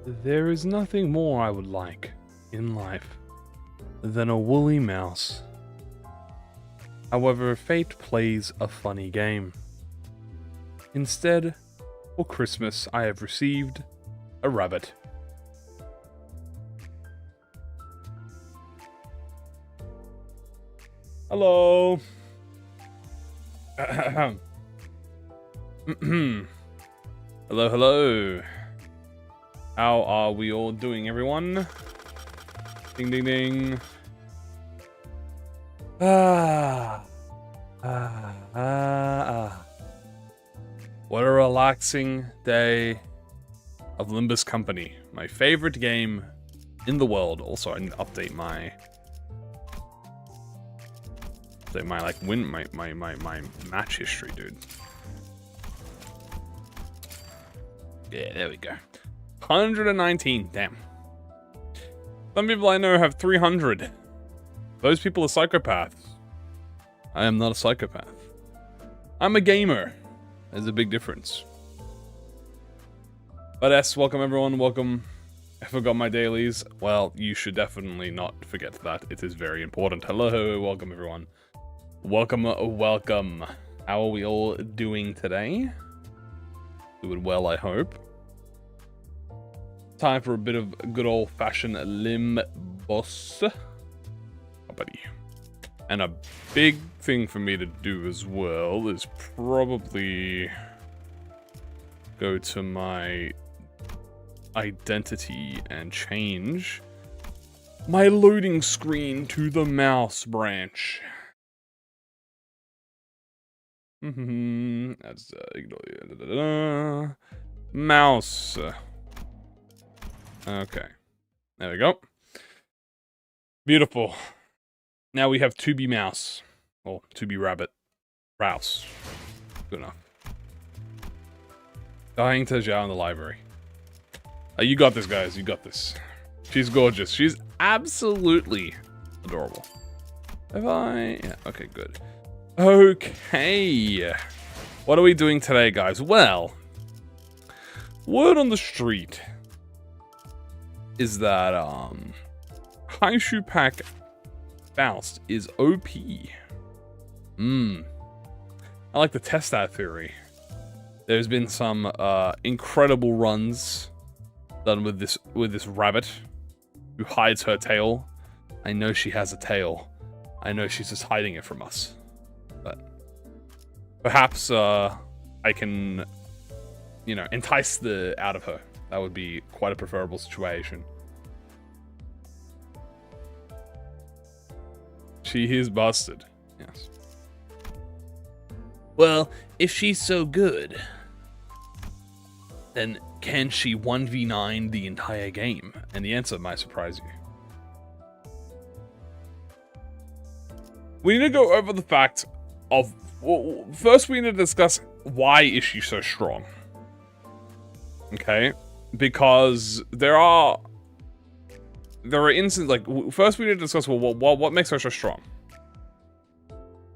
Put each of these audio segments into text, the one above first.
There is nothing more I would like in life than a woolly mouse. However, fate plays a funny game. Instead, for Christmas, I have received a rabbit. Hello. Hello, hello. How are we all doing, everyone? Ding, ding, ding. What a relaxing day of Limbus company. My favorite game in the world. Also, I need to update my my match history, dude. Yeah, there we go. 119, damn. Some people I know have 300. Those people are psychopaths. I am not a psychopath. I'm a gamer. There's a big difference. But yes, welcome everyone, welcome. I forgot my dailies. Well, you should definitely not forget that. It is very important. Hello, welcome everyone. Welcome, welcome. How are we all doing today? Doing well, I hope. Time for a bit of good old-fashioned Limbus. Oh, buddy. And a big thing for me to do as well is probably go to my identity and change my loading screen to the mouse branch. That's ignore mouse. Okay, there we go. Beautiful. Now we have 2B mouse or 2B rabbit. Rouse. Good enough. Dying to Zhao in the library. You got this, guys. You got this. She's gorgeous. She's absolutely adorable. Have I? Yeah. Okay, good. Okay. What are we doing today, guys? Well, word on the street is that Haishu Pack Faust is OP. I like to test that theory. There's been some incredible runs done with this rabbit who hides her tail. I know she has a tail. I know she's just hiding it from us. But perhaps I can, you know, entice the out of her. That would be quite a preferable situation. She is busted. Yes. Well, if she's so good, then can she 1v9 the entire game? And the answer might surprise you. We need to go over the fact of... Well, first we need to discuss why is she so strong. Okay? Because there are instances, like, first we need to discuss, well, what makes her so strong?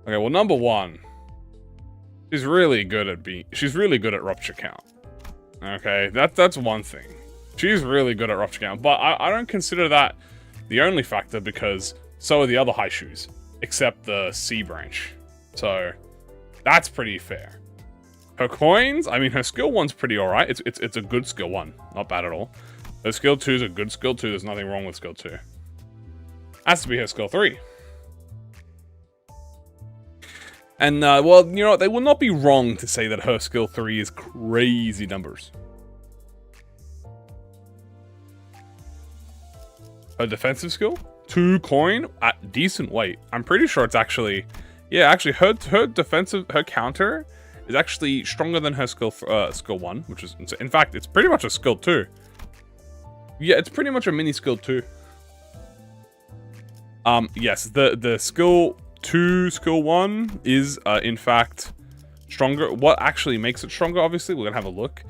Okay, well, number one, she's really good at rupture count. Okay, that's one thing. She's really good at rupture count, but I don't consider that the only factor because so are the other Haishus, except the C branch. So, that's pretty fair. Her coins, I mean, her skill 1's pretty alright. It's a good skill 1, not bad at all. Her skill 2 is a good skill 2. There's nothing wrong with skill 2. Has to be her skill 3. And, well, you know, they will not be wrong to say that her skill 3 is crazy numbers. Her defensive skill? 2 coin at decent weight. I'm pretty sure it's actually... Yeah, actually, her counter is actually stronger than her skill 1, which is... In fact, it's pretty much a skill 2. Yeah, it's pretty much a mini skill 2. Yes, the skill 2, skill 1 is, in fact, stronger. What actually makes it stronger, obviously, we're gonna have a look.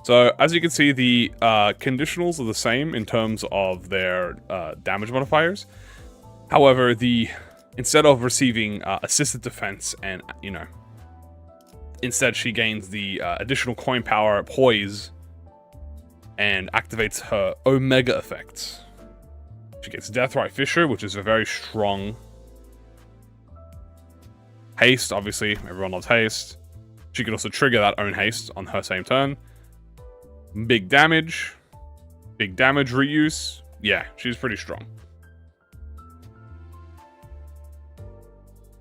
So, as you can see, the conditionals are the same in terms of their damage modifiers. However, instead of receiving assisted defense and, you know, instead she gains the additional coin power, poise, and activates her Omega effects. She gets Deathrite Fissure, which is a very strong haste, obviously. Everyone loves haste. She can also trigger that own haste on her same turn. Big damage. Big damage reuse. Yeah, she's pretty strong.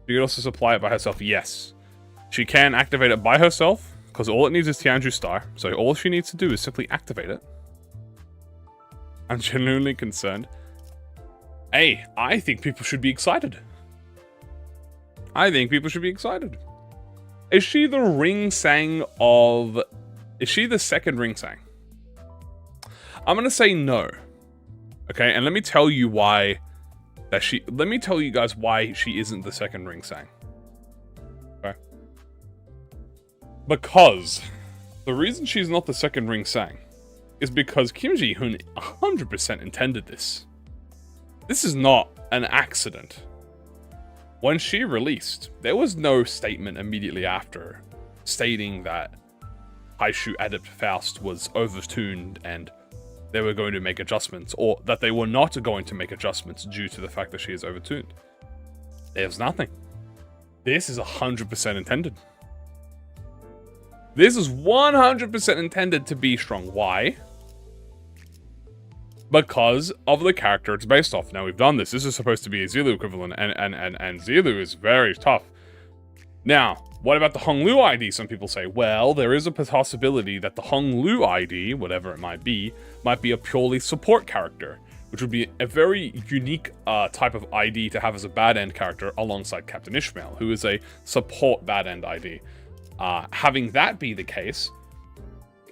She can also supply it by herself. Yes. She can activate it by herself, because all it needs is Tianju's Star. So all she needs to do is simply activate it. I'm genuinely concerned. Hey, I think people should be excited. I think people should be excited. Is she the Ring Sang of... Is she the second Ring Sang? I'm going to say no. Okay, and let me tell you why that she... Let me tell you guys why she isn't the second Ring Sang. Okay? Because the reason she's not the second Ring Sang is because Kim Ji-hoon 100% intended this. This is not an accident. When she released, there was no statement immediately after stating that Haishu Adept Faust was overtuned and they were going to make adjustments, or that they were not going to make adjustments due to the fact that she is overtuned. There's nothing. This is 100% intended. This is 100% intended to be strong. Why? Because of the character it's based off. Now, we've done this. This is supposed to be a Zilu equivalent, and Zilu is very tough. Now, what about the Honglu ID? Some people say, well, there is a possibility that the Honglu ID, whatever it might be a purely support character, which would be a very unique type of ID to have as a bad end character alongside Captain Ishmael, who is a support bad end ID. Having that be the case,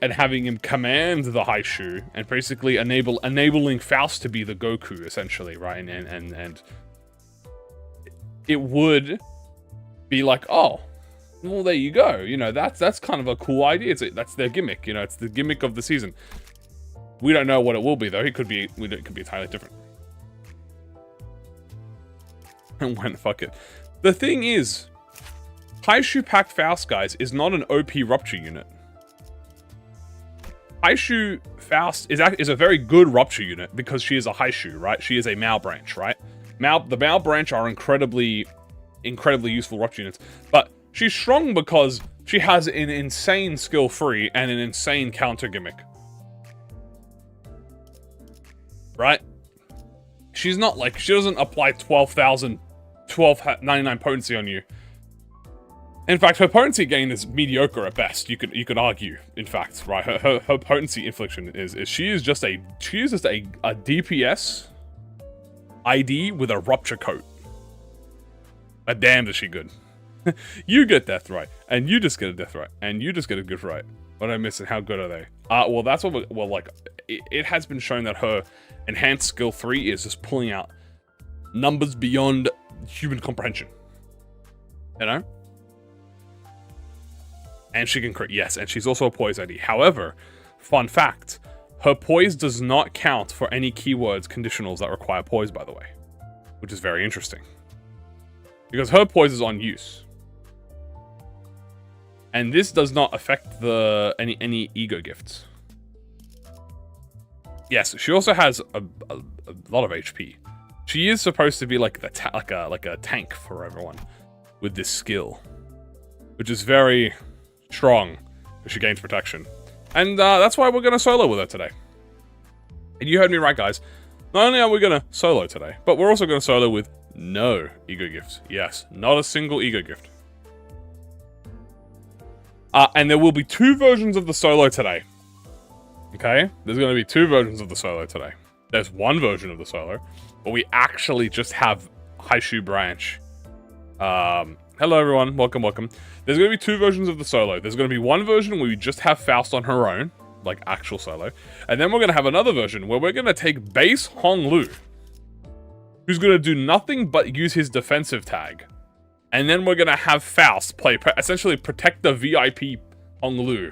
and having him command the Haishu, and basically enabling Faust to be the Goku, essentially, right? And it would be like, oh, well, there you go. You know, that's kind of a cool idea. That's their gimmick. You know, it's the gimmick of the season. We don't know what it will be, though. It could be entirely different. And when, fuck it. The thing is, Haishu Pact Faust, guys, is not an OP rupture unit. Haishu Faust is a very good rupture unit because she is a Haishu, right? She is a Mao branch, right? The Mao branch are incredibly useful rupture units, but she's strong because she has an insane skill free and an insane counter gimmick. Right? She's not like, she doesn't apply 1299 potency on you. In fact, her potency gain is mediocre at best. You could argue, in fact, right? Her potency infliction is she is just a DPS ID with a rupture coat. But damn, is she good. You get death right, and you just get a death right, and you just get a good right. What am I missing? How good are they? Well, that's what it has been shown that her enhanced skill 3 is just pulling out numbers beyond human comprehension. You know? And she can crit, yes, and she's also a poise ID. However, fun fact, her poise does not count for any keywords conditionals that require poise, by the way. Which is very interesting. Because her poise is on use. And this does not affect any ego gifts. Yes, she also has a lot of HP. She is supposed to be like a tank for everyone with this skill, which is very strong because she gains protection, and that's why we're gonna solo with her today. And you heard me right, guys. Not only are we gonna solo today, but we're also gonna solo with no ego gifts. Yes, not a single ego gift. And there will be 2 versions of the solo today. Okay? There's going to be 2 versions of the solo today. There's one version of the solo, but we actually just have Haishu branch. Hello everyone, welcome. There's going to be 2 versions of the solo. There's going to be one version where we just have Faust on her own, like actual solo. And then we're going to have another version where we're going to take base Honglu, who's going to do nothing but use his defensive tag. And then we're going to have Faust play, essentially protect the VIP Honglu.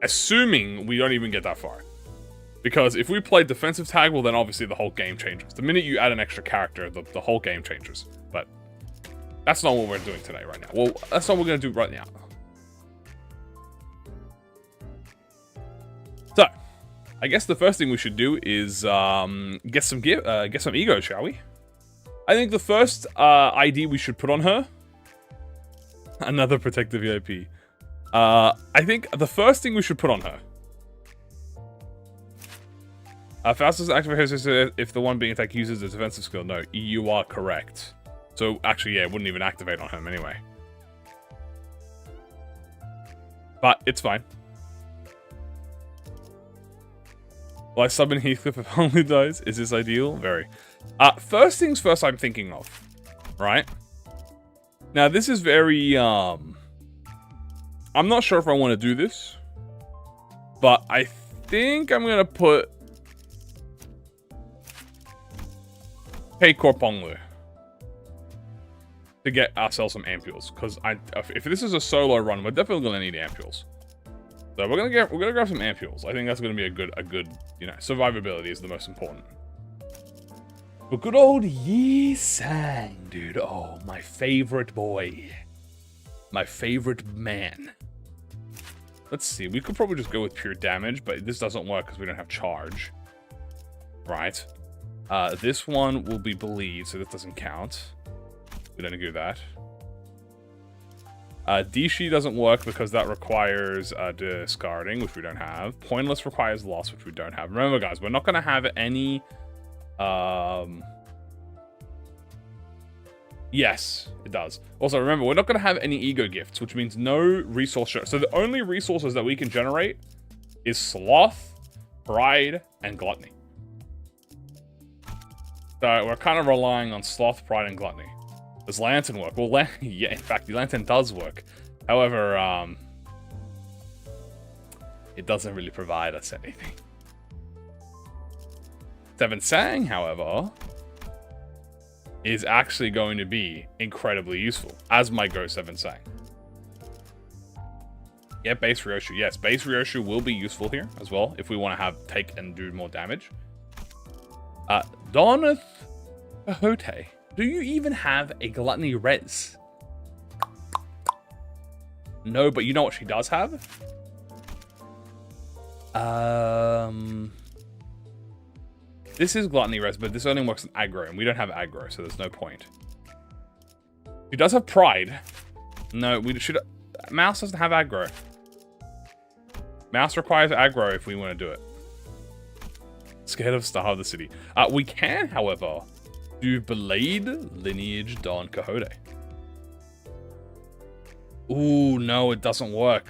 Assuming we don't even get that far. Because if we play defensive tag, well then obviously the whole game changes. The minute you add an extra character, the whole game changes. But that's not what we're doing today right now. Well, that's not what we're going to do right now. I guess the first thing we should do is get some ego, shall we? I think the first ID we should put on her. Another protective VIP. I think the first thing we should put on her. Faust doesn't activate her if the one being attacked uses a defensive skill. No, you are correct. So actually, yeah, it wouldn't even activate on him anyway. But it's fine. Will I summon Heathcliff if only dies? Is this ideal? Very. First things first I'm thinking of. Right? Now this is very, I'm not sure if I want to do this. But I think I'm going to put Hey Korponglu to get ourselves some ampules, because if this is a solo run, we're definitely gonna need ampules. So we're gonna grab some ampules. I think that's gonna be a good, you know, survivability is the most important. But good old Yi Sang, dude. Oh, my favorite boy, my favorite man. Let's see. We could probably just go with pure damage, but this doesn't work because we don't have charge. Right. This one will be bleed, so that doesn't count. We don't do that. Dishi doesn't work because that requires discarding, which we don't have. Pointless requires loss, which we don't have. Remember, guys, we're not going to have any... Yes, it does. Also, remember, we're not going to have any ego gifts, which means no resource... So the only resources that we can generate is sloth, pride, and gluttony. So we're kind of relying on sloth, pride, and gluttony. Does lantern work? Well, yeah, in fact, the lantern does work. However, it doesn't really provide us anything. Seven Sang, however, is actually going to be incredibly useful, as might go Seven Sang. Yeah, base Ryoshu. Yes, base Ryoshu will be useful here as well, if we want to take and do more damage. Doneth Quixote. Do you even have a gluttony res? No, but you know what she does have? This is gluttony res, but this only works in aggro, and we don't have aggro, so there's no point. She does have pride. No, we should... Mouse doesn't have aggro. Mouse requires aggro if we want to do it. Scared of Star of the City. We can, however, do Blade Lineage Don Quixote. Ooh, no, it doesn't work.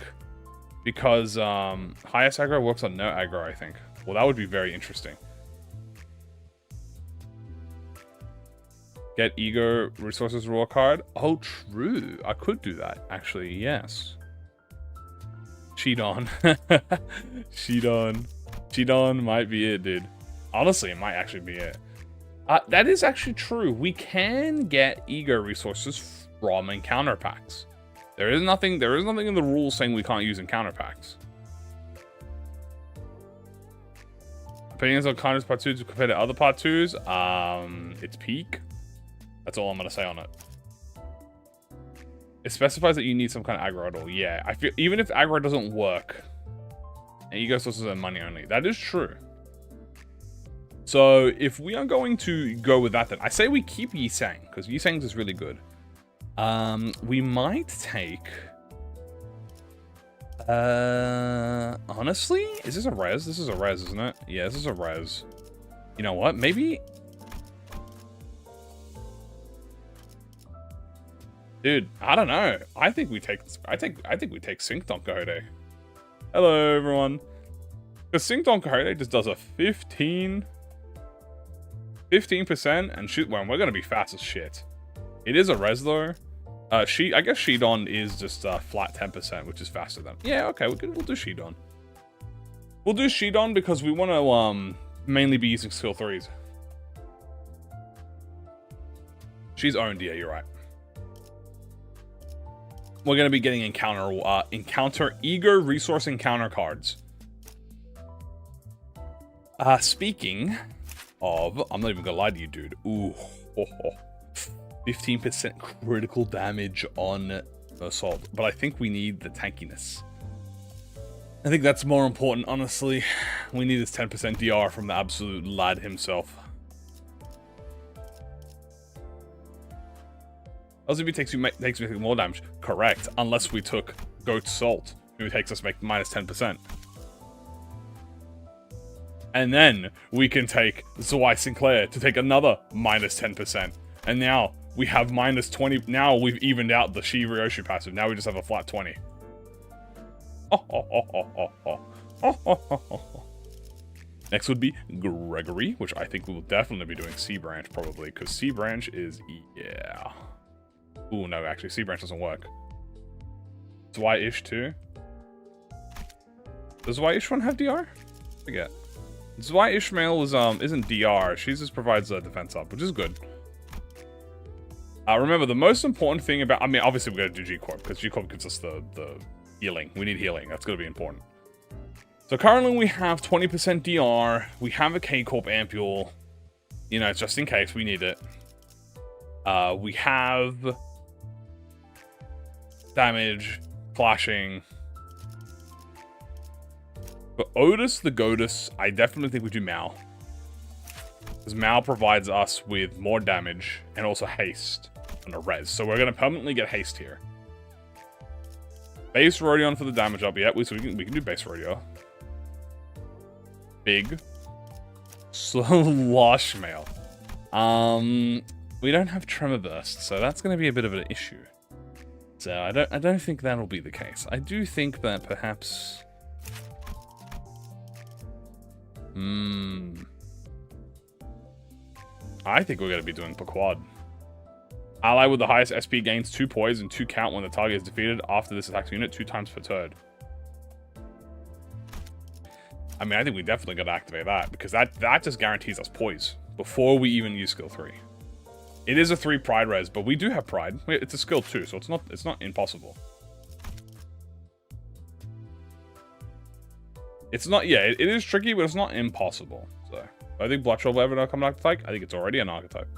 Because highest aggro works on no aggro, I think. Well, that would be very interesting. Get ego resources raw card. Oh, true. I could do that, actually, yes. Shidon. Shidon. Shidon might be it, dude. Honestly, it might actually be it. That is actually true. We can get ego resources from encounter packs. There is nothing in the rules saying we can't use encounter packs. Opinions on Connor's part 2 compared to other part 2s. It's peak. That's all I'm gonna say on it. It specifies that you need some kind of aggro at all. Yeah, I feel even if aggro doesn't work, and ego sources are money only. That is true. So if we are going to go with that, then I say we keep Yi Sang, because Yi Sang is really good. We might take... honestly? Is this a res? This is a res, isn't it? Yeah, this is a res. You know what? Maybe... Dude, I don't know. I think we take Sync Don Quixote. Hello, everyone. Because Sync Don Quixote just does a 15% and shoot. Well, we're gonna be fast as shit. It is a res though. I guess Shidon is just flat 10%, which is faster than. Yeah, okay, we'll do Shidon. We'll do Shidon because we want to mainly be using skill 3s. She's owned, yeah, you're right. We're going to be getting encounter ego resource encounter cards. Speaking of, I'm not even going to lie to you, dude. Ooh, 15% critical damage on assault, but I think we need the tankiness. I think that's more important, honestly. We need this 10% DR from the absolute lad himself. LCB takes me more damage. Correct. Unless we took Goat's Salt, who takes us to make minus 10%. And then we can take Zwei Sinclair to take another minus 10%. And now we have minus 20. Now we've evened out the Shi Ryoshu passive. Now we just have a flat 20. Next would be Gregory, which I think we will definitely be doing Sea Branch probably, because Sea Branch is, yeah. Ooh, no, actually, Sea Branch doesn't work. Zwei-ish too. Does Zwei-ish one have DR? Forget. Zwei Ishmael is, isn't DR. She just provides a defense up, which is good. Remember, the most important thing about... I mean, obviously, we're going to do G-Corp, because G-Corp gives us the healing. We need healing. That's going to be important. So currently, we have 20% DR. We have a K-Corp Ampule. You know, just in case we need it. We have... damage, flashing. For Otis the Godus, I definitely think we do Mal. Because Mal provides us with more damage and also haste and a res. So we're going to permanently get haste here. Base Rodion for the damage up. Yeah, so we can do base Rodion. Big. Slosh Mail. We don't have Tremor Burst, so that's going to be a bit of an issue. So I don't think that'll be the case. I do think that perhaps... I think we're going to be doing Pequod. Ally with the highest SP gains 2 poise and 2 count when the target is defeated after this attacks unit 2 times per turn. I mean, I think we definitely got to activate that, because that just guarantees us poise before we even use skill 3. It is a 3 pride res, but we do have pride. It's a skill 2, so it's not impossible. It's not, yeah, it is tricky, but it's not impossible. So I think Blood Trouble ever come back to type. I think it's already an archetype.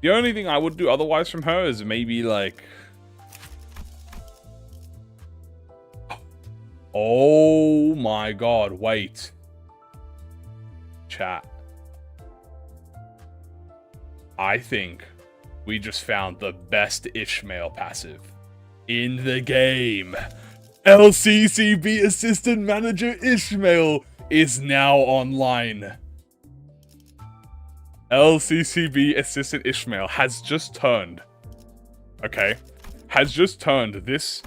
The only thing I would do otherwise from her is maybe like... Oh my god, wait. Chat. I think we just found the best Ishmael passive in the game. LCCB Assistant Manager Ishmael is now online. LCCB Assistant Ishmael has just turned. Okay. Has just turned this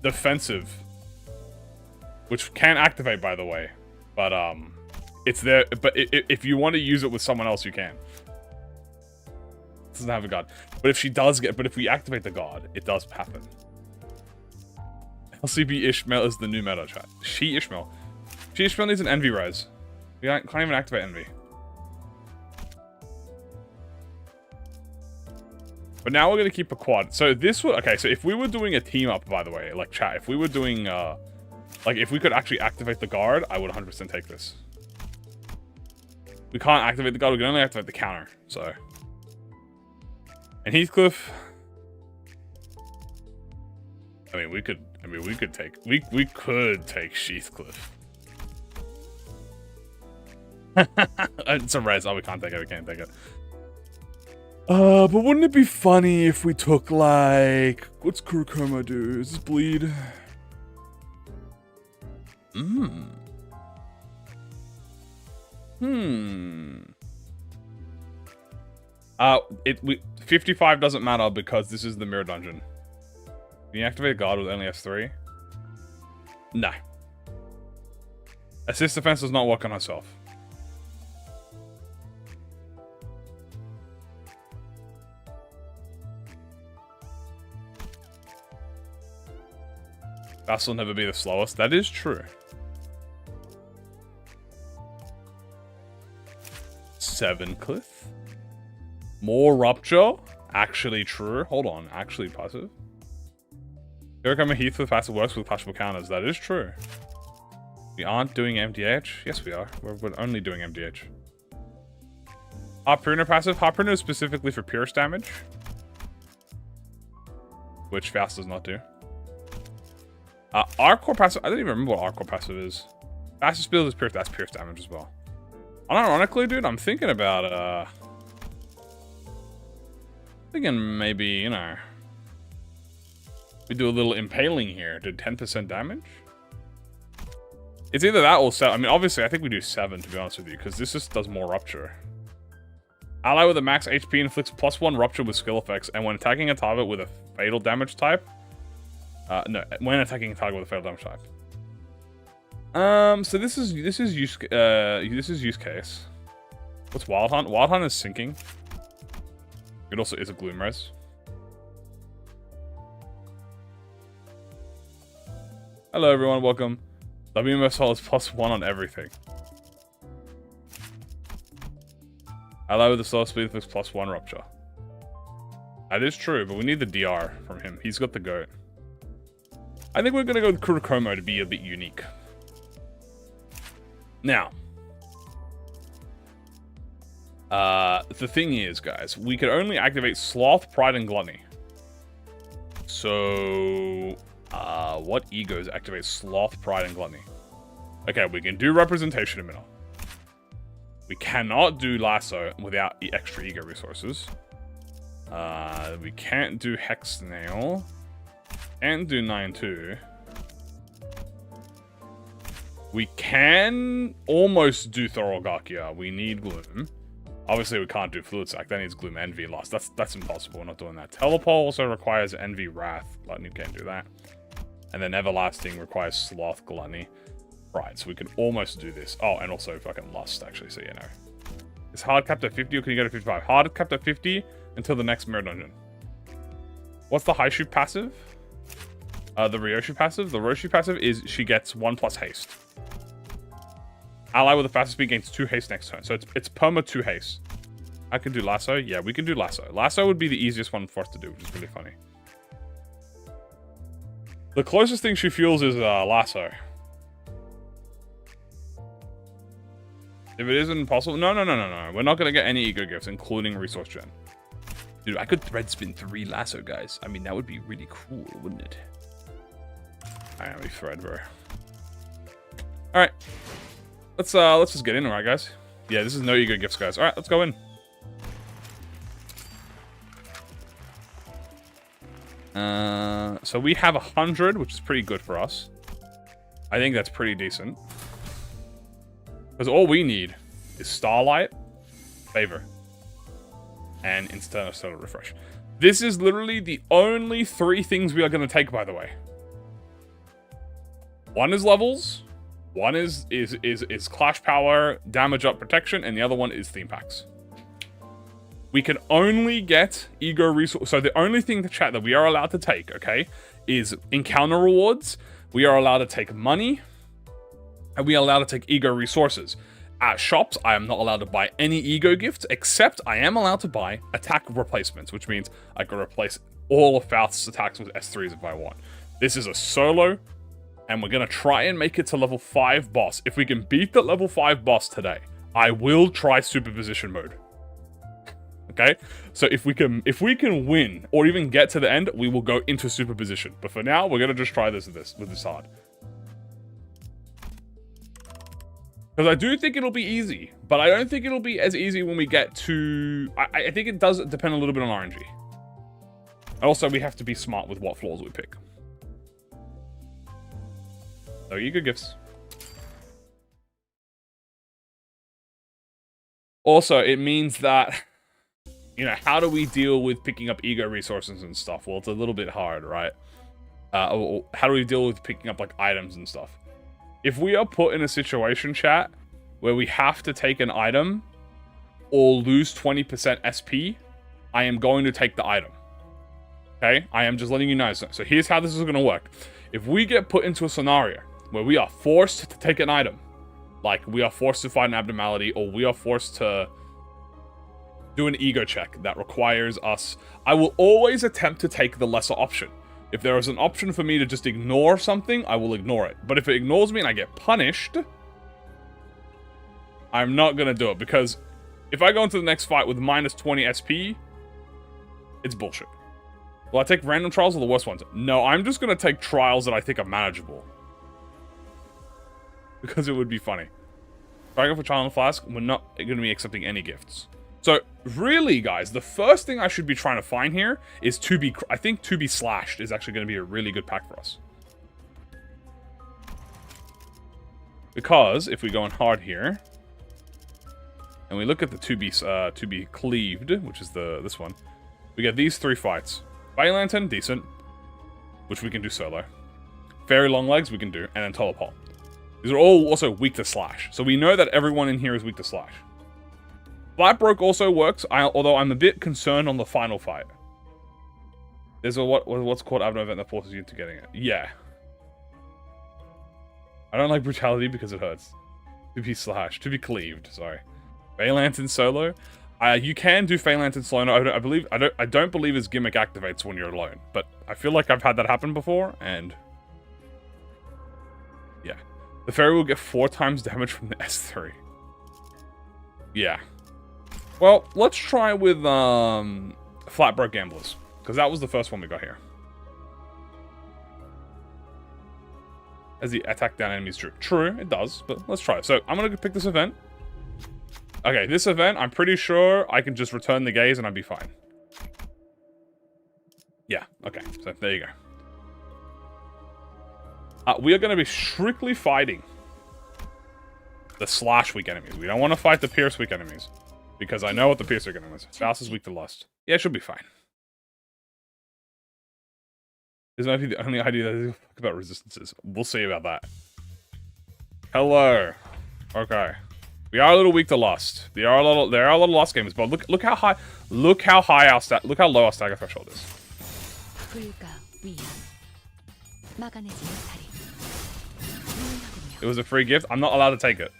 defensive. Which can activate, by the way. But, it's there. But if you want to use it with someone else, you can. Doesn't have a god. But if she does get... But if we activate the god, it does happen. LCB Ishmael is the new meta, chat. She Ishmael needs an Envy res. We can't even activate Envy. But now we're going to keep a quad. So this would... Okay, so if we were doing a team up, by the way, like chat, if we were doing... like, if we could actually activate the guard, I would 100% take this. We can't activate the guard, we can only activate the counter, so... And Heathcliff... I mean, we could take... We could take Sheathcliff. It's a res. Oh, we can't take it. We can't take it. But wouldn't it be funny if we took, like... What's Kurokoma do? Is this bleed? 55 doesn't matter because this is the mirror dungeon. Can you activate a guard with only S3? Nah. Assist defense does not work on herself. Faust will never be the slowest. That is true. 7 Cliff. More Rupture. Actually true. Hold on. Actually passive. Kurokoma Heathcliff passive works with clashable counters. That is true. We aren't doing MDH. Yes, we are. We're only doing MDH. Harpooner passive. Harpooner is specifically for Pierce damage. Which Faust does not do. Our core passive, I don't even remember what our core passive is. Fastest build is pierce, that's pierce damage as well. Unironically, dude, I'm thinking about, thinking maybe, you know, we do a little impaling here. Do 10% damage? It's either that or 7. I mean, obviously, I think we do 7, to be honest with you, because this just does more rupture. Ally with a max HP inflicts +1 rupture with skill effects, and when attacking a target with a fatal damage type. No, when attacking a target with a fatal damage type. So this is use case. What's Wild Hunt? Wild Hunt is sinking. It also is a Gloom Res. Hello everyone, welcome. WMSL is +1 on everything. Ally with the slow speed inflicts +1 rupture. That is true, but we need the DR from him. He's got the goat. I think we're gonna go with Kurokomo to be a bit unique. Now, the thing is, guys, we can only activate Sloth, Pride, and Gluttony. So, what egos activate Sloth, Pride, and Gluttony? Okay, we can do Representation Emitter. We cannot do Lasso without the extra ego resources. We can't do Hex Nail. And do 9-2. We can almost do Thorogarchia. We need Gloom. Obviously, we can't do Fluid Sac. That needs Gloom, Envy, Loss. That's impossible. We're not doing that. Telepole also requires Envy, Wrath. Gluttony can't do that. And then Everlasting requires Sloth, Gluttony. Right, so we can almost do this. Oh, and also fucking Lust, actually, so you know. Is hard capped at 50 or can you go to 55? Hard capped at 50 until the next Mirror Dungeon. What's the Haishu passive? The Ryoshu passive? The Ryoshu passive is she gets 1+ haste. Ally with the fastest speed gains 2 haste next turn. So it's perma 2 haste. I can do Lasso? Yeah, we can do Lasso. Lasso would be the easiest one for us to do, which is really funny. The closest thing she feels is Lasso. If it isn't possible... No. We're not going to get any ego gifts, including resource gen. Dude, I could thread spin 3 Lasso, guys. I mean, that would be really cool, wouldn't it? Alright, let me thread, bro. Alright. Let's just get in, alright, guys? Yeah, this is no ego gifts, guys. Alright, let's go in. So we have 100, which is pretty good for us. I think that's pretty decent. Because all we need is Starlight, Favor, and Internal Refresh. This is literally the only 3 things we are going to take, by the way. One is levels, one is Clash Power, Damage Up Protection, and the other one is Theme Packs. We can only get Ego Resource. So the only thing, the chat, that we are allowed to take, okay, is Encounter Rewards. We are allowed to take money. And we are allowed to take Ego Resources. At shops, I am not allowed to buy any Ego gifts, except I am allowed to buy attack replacements, which means I can replace all of Faust's attacks with S3s if I want. This is a solo, and we're going to try and make it to level 5 boss. If we can beat the level 5 boss today, I will try Superposition mode. Okay? So if we can win, or even get to the end, we will go into Superposition. But for now, we're going to just try this with this hard. Because I do think it'll be easy, but I don't think it'll be as easy when we get to... I think it does depend a little bit on RNG. And also, we have to be smart with what floors we pick. So, ego gifts. Also, it means that, you know, how do we deal with picking up ego resources and stuff? Well, it's a little bit hard, right? How do we deal with picking up, like, items and stuff? If we are put in a situation, chat, where we have to take an item or lose 20% SP, I am going to take the item. Okay? I am just letting you know. So here's how this is going to work. If we get put into a scenario where we are forced to take an item, like we are forced to fight an abnormality, or we are forced to do an ego check that requires us, I will always attempt to take the lesser option. If there is an option for me to just ignore something, I will ignore it. But if it ignores me and I get punished, I'm not going to do it. Because if I go into the next fight with minus 20 SP, it's bullshit. Will I take random trials or the worst ones? No, I'm just going to take trials that I think are manageable. Because it would be funny. If I go for trial and flask, we're not going to be accepting any gifts. So, really, guys, the first thing I should be trying to find here is I think to be slashed is actually going to be a really good pack for us. Because, if we go in hard here, and we look at the to be cleaved, which is this one, we get these 3 fights. Fire Lantern, decent, which we can do solo. Fairy Long Legs, we can do, and then Teleport. These are all also weak to slash, so we know that everyone in here is weak to slash. Flat Broke also works, although I'm a bit concerned on the final fight. There's a what's called abnormal event that forces you into getting it. Yeah. I don't like brutality because it hurts. To be slashed, to be cleaved. Sorry. Fey Lantern solo. You can do Fey Lantern solo. I don't believe his gimmick activates when you're alone, but I feel like I've had that happen before, and yeah, the fairy will get 4 times damage from the S3. Yeah. Well, let's try with Flat Broke Gamblers, because that was the first one we got here. As the attack down enemies true. True, it does, but let's try it. So, I'm going to pick this event. Okay, this event, I'm pretty sure I can just return the gaze and I'd be fine. Yeah, okay, so there you go. We are going to be strictly fighting the slash weak enemies. We don't want to fight the pierce weak enemies. Because I know what the pierce weak enemies. Faust is weak to lust. Yeah, it should be fine. This might be the only idea that is about resistances. We'll see about that. Hello. Okay. We are a little weak to lust. There are a lot of lust gamers, but look how low our stagger threshold is. It was a free gift. I'm not allowed to take it.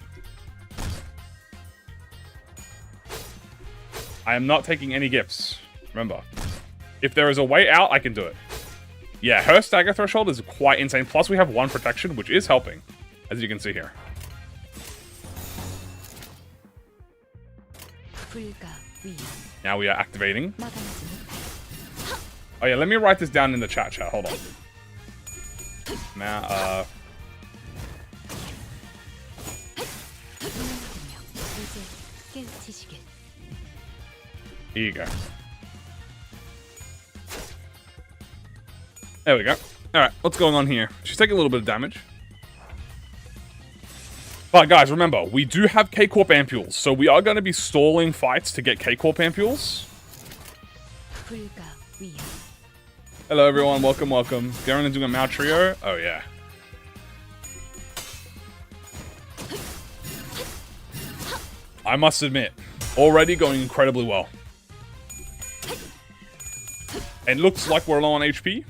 I am not taking any gifts. Remember, if there is a way out, I can do it. Yeah, her stagger threshold is quite insane. Plus, we have 1 protection, which is helping, as you can see here. Now we are activating. Oh yeah, let me write this down in the chat. Hold on. Now, here you go. There we go. Alright, what's going on here? She's taking a little bit of damage. But guys, remember, we do have K-Corp ampules, so we are going to be stalling fights to get K-Corp ampules. Hello everyone, welcome, welcome. Garen is doing a Mao Trio? Oh yeah. I must admit, already going incredibly well. And looks like we're low on HP.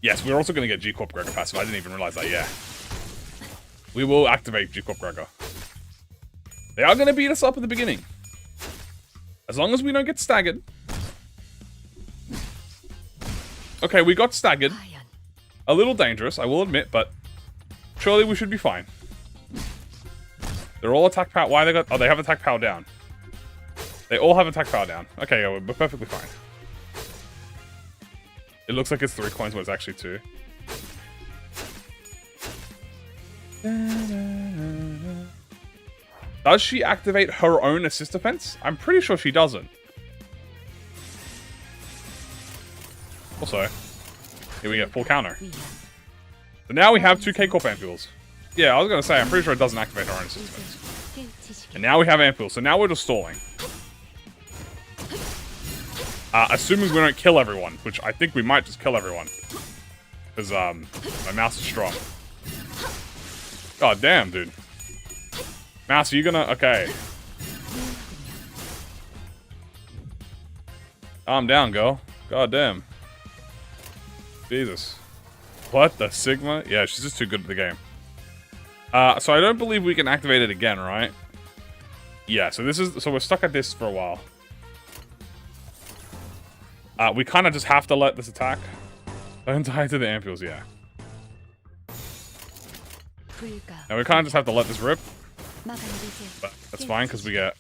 Yes, we're also going to get G-Corp Gregor passive. I didn't even realize that, yeah. We will activate G-Corp Gregor. They are going to beat us up at the beginning. As long as we don't get staggered. Okay, we got staggered. A little dangerous, I will admit, but surely we should be fine. They're all attack power. Why they got... Oh, they have attack power down. They all have attack power down. Okay, yeah, we're perfectly fine. It looks like it's 3 coins, but it's actually 2. Does she activate her own assist defense? I'm pretty sure she doesn't. Also, here we get full counter. So now we have 2 K-Corp ampules. Yeah, I was going to say, I'm pretty sure it doesn't activate her own assist defense. And now we have ampules, so now we're just stalling. Assuming we don't kill everyone, which I think we might just kill everyone. Because, my mouse is strong. God damn, dude. Mouse, are you gonna... Okay. Calm down, girl. God damn. Jesus. What? The Sigma? Yeah, she's just too good at the game. So I don't believe we can activate it again, right? Yeah, so this is... So we're stuck at this for a while. We kind of just have to let this attack. Don't die to the ampules, yeah. Now we kind of just have to let this rip. But that's fine, because we get...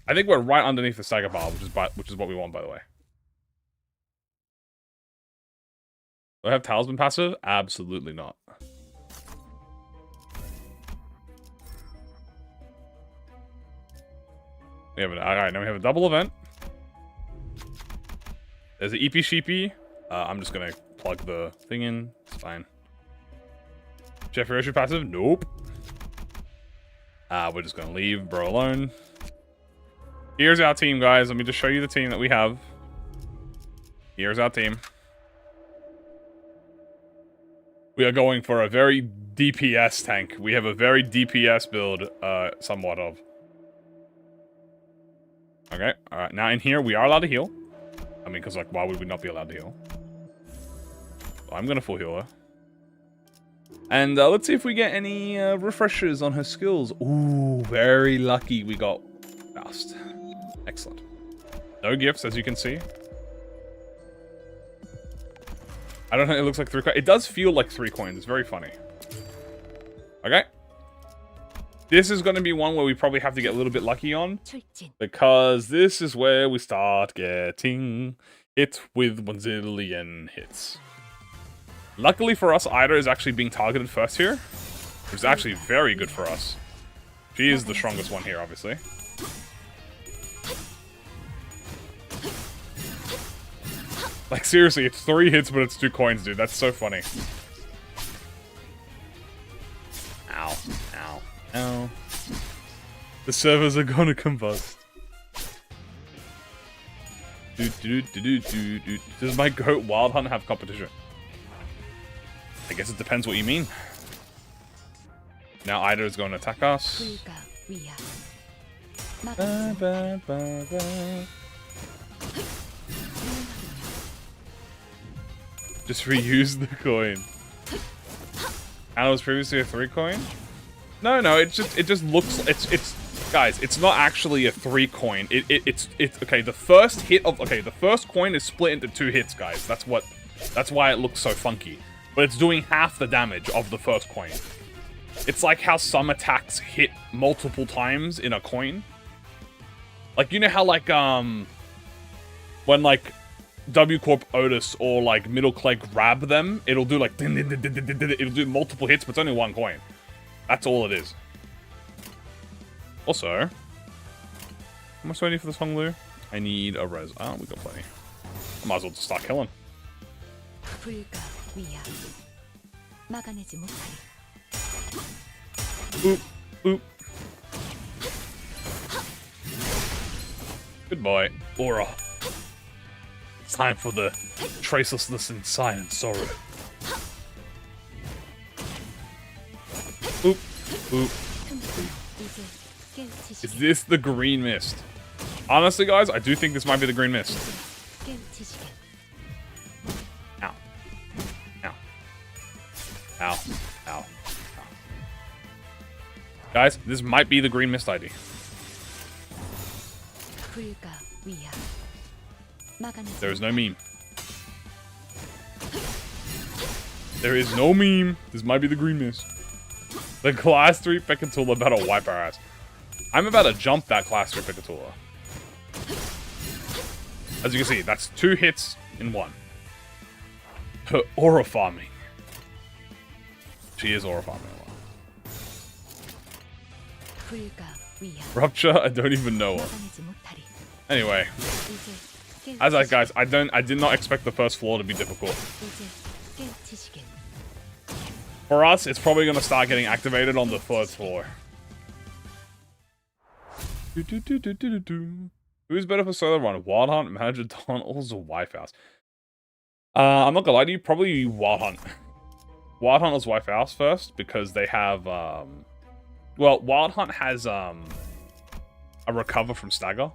I think we're right underneath the stagger bar, which is what we want, by the way. Do I have Talisman passive? Absolutely not. We have alright, now we have a double event. There's an EP Sheepy. I'm just gonna plug the thing in. It's fine. Jeffrey Rocher passive? Nope. We're just gonna leave bro alone. Here's our team, guys. Let me just show you the team that we have. Here's our team. We are going for a very DPS tank. We have a very DPS build, somewhat of. Okay, alright. Now in here, we are allowed to heal. I mean, because, like, why would we not be allowed to heal? So I'm gonna full heal her. And let's see if we get any refreshers on her skills. Ooh, very lucky we got Faust. Excellent. No gifts, as you can see. I don't know, it looks like 3 coins. It does feel like 3 coins. It's very funny. Okay. This is going to be one where we probably have to get a little bit lucky on. Because this is where we start getting hit with 1 zillion hits. Luckily for us, Ida is actually being targeted first here. Which is actually very good for us. She is the strongest one here, obviously. Like, seriously, it's 3 hits, but it's 2 coins, dude. That's so funny. Ow. Ow. Ow. The servers are gonna combust. Does my goat Wild Hunt have competition? I guess it depends what you mean. Now Ida is going to attack us. Just reuse the coin. And it was previously a 3 coin? No, it just looks, guys, it's not actually a 3 coin. It's okay, the first coin is split into 2 hits, guys. That's why it looks so funky. But it's doing half the damage of the first coin. It's like how some attacks hit multiple times in a coin. Like, you know how, like, when, like, W Corp Otis or, like, Middle Clay grab them, it'll do, like, it'll do multiple hits, but it's only 1 coin. That's all it is. Also, how much do I need for this Honglu? I need a res. Oh, we got plenty. I might as well just start killing. Boop, boop. Good boy, Aura. It's time for the tracelessness in silent sorrow. Boop, boop. Is this the green mist? Honestly, guys, I do think this might be the green mist. Ow. Ow. Ow. Ow. Ow. Guys, this might be the green mist ID. There is no meme. There is no meme. This might be the green mist. The class 3 Pekatula about to wipe our ass. I'm about to jump that class 3 Pekatula. As you can see, that's 2 hits in 1. Her aura farming. She is aura farming a lot. Rupture, I don't even know her. Anyway. As I guys, I did not expect the first floor to be difficult. For us, it's probably gonna start getting activated on the 3rd floor. Who's better for solo run? Wild Hunt, Manager Donald's, or Wife House? I'm not gonna lie to you, probably Wild Hunt. Wild Hunt was Wife House first, because they have, well, Wild Hunt has, a recover from stagger,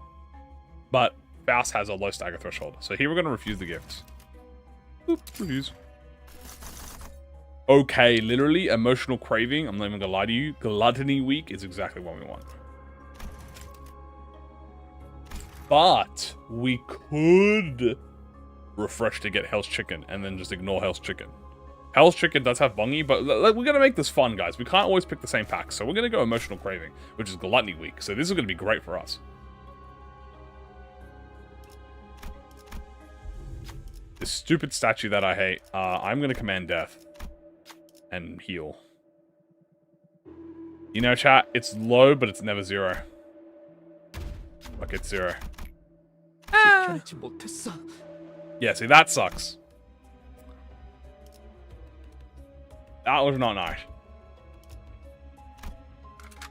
but Faust has a low stagger threshold. So here we're gonna refuse the gifts. Oop, refuse. Okay, literally, emotional craving, I'm not even gonna lie to you, Gluttony Week is exactly what we want. But we could refresh to get Hell's Chicken and then just ignore Hell's Chicken. Hell's Chicken does have Bongi, but we're going to make this fun, guys. We can't always pick the same packs, so we're going to go Emotional Craving, which is Gluttony Week. So this is going to be great for us. this stupid statue that I hate. I'm gonna command death. And heal. You know, chat, it's low, but it's never 0. Like, it's 0. Ah. Yeah, see, that sucks. That was not nice.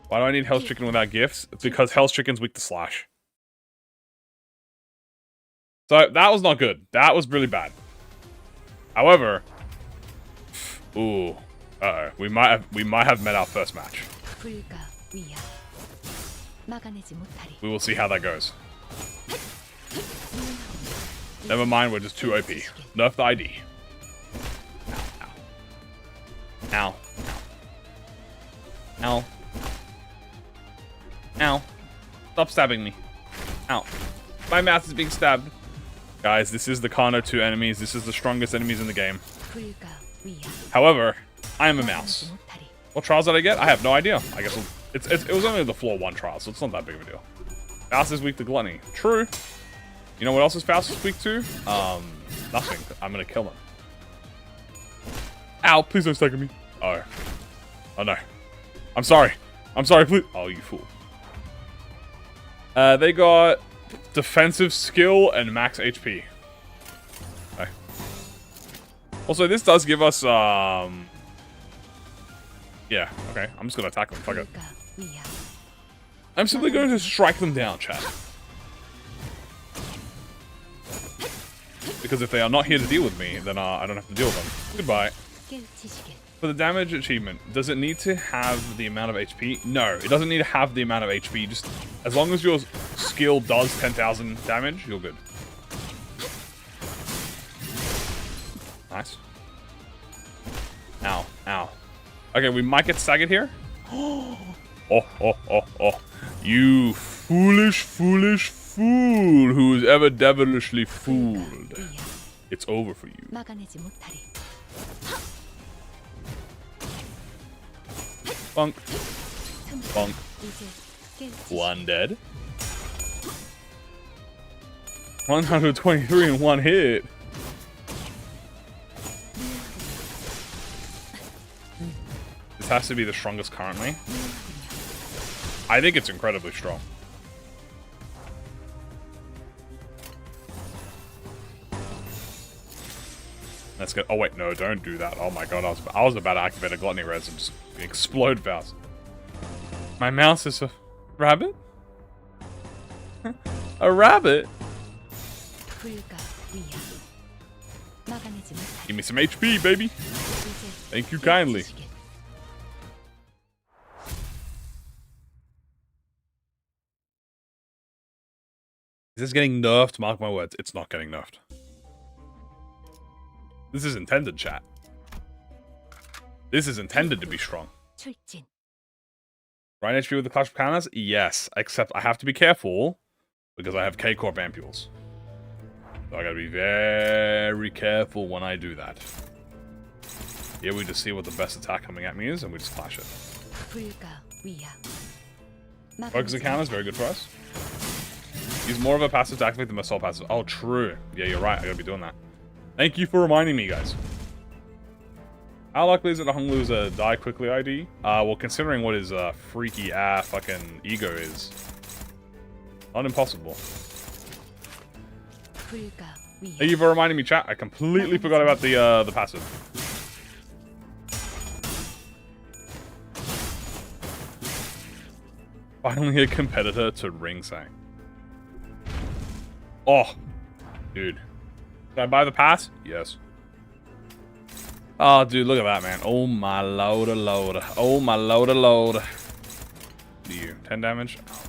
Why do I need Hell's Chicken without gifts? It's because Hell's Chicken's weak to slash. So, that was not good. That was really bad. However... Ooh. Uh-oh. We might have met our first match. We will see how that goes. Never mind, we're just too OP. Nerf the ID. Ow. Ow. Ow. Ow. Stop stabbing me. Ow. My mouth is being stabbed. Guys, this is the Kano 2 enemies. This is the strongest enemies in the game. However, I am a mouse. What trials did I get? I have no idea. I guess it was only the floor 1 trial, so it's not that big of a deal. Faust is weak to gluttony. True. You know what else is Faust is weak to? Nothing. I'm gonna kill him. Ow, please don't stagger me. Oh. Oh no. I'm sorry. I'm sorry, please. Oh, you fool. They got defensive skill and max HP. Okay. Also, this does give us, yeah, okay. I'm just gonna attack them. Fuck it. I'm simply going to strike them down, chat. Because if they are not here to deal with me, then I don't have to deal with them. Goodbye. For the damage achievement, does it need to have the amount of HP? No, it doesn't need to have the amount of HP. Just as long as your skill does 10,000 damage, you're good. Nice. Ow, ow. Okay, we might get staggered here. Oh. You foolish, foolish fool who is ever devilishly fooled. It's over for you. Bonk. Bonk. 1 dead. 123 in 1 hit. This has to be the strongest currently. I think it's incredibly strong. Let's go. Oh wait, no, don't do that. Oh my god, I was about to activate a gluttony res and just explode Faust. My mouse is a rabbit? A rabbit? Give me some HP, baby. Thank you kindly. Is this getting nerfed? Mark my words, it's not getting nerfed. This is intended, chat. This is intended to be strong. Right HP with the Clash of Clans? Yes, except I have to be careful because I have K-Corp ampules. So I gotta be very careful when I do that. Here we just see what the best attack coming at me is and we just clash it. Focus encounter is very good for us. Use more of a passive to activate than my soul passive. Oh, true. Yeah, you're right. I gotta be doing that. Thank you for reminding me, guys. How likely is it a Hung Loser die quickly ID? Well, considering what his freaky fucking ego is, not impossible. Thank you for reminding me, chat. I completely forgot about the passive. Finally a competitor to Ring Sang. Oh, dude. Can I buy the pass? Yes. Oh, dude, look at that, man. Oh, my lord. Oh, my lord. You. 10 damage. Oh.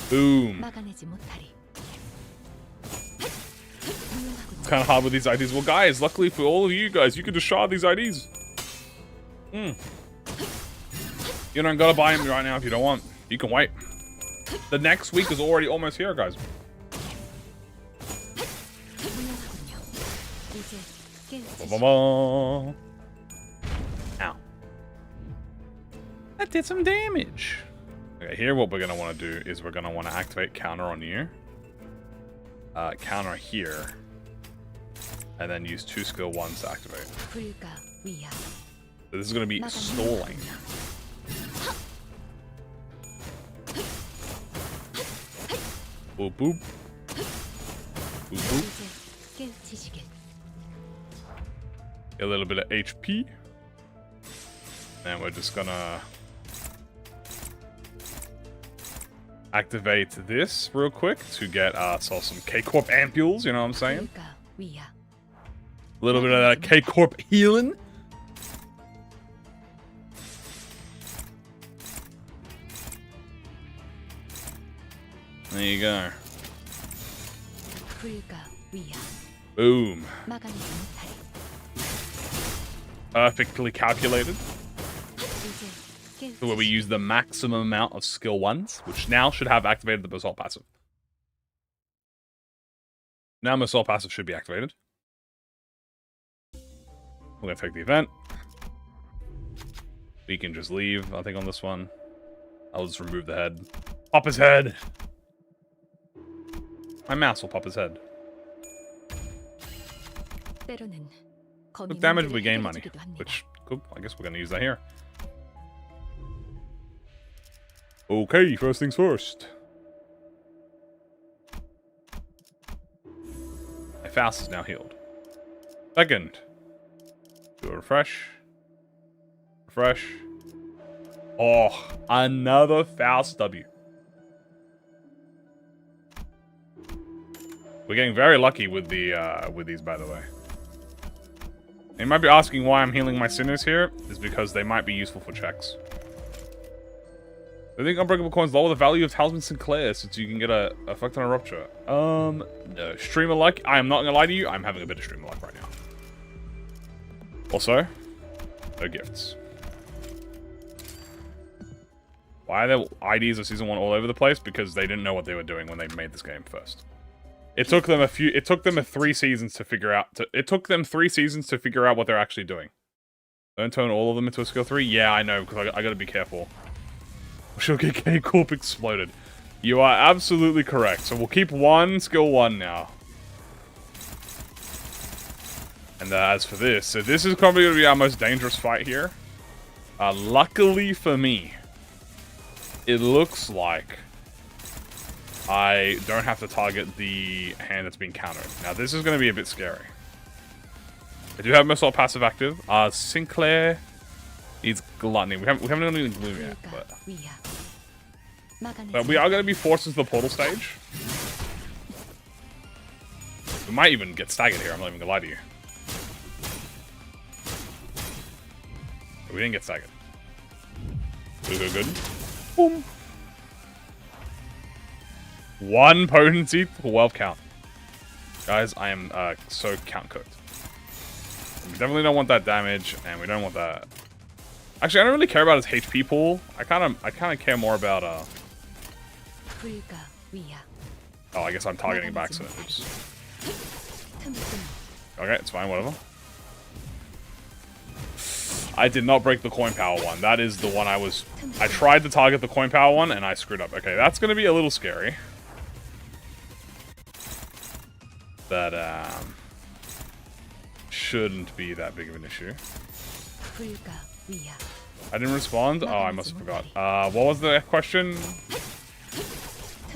Boom. It's kind of hard with these IDs. Well, guys, luckily for all of you guys, you can just shard these IDs. You don't gotta buy them right now if you don't want. You can wait. The next week is already almost here, guys. Ow. That did some damage. Okay, here what we're going to want to do is we're going to want to activate counter on you. counter here. And then use 2 skill 1s to activate. So this is going to be stalling. Boop boop. Boop boop. A little bit of HP. And we're just gonna activate this real quick to get ourselves some K-Corp ampules, you know what I'm saying? A little bit of that K-Corp healing. There you go. Boom. Perfectly calculated. So where we use the maximum amount of skill 1s, which now should have activated the Basalt passive. Now Basalt passive should be activated. We're going to take the event. We can just leave, I think, on this one. I'll just remove the head. Pop his head! My mouse will pop his head. With damage, we gain money. Which, cool, I guess we're going to use that here. Okay, first things first. My Faust is now healed. Second. Do a refresh. Refresh. Oh, another Faust W. We're getting very lucky with the with these, by the way. You might be asking why I'm healing my sinners here. Is because they might be useful for checks. I think unbreakable coins lower the value of Talisman Sinclair since you can get a effect on a rupture. No. Streamer luck. I am not gonna lie to you. I'm having a bit of streamer luck right now. Also, no gifts. Why are there IDs of Season 1 all over the place? Because they didn't know what they were doing when they made this game first. It took them 3 seasons to figure out. It took them 3 seasons to figure out what they're actually doing. Don't turn all of them into a skill 3? Yeah, I know, because I gotta be careful. She'll get K-Corp exploded. You are absolutely correct. So we'll keep 1 skill 1 now. And as for this, so this is probably going to be our most dangerous fight here. Luckily for me, it looks like I don't have to target the hand that's being countered. Now this is going to be a bit scary. I do have Missile passive active. Sinclair needs Gluttony. We haven't done anything Gloom yet, but we are going to be forced into the portal stage. We might even get staggered here, I'm not even going to lie to you. We didn't get staggered. Good, good. Boom. 1 potency for 12 count. Guys, I am so count cooked. We definitely don't want that damage, and we don't want that. Actually, I don't really care about his HP pool. I kind of care more about Oh, I guess I'm targeting by accident. Oops. Okay, it's fine, whatever. I did not break the coin power one. That is the one I tried to target the coin power one and I screwed up. Okay, that's gonna be a little scary. But shouldn't be that big of an issue. I didn't respond? Oh, I must have forgot. What was the question?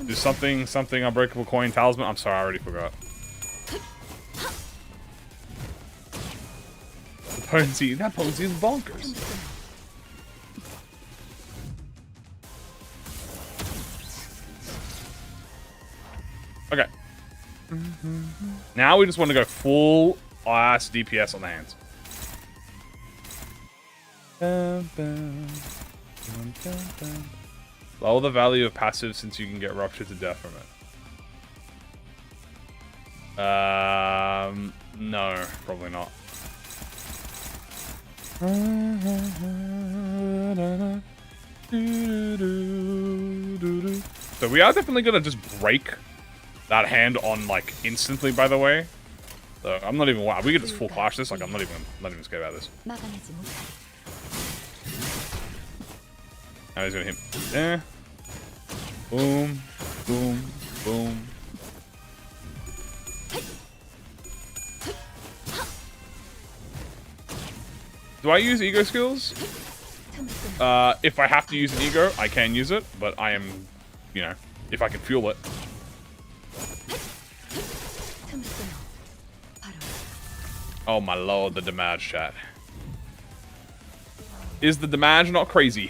Do something unbreakable coin talisman? I'm sorry, I already forgot. The potency, that potency is bonkers. Okay. Now we just want to go full ass DPS on the hands. Lower the value of passive since you can get ruptured to death from it. No, probably not. So we are definitely gonna just break that hand on like instantly, by the way. So I'm not even we could just full clash this, like I'm not even scared about this. Now he's gonna hit there. Boom, boom, boom. Do I use ego skills? If I have to use an ego, I can use it, but I am, you know, if I can fuel it. Oh my lord, the damage, chat. Is the damage not crazy?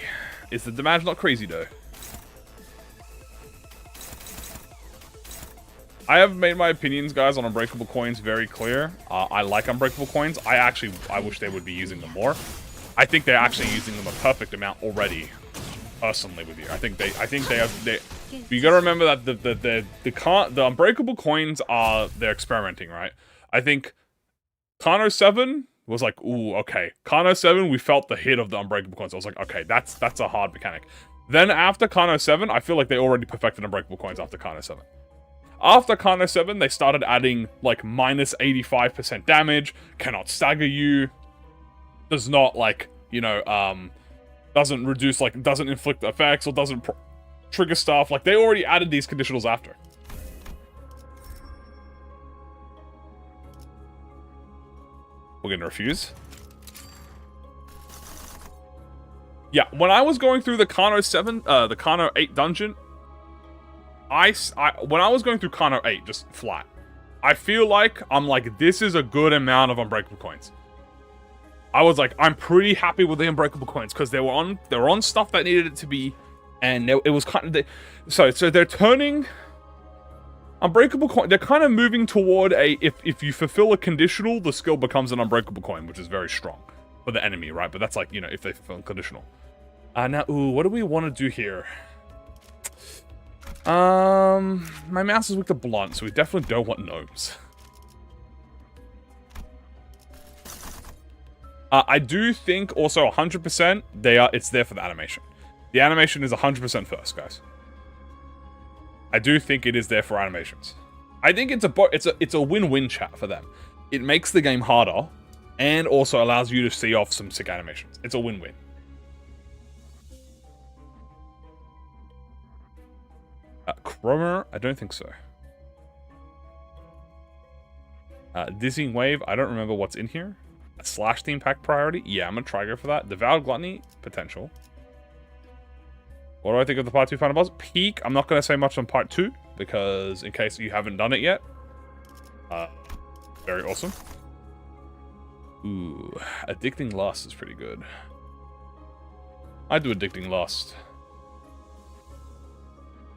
Is the damage not crazy, though? I have made my opinions, guys, on Unbreakable Coins very clear. I like Unbreakable Coins. I wish they would be using them more. I think they're actually using them a perfect amount already. Personally, with you, I think they have. You gotta remember that the Unbreakable Coins are they're experimenting, right? I think Kano 7 was like, ooh, okay. Kano 7, we felt the hit of the Unbreakable Coins. I was like, okay, that's a hard mechanic. Then after Kano 7, I feel like they already perfected Unbreakable Coins after Kano 7. After Kano 7, they started adding, like, minus 85% damage, cannot stagger you, does not, like, you know, doesn't reduce, like, doesn't inflict effects, or doesn't trigger stuff. Like, they already added these conditionals after. We're gonna refuse. Yeah, when I was going through the Kano 7, the Kano 8 dungeon, when I was going through Kano 8, just flat, I feel like I'm like, this is a good amount of Unbreakable Coins. I was like, I'm pretty happy with the Unbreakable Coins because they were on stuff that needed it to be, and it was kind of so they're turning Unbreakable Coin. They're kind of moving toward a if you fulfill a conditional, the skill becomes an Unbreakable Coin, which is very strong for the enemy, right? But that's like, you know, if they fulfill a conditional. Now, ooh, what do we want to do here? My mouse is weak to blunt, so we definitely don't want gnomes. I do think also 100% it's there for the animation. The animation is 100% first, guys. I do think it is there for animations. I think it's a win-win chat for them. It makes the game harder and also allows you to see off some sick animations. It's a win-win. Chromer? I don't think so. Dizzying Wave? I don't remember what's in here. A slash theme pack priority? Yeah, I'm gonna try go for that. Devoured Gluttony? Potential. What do I think of the part 2 final boss? Peak? I'm not gonna say much on part 2, because in case you haven't done it yet. Very awesome. Ooh, Addicting Lust is pretty good. I do Addicting Lust.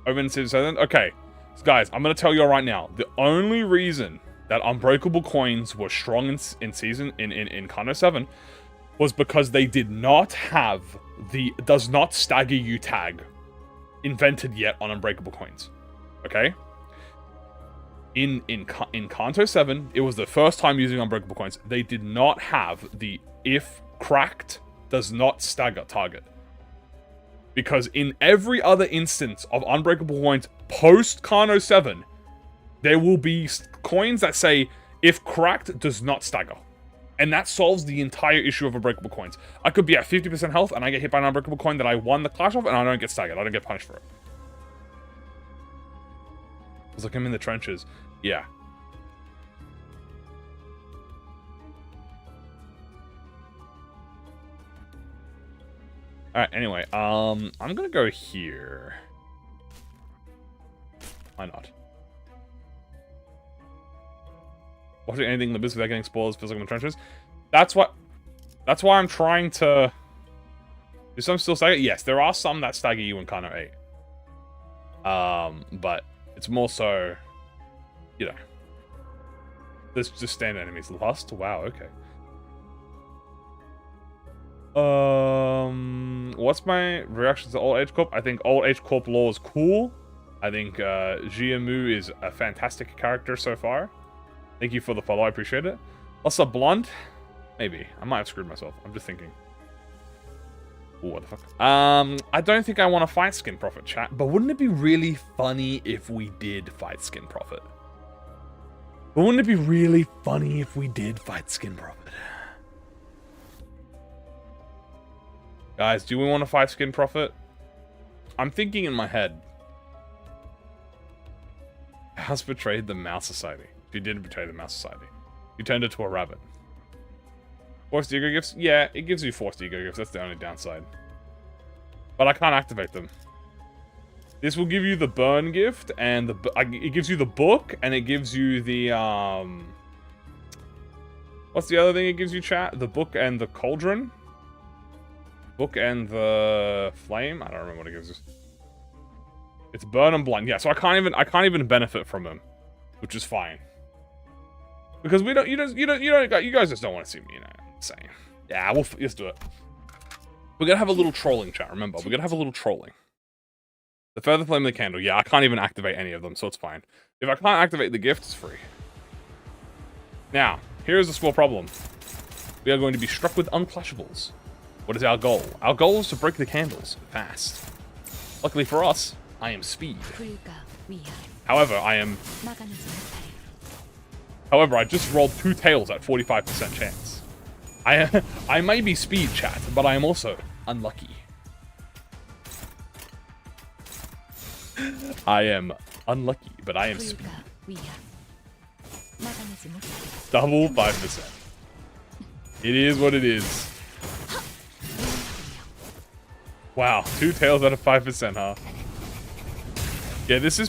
Omen City Silent. Okay, so guys, I'm gonna tell you right now. The only reason that Unbreakable Coins were strong in Kano 7 was because they did not have the does not stagger you tag invented yet on Unbreakable Coins. Okay? In Kanto 7, it was the first time using Unbreakable Coins. They did not have the if cracked does not stagger target. Because in every other instance of Unbreakable Coins post Kano 7, there will be coins that say, if cracked, does not stagger. And that solves the entire issue of Unbreakable Coins. I could be at 50% health, and I get hit by an Unbreakable Coin that I won the clash of, and I don't get staggered. I don't get punished for it. It's like I'm in the trenches. Yeah. Alright, anyway, I'm gonna go here. Why not? Watching anything in Limbus without getting spoilers feels like I'm in the trenches. That's why I'm trying to... Do some still stagger? Yes, there are some that stagger you in Kano 8. But it's more so... You know. There's just standard enemies. Lust? Wow, okay. What's my reaction to Old Age Corp? I think Old Age Corp lore is cool. I think Jiamu is a fantastic character so far. Thank you for the follow, I appreciate it. Also, Blonde? Maybe. I might have screwed myself. I'm just thinking. Ooh, what the fuck? I don't think I want to fight Skin Prophet, chat. But wouldn't it be really funny if we did fight Skin Prophet? But wouldn't it be really funny if we did fight Skin Prophet? Guys, do we want to fight Skin Prophet? I'm thinking in my head. House betrayed the Mouse Society. She did betray the Mouse Society. You turned it to a rabbit. Forced ego gifts? Yeah, it gives you forced ego gifts. That's the only downside. But I can't activate them. This will give you the burn gift, and it gives you the book, and it gives you the, what's the other thing it gives you, chat? The book and the cauldron? Book and the flame? I don't remember what it gives us. It's burn and blind. Yeah, so I can't even benefit from them, which is fine. Because you guys just don't want to see me, you know what I'm saying. Yeah, let's do it. We're gonna have a little trolling, chat, remember. We're gonna have a little trolling. The further flame of the candle. Yeah, I can't even activate any of them, so it's fine. If I can't activate the gift, it's free. Now, here's a small problem. We are going to be struck with unclashables. What is our goal? Our goal is to break the candles fast. Luckily for us, I am speed. However, I just rolled 2 tails at 45% chance. I may be speed, chat, but I am also unlucky. I am unlucky, but I am speed. Double 5%. It is what it is. Wow, 2 tails out of 5%, huh? Yeah, this is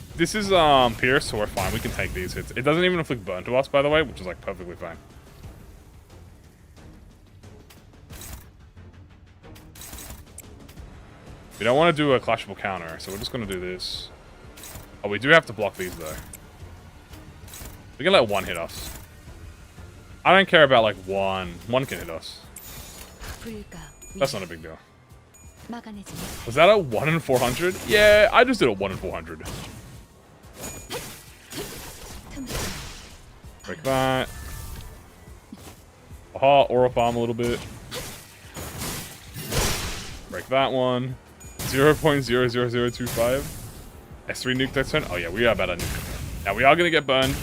Pierce, so we're fine. We can take these hits. It doesn't even inflict burn to us, by the way, which is like perfectly fine. We don't want to do a clashable counter, so we're just going to do this. Oh, we do have to block these, though. We can let 1 hit us. I don't care about, like, 1. 1 can hit us. That's not a big deal. Was that a 1 in 400? Yeah, I just did a 1 in 400. Break that. Aha, aura farm a little bit. Break that one. 0.00025. S3 nuke next turn. Oh yeah, we are about to nuke. Now we are gonna get burned.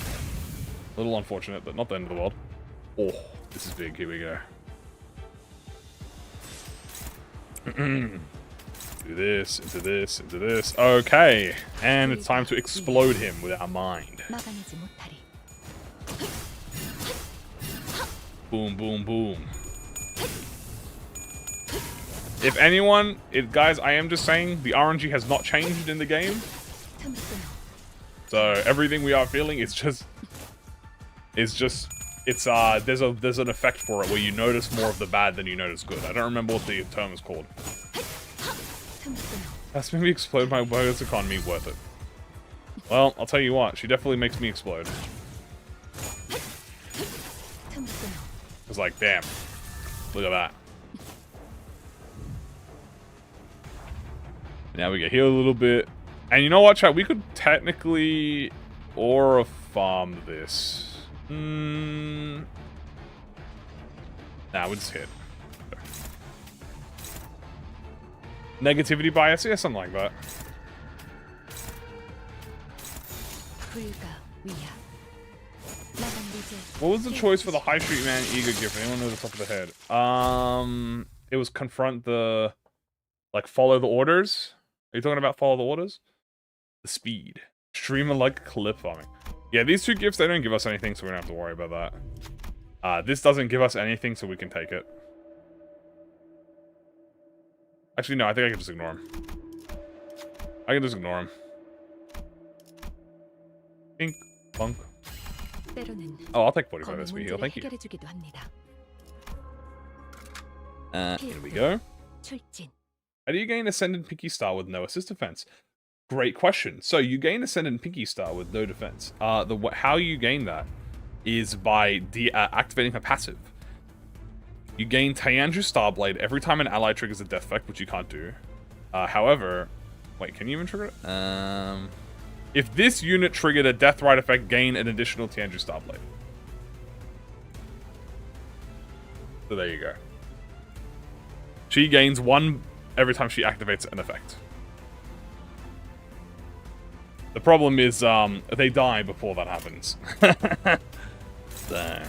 A little unfortunate, but not the end of the world. Oh, this is big. Here we go. Do this, into this, into this. Okay, and it's time to explode him with our mind. Boom, boom, boom. If anyone, guys, I am just saying, the RNG has not changed in the game. So everything we are feeling is just, there's an effect for it where you notice more of the bad than you notice good. I don't remember what the term is called. That's made me explode my words economy, worth it. Well, I'll tell you what, she definitely makes me explode. It's like, damn, look at that. Now we get healed a little bit. And you know what, chat? We could technically aura farm this. Nah, we'll just hit. Negativity bias? Yeah, something like that. What was the choice for the High Street Man Ego gift? Anyone know the top of the head? It was confront the... Like, follow the orders? Are you talking about follow the orders? The speed. Streamer like clip farming. Yeah, these 2 gifts, they don't give us anything, so we don't have to worry about that. This doesn't give us anything, so we can take it. Actually, no, I think I can just ignore him. I can just ignore him. Pink. Punk. Oh, I'll take 45 SP heal, thank you. Here we go. How do you gain Ascendant Pinky Star with no assist defense? Great question. So you gain Ascendant Pinky Star with no defense. How you gain that is by activating her passive. You gain Tianju Starblade every time an ally triggers a death effect, which you can't do. However, wait, can you even trigger it? If this unit triggered a death rite effect, gain an additional Tianju Starblade. So there you go. She gains 1 every time she activates an effect. The problem is, they die before that happens. So.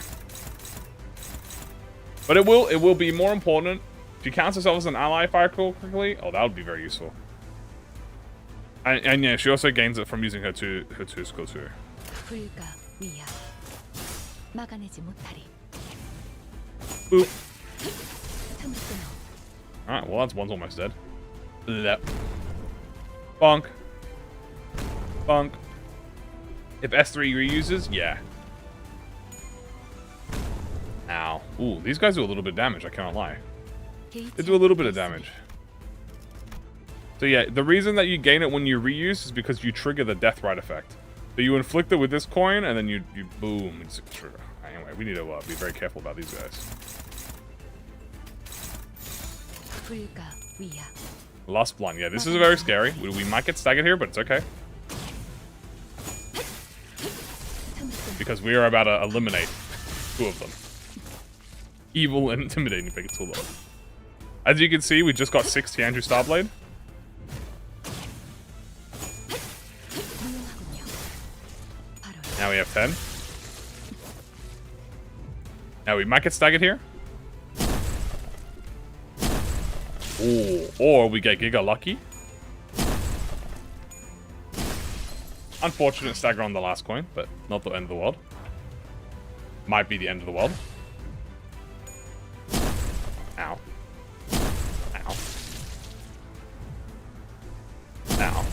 But it will be more important. If she counts herself as an ally if I recall quickly, oh, that would be very useful. And yeah, she also gains it from using her two skill too. Boop. Alright, well, that's one's almost dead. Yep. Bonk. Bonk. If S3 reuses, yeah. Ow. Ooh, these guys do a little bit of damage, I cannot lie. They do a little bit of damage. So yeah, the reason that you gain it when you reuse is because you trigger the death rite effect. So you inflict it with this coin, and then you boom. It's a trigger. Anyway, we need to be very careful about these guys. Lost Blind. Yeah, this is very scary. We might get staggered here, but it's okay. Because we are about to eliminate 2 of them. Evil and intimidating if they get too low. As you can see, we just got 6 Tianju Starblade. Now we have 10. Now we might get staggered here. Ooh, or we get Giga Lucky. Unfortunate stagger on the last coin, but not the end of the world. Might be the end of the world. Ow. Ow. Ow.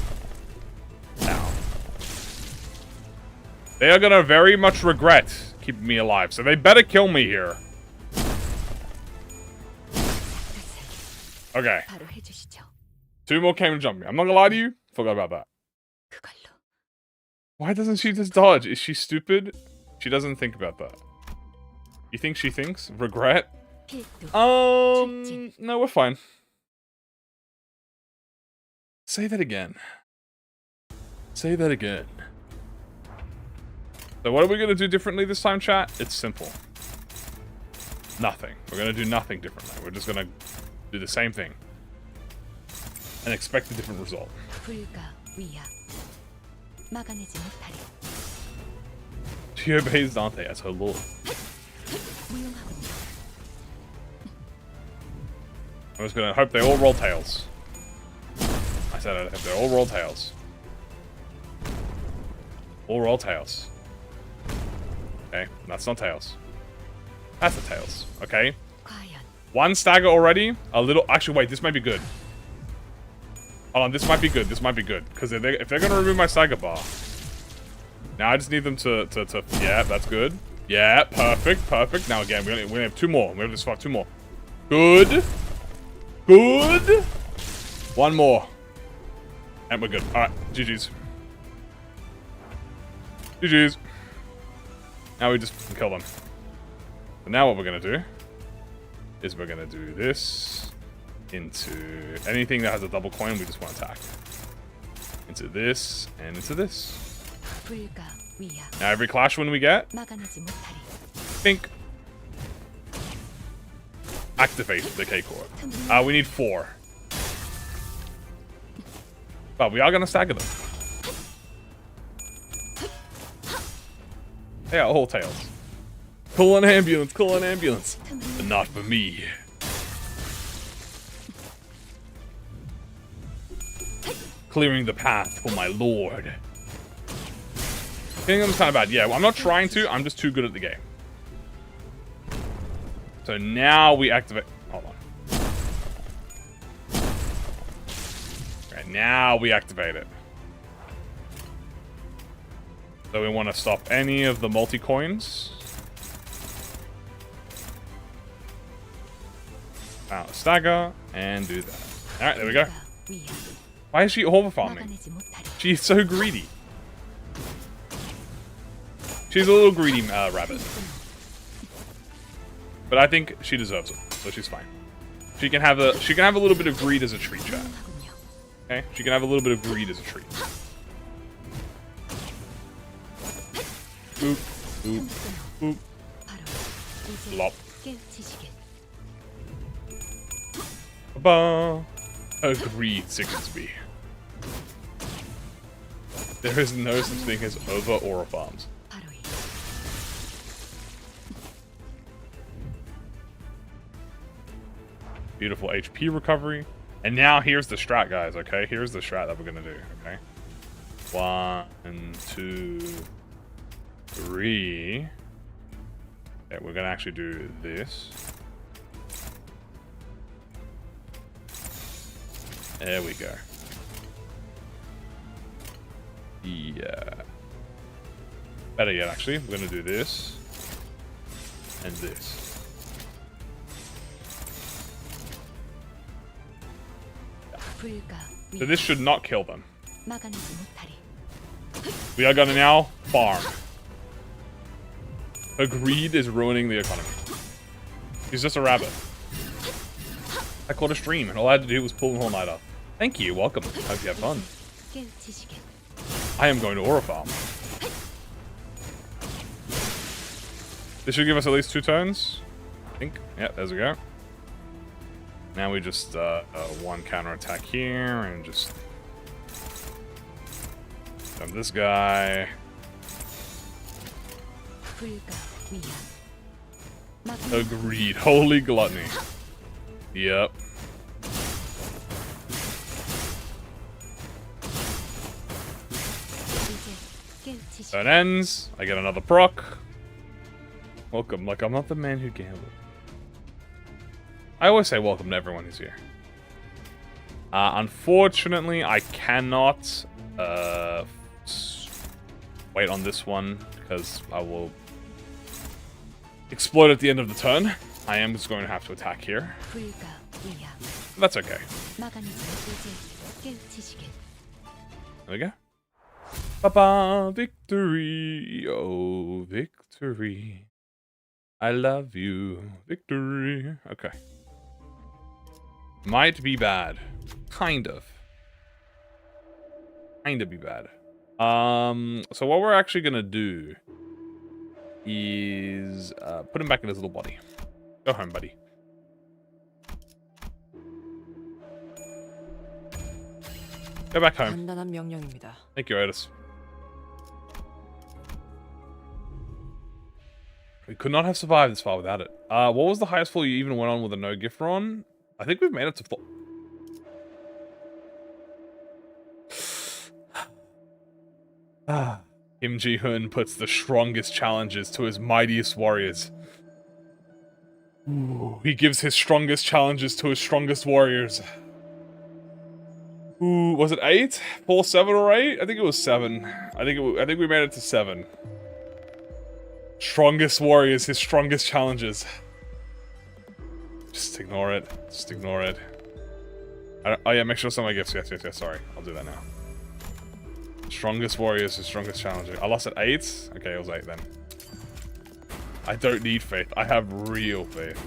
Ow. They are gonna very much regret keeping me alive, so they better kill me here. Okay. 2 more came and jumped me. I'm not gonna lie to you. Forgot about that. Why doesn't she just dodge? Is she stupid? She doesn't think about that. You think she thinks? Regret? No, we're fine. Say that again. Say that again. So what are we gonna do differently this time, chat? It's simple. Nothing. We're gonna do nothing differently. We're just gonna do the same thing. And expect a different result. She obeys Dante as her lord. I'm just gonna hope they all roll tails. I said I hope they all roll tails. All roll tails. Okay, that's not tails. That's the tails. Okay. 1 stagger already. A little. Actually, wait. This might be good. Hold on. This might be good. This might be good. Because if they're gonna remove my stagger bar, now I just need them to. Yeah, that's good. Yeah, perfect, perfect. Now again, we only have 2 more. We have to spot 2 more. Good. Good. 1 more. And we're good. All right. GG's. GG's. Now we just kill them. So now what we're gonna do is we're gonna do this into anything that has a double coin. We just want to attack into this and into this. Now every clash win we get, think activate the K core. We need 4, but we are gonna stagger them. They are all tails. Call an ambulance, call an ambulance. But not for me. Clearing the path for my lord. Kingdom's kind of bad. Yeah, well, I'm not trying to. I'm just too good at the game. So now we activate. Hold on. Right, now we activate it. So we want to stop any of the multi-coins. Stagger, and do that. Alright, there we go. Why is she overfarming? She's so greedy. She's a little greedy rabbit. But I think she deserves it, so she's fine. She can have a little bit of greed as a treat, chat. Okay? She can have a little bit of greed as a treat. Boop, boop, boop. Flop. Ba. Agreed, Siggensby. There is no such thing as over aura farms. Beautiful HP recovery. And now here's the strat, guys, okay? Here's the strat that we're gonna do, okay? 1, 2, 3. Okay, we're gonna actually do this. There we go. Yeah. Better yet, actually, we're gonna do this. And this. So this should not kill them. We are gonna now farm. Her greed is ruining the economy. He's just a rabbit. I caught a stream, and all I had to do was pull the whole night up. Thank you, welcome. Hope you have fun. I am going to Aura Farm. This should give us at least 2 turns. I think. Yeah, there we go. Now we just one counter attack here and just dump this guy. Agreed. Holy gluttony. Yep. Turn ends. I get another proc. Welcome. Like, I'm not the man who gambled. I always say welcome to everyone who's here. Unfortunately, I cannot wait on this one because I will explode at the end of the turn. I am just going to have to attack here. That's okay. There we go. Ba-ba, victory. Oh, victory. I love you. Victory. Okay. Might be bad. Kind of. Kind of be bad. So what we're actually gonna do is put him back in his little body. Go home, buddy. Go back home. Thank you, Otis. We could not have survived this far without it. What was the highest floor you even went on with a no gift run? I think we've made it to floor. Kim Ji-hoon puts the strongest challenges to his mightiest warriors. Ooh, he gives his strongest challenges to his strongest warriors. Ooh, was it 8? 4, 7, or 8? I think it was 7. I think we made it to 7. Strongest warriors, his strongest challenges. Just ignore it. Just ignore it. Oh yeah, make sure some of my gifts. Yes, yes, yes. Sorry, I'll do that now. Strongest warriors, his strongest challenges. I lost at 8. Okay, it was 8 then. I don't need faith. I have real faith.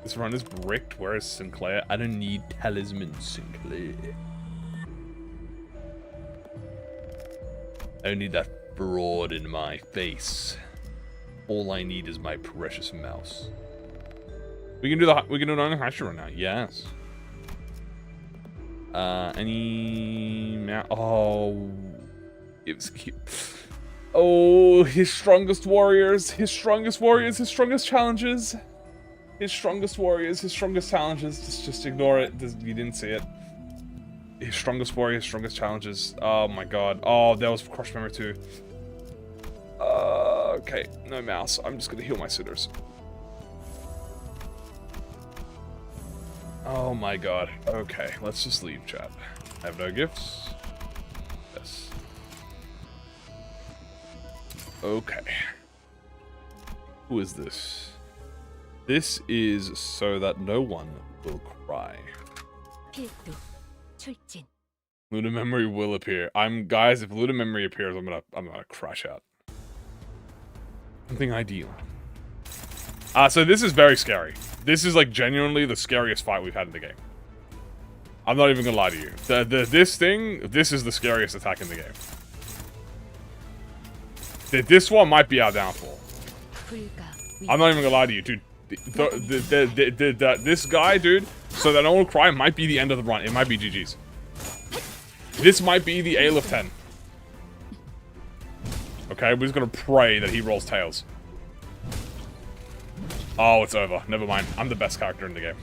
This run is bricked. Where is Sinclair? I don't need talisman, Sinclair. I don't need that broad in my face. All I need is my precious mouse. We can do another hatchery run now. Yes. Any oh, it was cute. Oh, his strongest warriors, his strongest warriors, his strongest challenges. His strongest warriors, his strongest challenges. Just ignore it. You didn't see it. His strongest warriors, strongest challenges. Oh my god. Oh, that was Crush Memory 2. Okay, no mouse. I'm just gonna heal my sitters. Oh my god. Okay, let's just leave, chat. I have no gifts. Yes. Okay. Who is this? This is so that no one will cry. Luna Memory will appear. Guys, if Luna Memory appears, I'm gonna crash out. Something ideal. So this is very scary. This is like genuinely the scariest fight we've had in the game. I'm not even gonna lie to you. This is the scariest attack in the game. This one might be our downfall. I'm not even gonna lie to you, dude. This guy, dude, so that no one will cry, might be the end of the run. It might be GG's. This might be the Ale of 10. Okay, we're just gonna pray that he rolls tails. Oh, it's over. Never mind. I'm the best character in the game.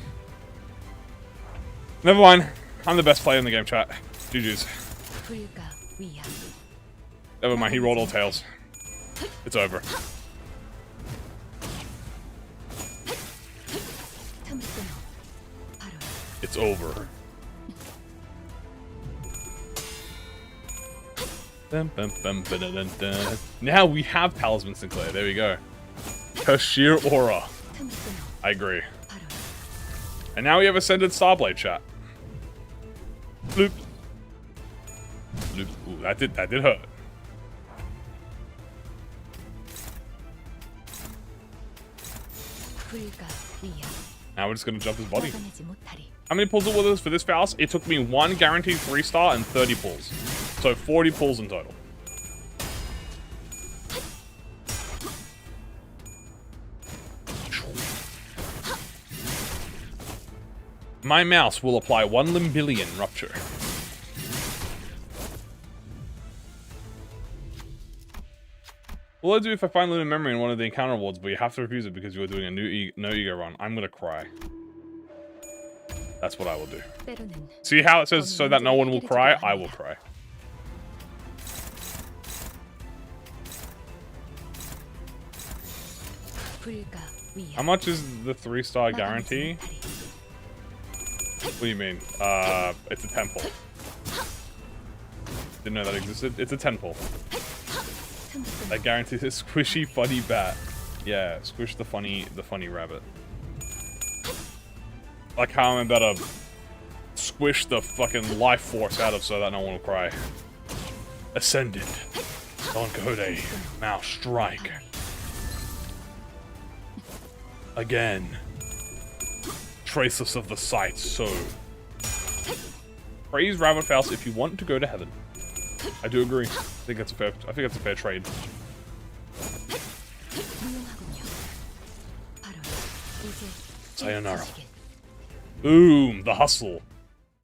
Never mind. I'm the best player in the game, chat. GG's. Never mind. He rolled all tails. It's over. It's over. Dun, bum, bum, ba-da-dun, dun. Now we have Talisman Sinclair. There we go. Her sheer aura. I agree. And now we have Ascended Starblade chat. Bloop. Bloop. Ooh, that did hurt. Now we're just gonna jump his body. How many pulls were there for this Faust? It took me 1 guaranteed 3-star and 30 pulls. So 40 pulls in total. My mouse will apply 1 limbillion rupture. What will I do if I find limited memory in one of the encounter awards, but you have to refuse it because you are doing a new no ego run? I'm gonna cry. That's what I will do. See how it says so that no one will cry? I will cry. How much is the 3-star guarantee? What do you mean? It's a 10 pull. Didn't know that existed. It's a 10 pull. That guarantees a squishy funny bat. Yeah, squish the funny rabbit. Like how I'm about to squish the fucking life force out of so that no one will cry. Ascended. Don Code. Mouse strike. Again. Traceless of the sight, so. Praise Rabbit Faust if you want to go to heaven. I do agree. I think that's a fair trade. Sayonara. Boom, the hustle.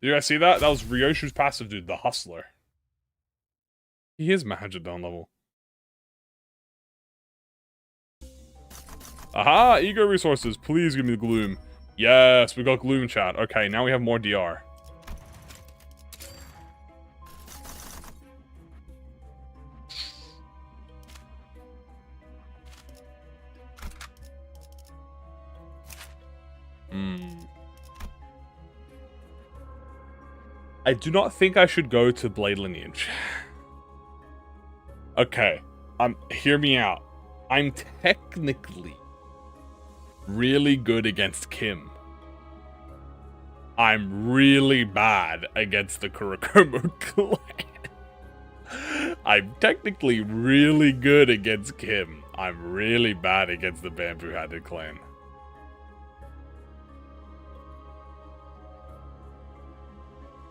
Did you guys see that? That was Ryoshu's passive dude, the hustler. He is Mahajadon level. Aha, ego resources. Please give me the gloom. Yes, we got gloom chat. Okay, now we have more DR. I do not think I should go to Blade Lineage. Okay, hear me out. I'm technically really good against Kim. I'm really bad against the Kurikomo clan. I'm technically really good against Kim. I'm really bad against the Bamboo-Hatted clan.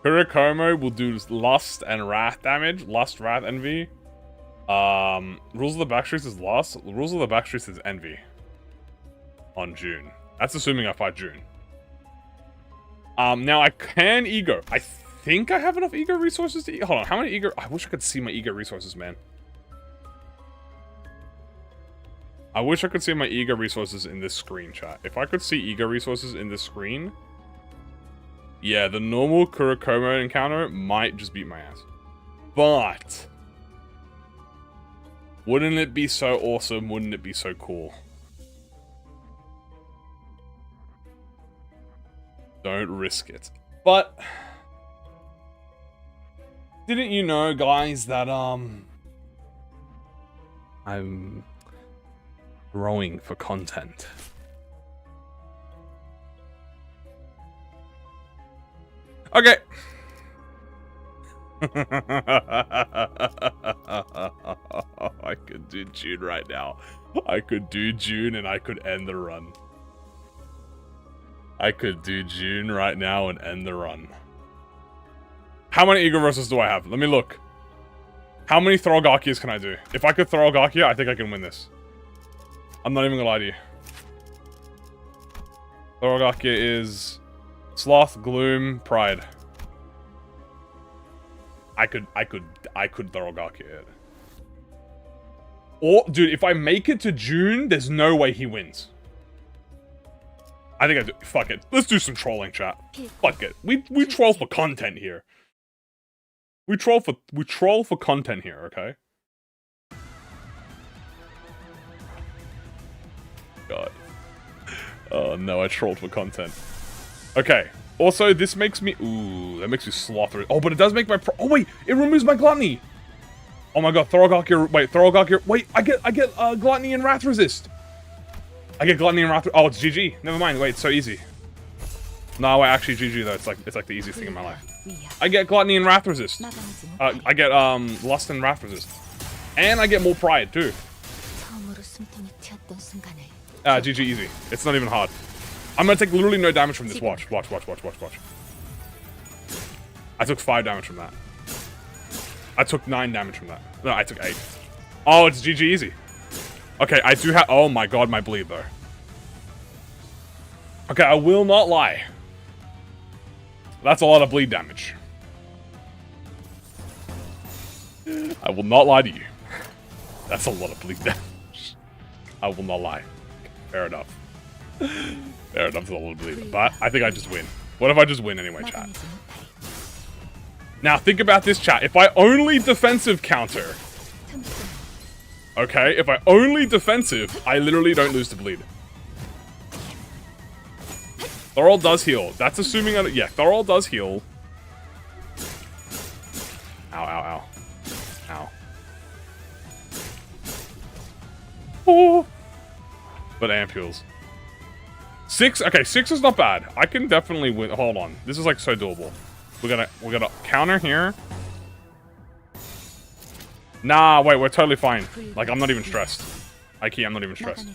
Kurikomo will do Lust and Wrath damage. Lust, Wrath, Envy. Rules of the Backstreets is Lust. Rules of the Backstreets is Envy. On June. That's assuming I fight June. Now I can ego. I think I have enough ego resources to hold on, how many ego? I wish I could see my ego resources, man. I wish I could see my ego resources in this screen, chat. If I could see ego resources in this screen... Yeah, the normal Kurikomo encounter might just beat my ass. But... wouldn't it be so awesome? Wouldn't it be so cool? Don't risk it. But... didn't you know, guys, that, I'm... growing for content. Okay. I could do June right now. I could do June and I could end the run. I could do June right now and end the run. How many Ego Versus do I have? Let me look. How many Thorolgakias can I do? If I could Thorolgakia, I think I can win this. I'm not even gonna lie to you. Thorolgakia is... Sloth, Gloom, Pride. I could Thorolgakia it. Or, dude, if I make it to June, there's no way he wins. I think I do. Fuck it. Let's do some trolling, chat. Fuck it. We troll for content here. We troll for content here, okay? God. Oh no, I trolled for content. Okay. Also, this makes me... Ooh, that makes me sloth. Oh, but it does make my... Oh, wait! It removes my gluttony! Oh my god, Thorogok, wait, Thorogok, wait, I get Gluttony and Wrath Resist. I get Gluttony and Wrath, oh, it's GG. Never mind, wait, it's so easy. No, wait, actually GG though, it's like the easiest thing in my life. I get Gluttony and Wrath Resist. I get, Lust and Wrath Resist. And I get more Pride, too. GG easy. It's not even hard. I'm gonna take literally no damage from this, watch. I took 5 damage from that. I took 9 damage from that. No, I took 8. Oh, it's GG easy. Okay, I do have... Oh my god, my bleed, though. Okay, I will not lie. That's a lot of bleed damage. I will not lie to you. That's a lot of bleed damage. I will not lie. Fair enough. Fair enough, it's a lot of bleed. But I think I just win. What if I just win anyway, chat? Now, think about this, chat. If I only defensive counter... Okay, if I only defensive, I literally don't lose to bleed. Thorol does heal. That's assuming... Yeah, Thorol does heal. Ow, ow, ow. Ow. Oh. But ampules. 6? Okay, 6 is not bad. I can definitely win. Hold on. This is like so doable. We're gonna counter here. Nah, wait, we're totally fine. Like, I'm not even stressed. Ikey, I'm not even stressed.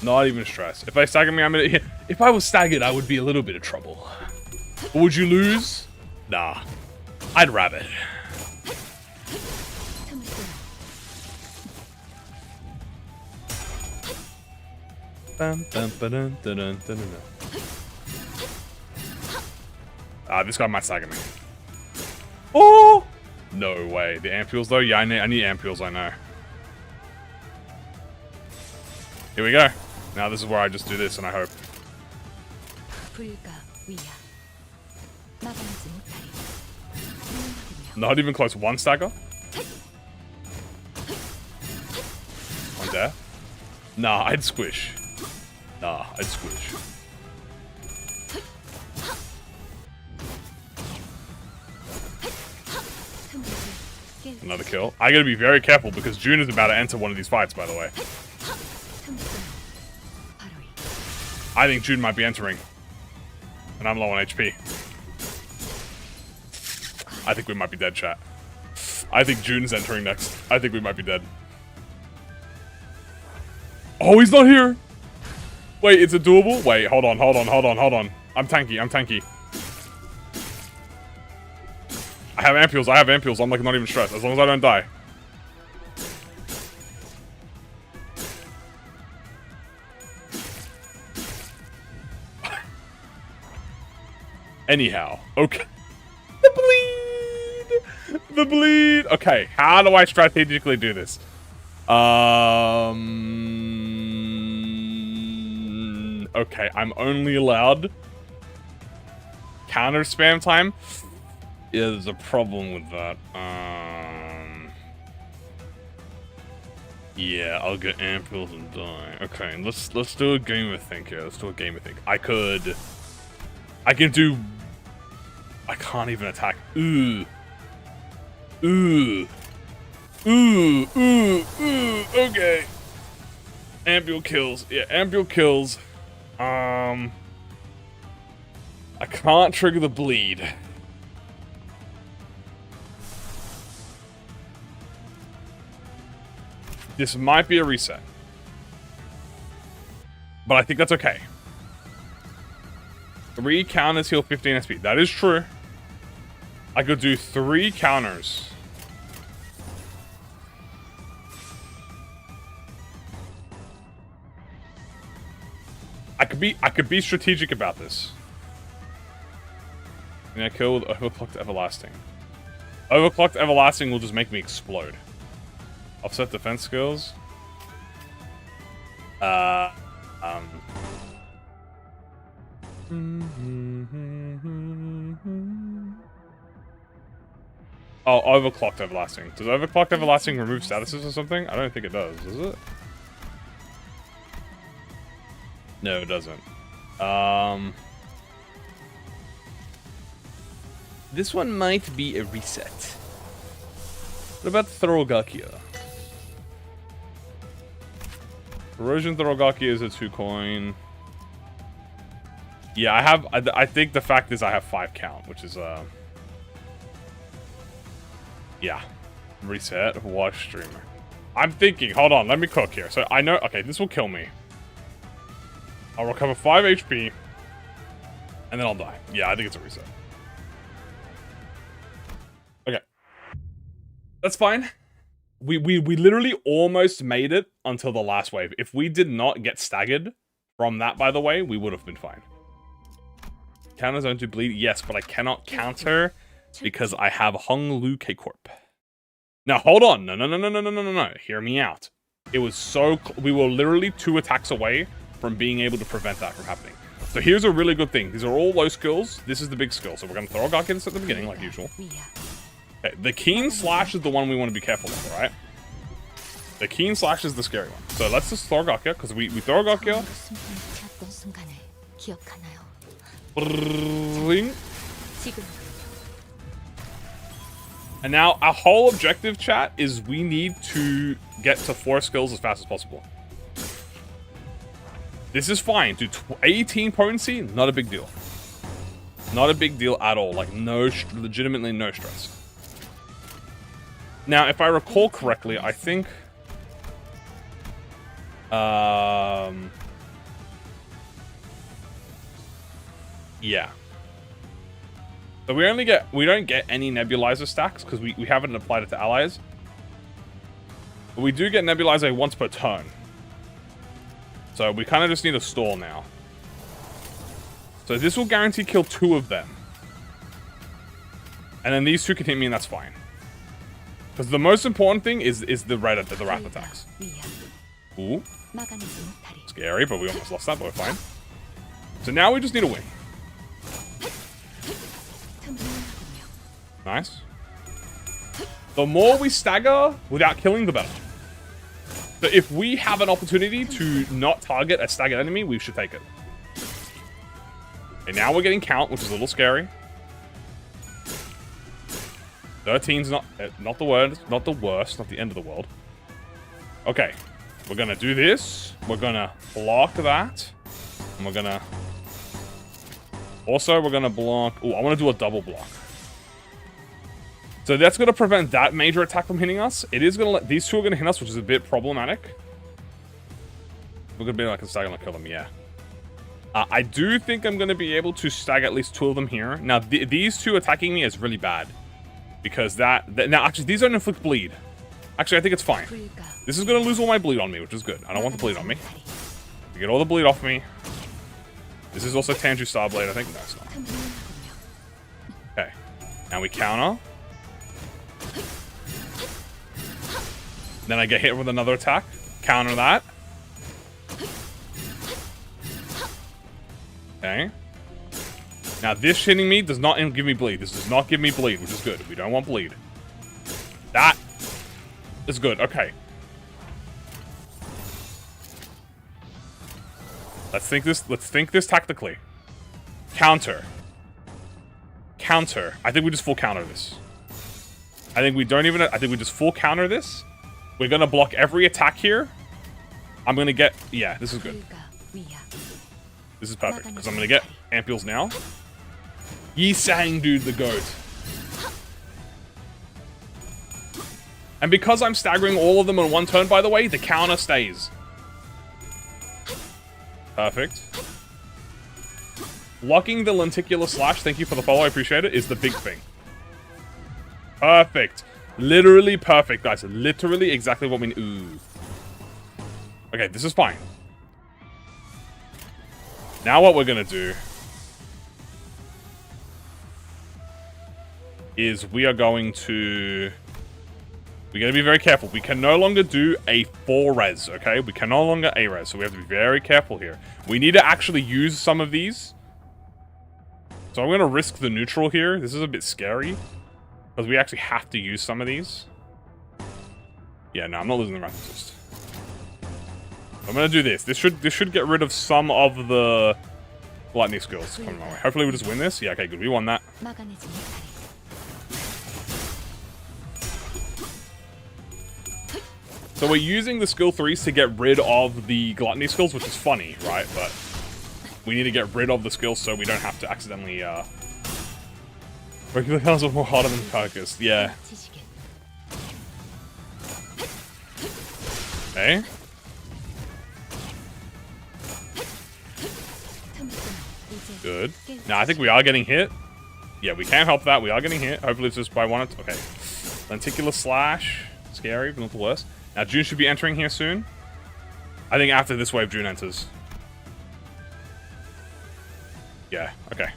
Not even stressed. If I stagger me, if I was staggered, I would be a little bit of trouble. But would you lose? Nah. I'd rabbit. This guy might stagger me. Oh! No way. The ampules though? Yeah, I need ampules, I know. Here we go. Now this is where I just do this and I hope. Not even close. 1 stagger? On death? Nah, I'd squish. Nah, I'd squish. Another kill. I gotta be very careful because June is about to enter one of these fights, by the way. I think June might be entering. And I'm low on HP. I think we might be dead, chat. I think June's entering next. I think we might be dead. Oh, he's not here! Wait, it's a doable? Wait, hold on. I'm tanky. I have ampules. I'm like not even stressed, as long as I don't die. Anyhow, okay. The bleed! Okay, how do I strategically do this? Okay, I'm only allowed counter spam time. Yeah, there's a problem with that. Yeah, I'll get ampules and die. Okay, let's do a game of think here. I can do. I can't even attack. Ooh. Okay. Ampule kills. Yeah, ampule kills. I can't trigger the bleed. This might be a reset. But I think that's okay. 3 counters heal 15 SP. That is true. I could do 3 counters. I could be strategic about this. And I kill with Overclocked Everlasting. Overclocked Everlasting will just make me explode. Offset defense skills. Oh, Overclocked Everlasting. Does Overclocked Everlasting remove statuses or something? I don't think it does it? No, it doesn't. This one might be a reset. What about Thorogakia? Erosion Thorogakia is a 2-coin. Yeah, I think the fact is I have 5 count, which is, yeah. Reset, watch streamer. I'm thinking, hold on, let me cook here. So I know, okay, this will kill me. I'll recover 5 HP, and then I'll die. Yeah, I think it's a reset. Okay. That's fine. We literally almost made it until the last wave. If we did not get staggered from that, by the way, we would have been fine. Counter zone to bleed, yes, but I cannot counter because I have Hung Lu K Corp. Now hold on, no. Hear me out. It was so we were literally 2 attacks away from being able to prevent that from happening. So here's a really good thing. These are all low skills. This is the big skill. So we're gonna throw Gakins at the beginning, like usual. Okay, the Keen Slash is the one we want to be careful of, alright? The Keen Slash is the scary one. So let's just throw Gakia, because we throw Gakia. And now our whole objective, chat, is we need to get to 4 skills as fast as possible. This is fine. Dude, 18 potency, not a big deal. Not a big deal at all. Like, legitimately no stress. Now, if I recall correctly, I think... yeah. So we don't get any nebulizer stacks because we haven't applied it to allies. But we do get nebulizer once per turn. So we kind of just need a stall now. So this will guarantee kill 2 of them. And then these 2 can hit me and that's fine. Because the most important thing is the wrath attacks. Ooh. Scary, but we almost lost that, but we're fine. So now we just need a wing. Nice. The more we stagger without killing, the better. So if we have an opportunity to not target a staggered enemy, we should take it. And now we're getting count, which is a little scary. 13's not the worst, not the end of the world. Okay, we're gonna do this. We're gonna block that, and we're gonna block. Oh, I want to do a double block. So that's going to prevent that major attack from hitting us. It is going to let... These 2 are going to hit us, which is a bit problematic. We're going to be like a stagger and kill them, yeah. I do think I'm going to be able to stagger at least 2 of them here. Now, these 2 attacking me is really bad. Because now, actually, these don't inflict bleed. Actually, I think it's fine. This is going to lose all my bleed on me, which is good. I don't want the bleed on me. To get all the bleed off me. This is also Tanju Starblade, I think. No, it's not. Okay. Now we counter. Then I get hit with another attack. Counter that. Okay. Now this hitting me does not give me bleed. This does not give me bleed, which is good. We don't want bleed. That is good. Okay. Let's think this tactically. Counter. Counter. I think we just full counter this. I think we just full counter this. We're gonna block every attack here. I'm gonna get... Yeah, this is good. This is perfect, because I'm gonna get ampules now. Yi Sang, dude, the goat. And because I'm staggering all of them in 1 turn, by the way, the counter stays. Perfect. Blocking the lenticular slash, thank you for the follow, I appreciate it, is the big thing. Perfect. Literally perfect, guys. Literally exactly what we need. Ooh. Okay, this is fine. Now what we're gonna do is we are going to... We gotta be very careful. We can no longer do a 4 res, okay? We can no longer A res, so we have to be very careful here. We need to actually use some of these. So I'm gonna risk the neutral here. This is a bit scary. Because we actually have to use some of these. Yeah, no, I'm not losing the wrath resist. I'm gonna do this. This should get rid of some of the Gluttony skills coming my way. Hopefully we just win this. Yeah, okay, good. We won that. So we're using the skill 3s to get rid of the gluttony skills, which is funny, right? But we need to get rid of the skills so we don't have to accidentally, regular counts are more harder than focused. Yeah. Okay. Good. Now, I think we are getting hit. Yeah, we can't help that. We are getting hit. Hopefully it's just by one. Okay. Lenticular slash. Scary, but not the worst. Now, June should be entering here soon. I think after this wave, June enters. Yeah, okay.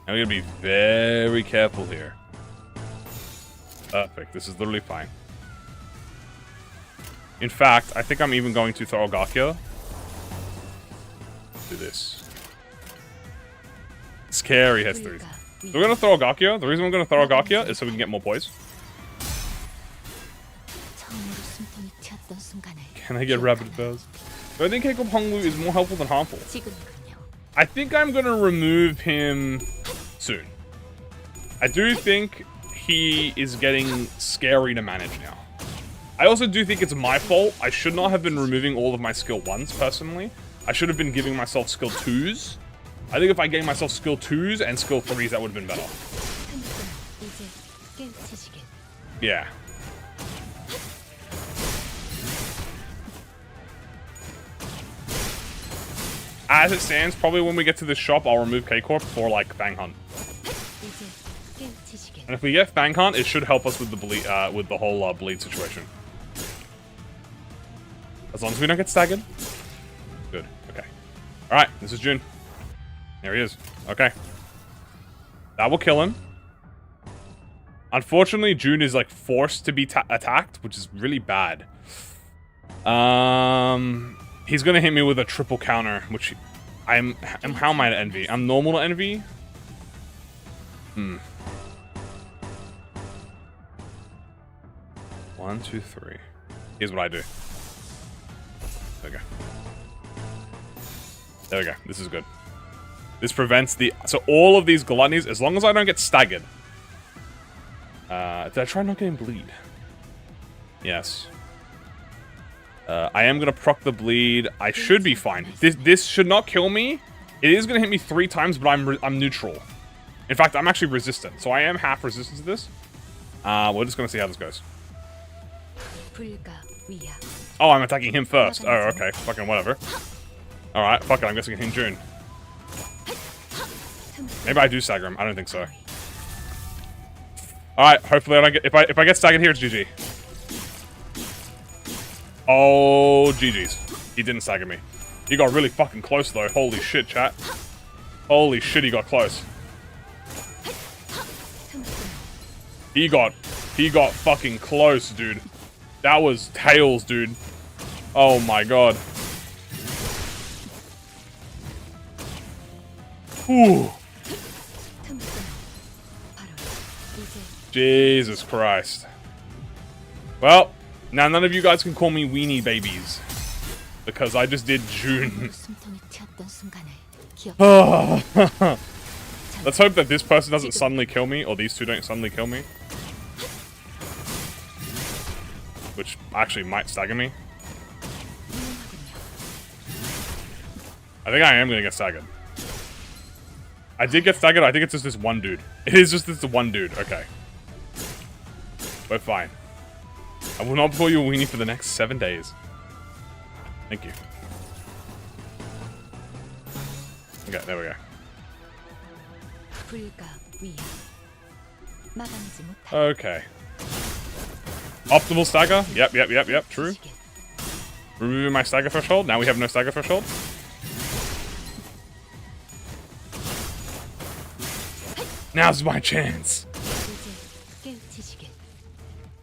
Now we're going to be very careful here. Perfect. This is literally fine. In fact, I think I'm even going to throw a Gakya. Do this. Scary has 3. So we're going to throw a Gakya. The reason we're going to throw a Gakya is so we can get more poise. Can I get rapid burst? So I think Keiko Honglu is more helpful than harmful. I think I'm going to remove him soon. I do think he is getting scary to manage now. I also do think it's my fault. I should not have been removing all of my skill 1s, personally. I should have been giving myself skill 2s. I think if I gave myself skill 2s and skill 3s, that would have been better. Yeah. As it stands, probably when we get to this shop, I'll remove K-Corp for, like, Fang Hunt. And if we get Fang Hunt, it should help us with the bleed, with the whole bleed situation. As long as we don't get staggered. Good. Okay. Alright, this is Jun. There he is. Okay. That will kill him. Unfortunately, Jun is, like, forced to be attacked, which is really bad. He's gonna hit me with a triple counter, which how am I to envy? I'm normal to envy? Hmm. 1, 2, 3. Here's what I do. There we go. There we go. This is good. This prevents the... So all of these gluttonies, as long as I don't get staggered. Did I try not getting bleed? Yes. I am going to proc the bleed. I should be fine. This should not kill me. It is going to hit me 3 times, but I'm neutral. In fact, I'm actually resistant. So I am half resistant to this. We're just going to see how this goes. Oh, I'm attacking him first. Oh, okay. Fucking whatever. Alright, fuck it. I'm guessing hitting June. Maybe I do stagger him. I don't think so. Alright, hopefully I don't get... If I get staggered here, it's GG. Oh, GG's. He didn't stagger me. He got really fucking close, though. Holy shit, chat. Holy shit, he got close. He got fucking close, dude. That was tails, dude. Oh my god. Ooh. Jesus Christ. Well, now none of you guys can call me weenie babies. Because I just did June. Let's hope that this person doesn't suddenly kill me, or these two don't suddenly kill me. Which actually might stagger me. I think I am going to get staggered. I did get staggered. I think it's just this one dude. It is just this one dude. Okay. We're fine. I will not call you a weenie for the next 7 days. Thank you. Okay, there we go. Okay. Optimal stagger? Yep, true. Removing my stagger threshold. Now we have no stagger threshold. Now's my chance.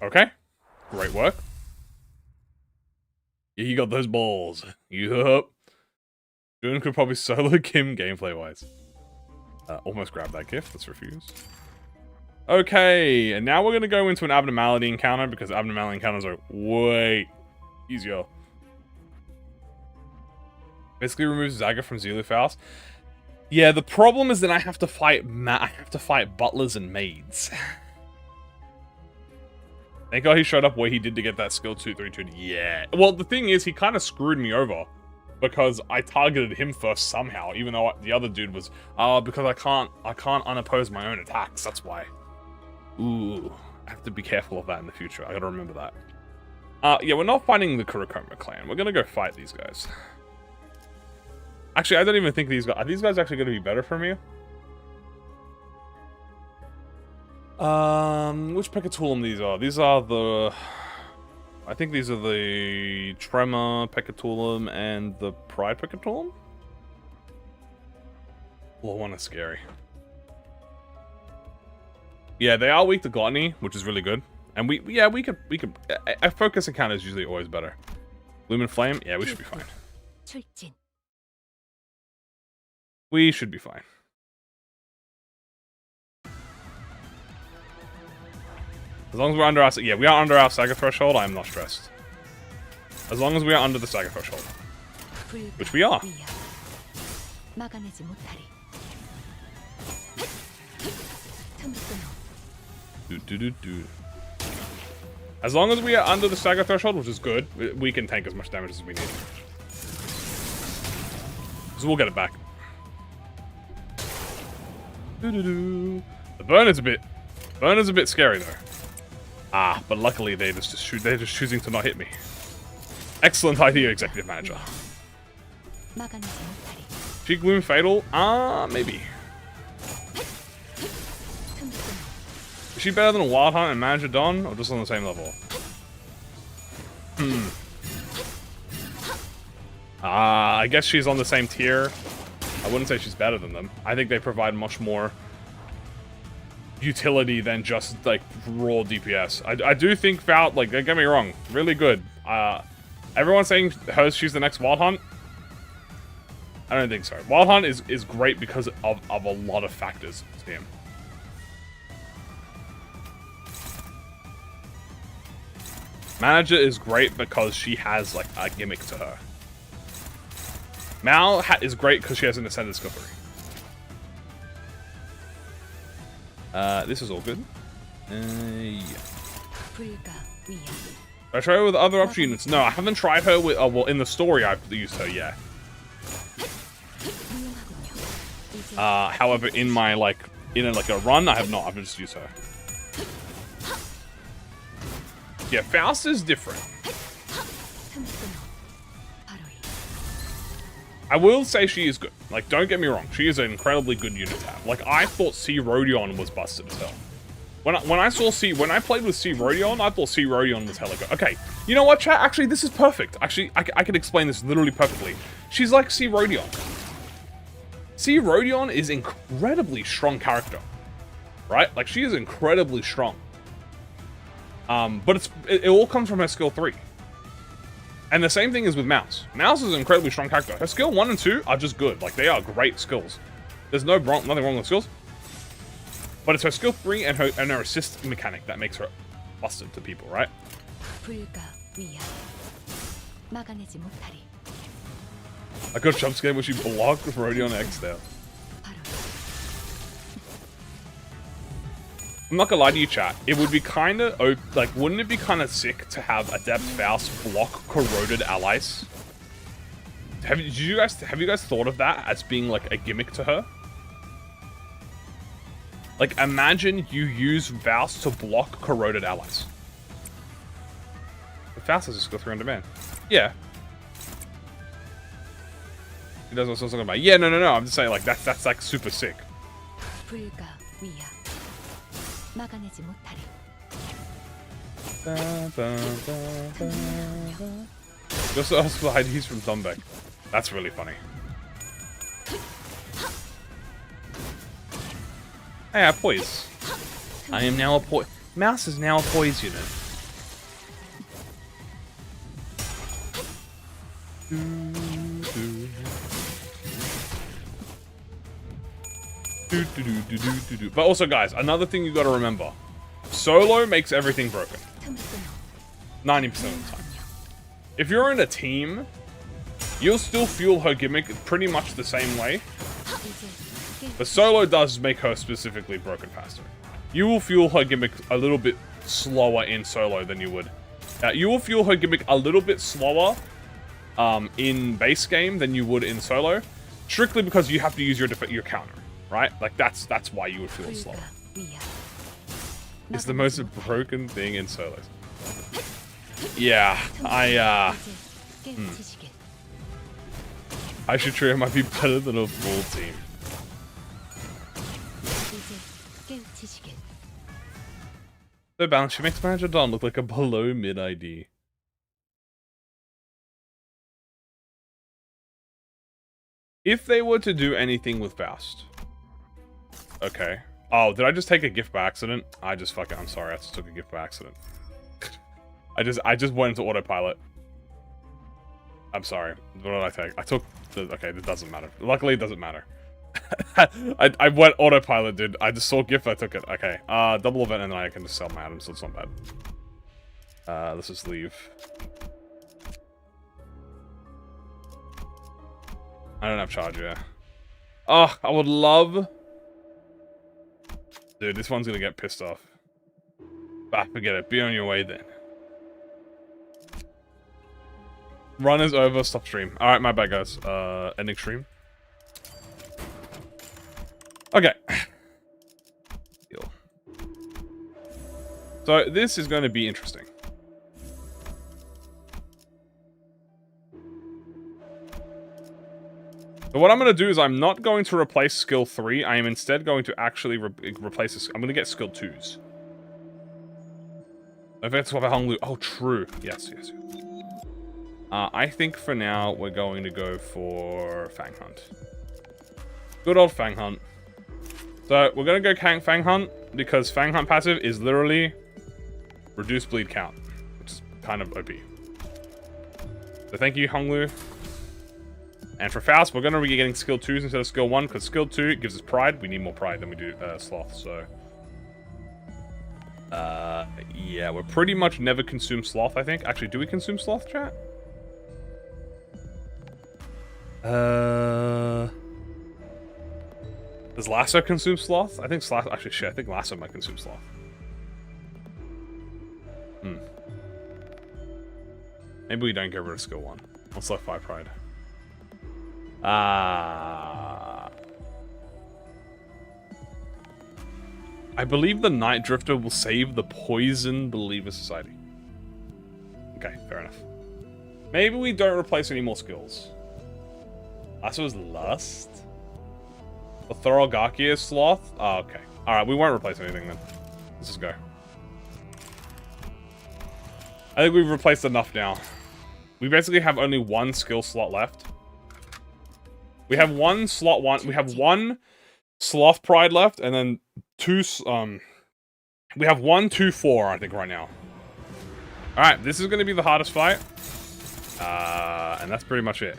Okay. Great work. Yeah, you got those balls. Yup. Jun could probably solo Kim gameplay-wise. Almost grabbed that gift. Let's refuse. Okay, and now we're going to go into an abnormality encounter because abnormality encounters are way easier. Basically removes Zaga from Zulu Faust. Yeah, the problem is that I have to fight butlers and maids. Thank God he showed up where he did to get that skill 2-3-2. Yeah. Well, the thing is, he kind of screwed me over because I targeted him first somehow, even though the other dude was, because I can't unoppose my own attacks. That's why. Ooh, I have to be careful of that in the future. I gotta remember that. Yeah, we're not fighting the Kurokoma clan. We're gonna go fight these guys. Actually, I don't even think these guys... Are these guys actually gonna be better for me? Which Pekatulum these are? These are the... I think these are the Tremor Pekatulum and the Pride Pekatulum? Oh, one is scary. Yeah, they are weak to Gluttony, which is really good. And we could... A focus encounter is usually always better. Lumen Flame? Yeah, we should be fine. We should be fine. As long as we're under our... Yeah, we are under our Saga threshold, I am not stressed. As long as we are under the Saga threshold. Which we are. As long as we are under the Saga threshold, which is good, we can tank as much damage as we need. So we'll get it back. The burn is a bit scary though. But luckily they're just choosing to not hit me. Excellent idea, Executive Manager. She Gloom Fatal? Maybe. Is she better than Wild Hunt and Manager Don, or just on the same level? I guess she's on the same tier. I wouldn't say she's better than them. I think they provide much more utility than just, like, raw DPS. I do think Faust, like, don't get me wrong, really good. Everyone's saying she's the next Wild Hunt. I don't think so. Wild Hunt is great because of a lot of factors to him. Manager is great because she has, like, a gimmick to her. Mal is great because she has an Ascended Skill 3. This is all good. Yeah. I try her with other option units? No, I haven't tried her with... well, in the story I've used her, yeah. However, in my, like... In a run, I have not. I've just used her. Yeah, Faust is different. I will say she is good. Like, don't get me wrong. She is an incredibly good unit to have. Like, I thought C. Rodion was busted as hell. When I played with C. Rodion, I thought C. Rodion was hella good. Okay, you know what, chat? Actually, this is perfect. Actually, I can explain this literally perfectly. She's like C. Rodion. C. Rodion is incredibly strong character. Right? Like, she is incredibly strong. But it all comes from her skill 3. And the same thing is with Mouse. Mouse is an incredibly strong character. Her skill 1 and 2 are just good. Like, they are great skills. There's nothing wrong with skills. But it's her skill 3 and her assist mechanic that makes her busted to people, right? I got jump scared when she blocked Rodion X there. I'm not gonna lie to you, chat. It would be kind of, like, wouldn't it be kind of sick to have Adept Faust block corroded allies? Have you guys thought of that as being like a gimmick to her? Like, imagine you use Faust to block corroded allies. But Faust has a skill 3 on demand. Yeah. He does what I was talking about. Yeah, no. I'm just saying, like, that's like super sick. Just ask for IDs from Thumbek. That's really funny. Hey, I poise. I am now a poise. Mouse is now a poise unit. But also, guys, another thing you gotta remember. Solo makes everything broken. 90% of the time. If you're in a team, You'll still feel her gimmick pretty much the same way. But solo does make her specifically broken faster. You will feel her gimmick a little bit slower in solo than you would. You will feel her gimmick a little bit slower in base game than you would in solo. Strictly because you have to use your counter, right? Like, that's why you would feel it slower. It's the most broken thing in solos. Yeah, I should try. It might be better than a full team. So balanced, she makes Manager Don look like a below mid ID. If they were to do anything with Faust. Okay. Oh, did I just take a gift by accident? I'm sorry, I just took a gift by accident. I just went into autopilot. I'm sorry. What did I take? I took the... Okay, that doesn't matter. Luckily, it doesn't matter. I went autopilot, dude. I just saw gift, I took it. Okay. Double event, and then I can just sell my items, so it's not bad. Let's just leave. I don't have charge, yeah. Oh, I would love... Dude, this one's gonna get pissed off. Bah, forget it. Be on your way then. Run is over. Stop stream. Alright, my bad, guys. Ending stream. Okay. So, this is going to be interesting. So what I'm going to do is I'm not going to replace skill 3. I am instead going to actually replace this. I'm going to get skill 2s. Event swap Hong Lu. Oh, true. Yes. I think for now we're going to go for Fang Hunt. Good old Fang Hunt. So we're going to go Fang Hunt because Fang Hunt passive is literally reduce bleed count, which is kind of OP. So thank you, Hong Lu. And for Faust, we're going to be getting skill 2s instead of skill 1, because skill 2 gives us pride. We need more pride than we do sloth, so... yeah, we're pretty much never consume sloth, I think. Actually, do we consume sloth, chat? Does Lasso consume sloth? I think sloth... Actually, shit, I think Lasso might consume sloth. Maybe we don't get rid of skill 1. Let's let 5 pride. I believe the Night Drifter will save the Poison Believer Society. Okay, fair enough. Maybe we don't replace any more skills. Lasso is Lust? The Thorogakia is Sloth? Oh, okay. Alright, we won't replace anything then. Let's just go. I think we've replaced enough now. We basically have only one skill slot left. We have one slot we have one Sloth Pride left, and then two, we have 1, 2, 4, I think, right now. Alright, this is going to be the hardest fight. And that's pretty much it.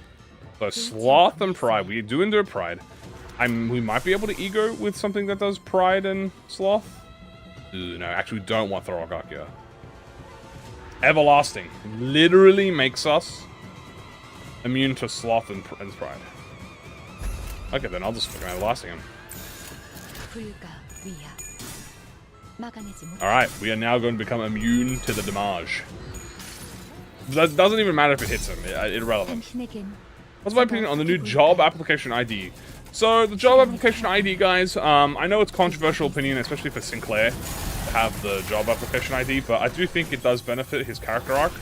So, Sloth and Pride. We do endure Pride. We might be able to ego with something that does Pride and Sloth. Ooh, no, actually, we don't want Thorogakia. Everlasting. Literally makes us immune to Sloth and Pride. Okay, then I'll just fucking Everlasting him. Alright, we are now going to become immune to the damage. That doesn't even matter if it hits him. Irrelevant. What's my opinion on the new job application ID? So, the job application ID, guys, I know it's controversial opinion, especially for Sinclair, to have the job application ID, but I do think it does benefit his character arc.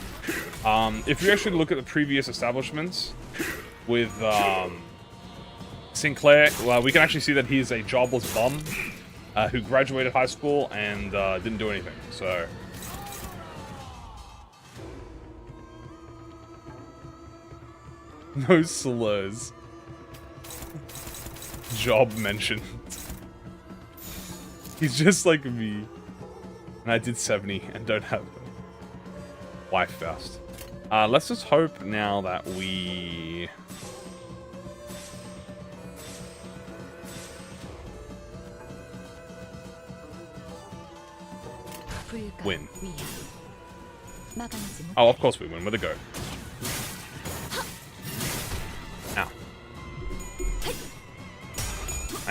If you actually look at the previous establishments with Sinclair, we can actually see that he's a jobless bum who graduated high school and didn't do anything, so... No slurs. Job mentioned. He's just like me. And I did 70 and don't have wife Faust. Let's just hope now that we... win. Oh, of course we win. With a go.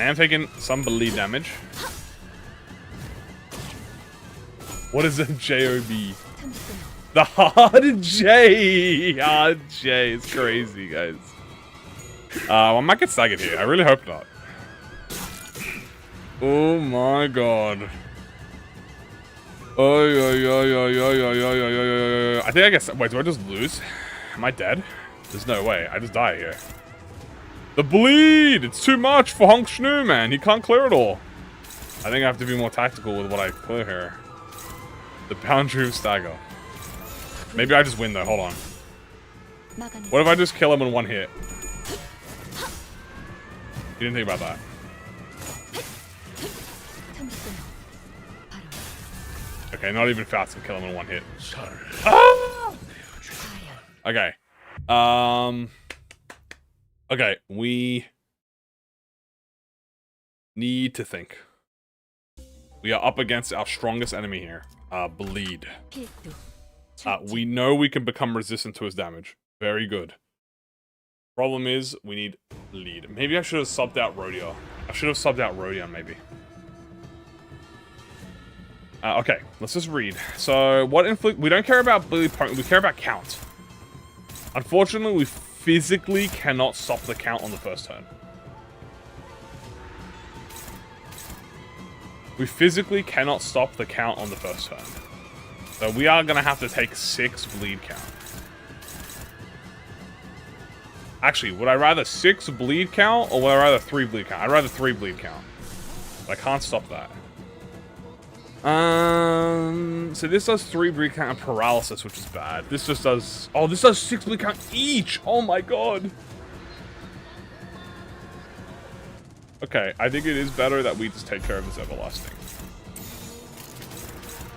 I am taking some bleed damage. What is a J-O-B? The hard J! Hard J is crazy, guys. I might get staggered here. I really hope not. Oh my god. I think I guess. Wait, do I just lose? Am I dead? There's no way. I just die here. The bleed! It's too much for Honk Shnu, man. He can't clear it all. I think I have to be more tactical with what I clear here. The boundary of stagger. Maybe I just win though. Hold on. What if I just kill him in one hit? You didn't think about that. Okay, not even Faust can kill him in one hit. Ah! Okay. Okay, we need to think. We are up against our strongest enemy here. Bleed. We know we can become resistant to his damage. Very good. Problem is, we need bleed. Maybe I should have subbed out Rodion. I should have subbed out Rodion, maybe. Okay, let's just read. So, what inflict... We don't care about bleed point, we care about count. Unfortunately, we physically cannot stop the count on the first turn. We physically cannot stop the count on the first turn. So we are going to have to take 6 bleed count. Actually, would I rather 6 bleed count or would I rather 3 bleed count? I'd rather 3 bleed count. But I can't stop that. So this does 3 bleed count and paralysis, which is bad. This just does... Oh, this does 6 bleed count each! Oh my god! Okay, I think it is better that we just take care of this everlasting.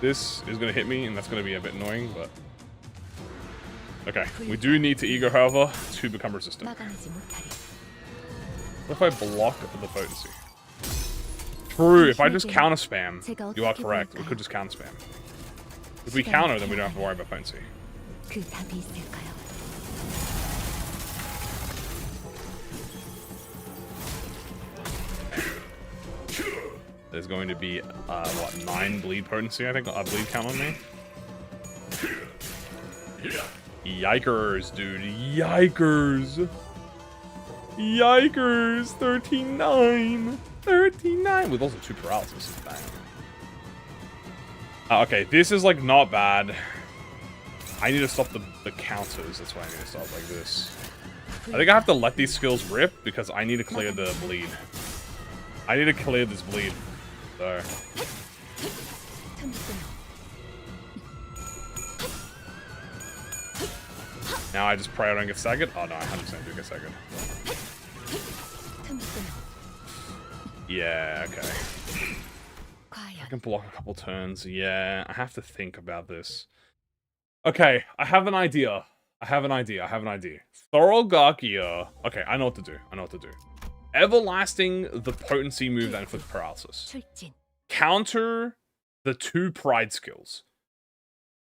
This is going to hit me, and that's going to be a bit annoying, but... Okay, we do need to ego, however, to become resistant. What if I block the potency? True, if I just counter spam, you are correct. We could just counter spam. If we counter, then we don't have to worry about potency. There's going to be, what, 9 bleed potency, I think, bleed count on me? Yikers, dude. Yikers. Yikers. 39. 39. With also 2 paralysis. Bang. Okay, this is, like, not bad. I need to stop the counters. That's why I need to stop like this. I think I have to let these skills rip because I need to clear the bleed. I need to clear this bleed. So. Now I just pray I don't get staggered. Oh no, I 100% do get staggered. Yeah, okay. I can block a couple turns. Yeah, I have to think about this. Okay, I have an idea. Thorogarkia. Okay, I know what to do. Everlasting the potency move that inflicts paralysis. Counter the 2 pride skills.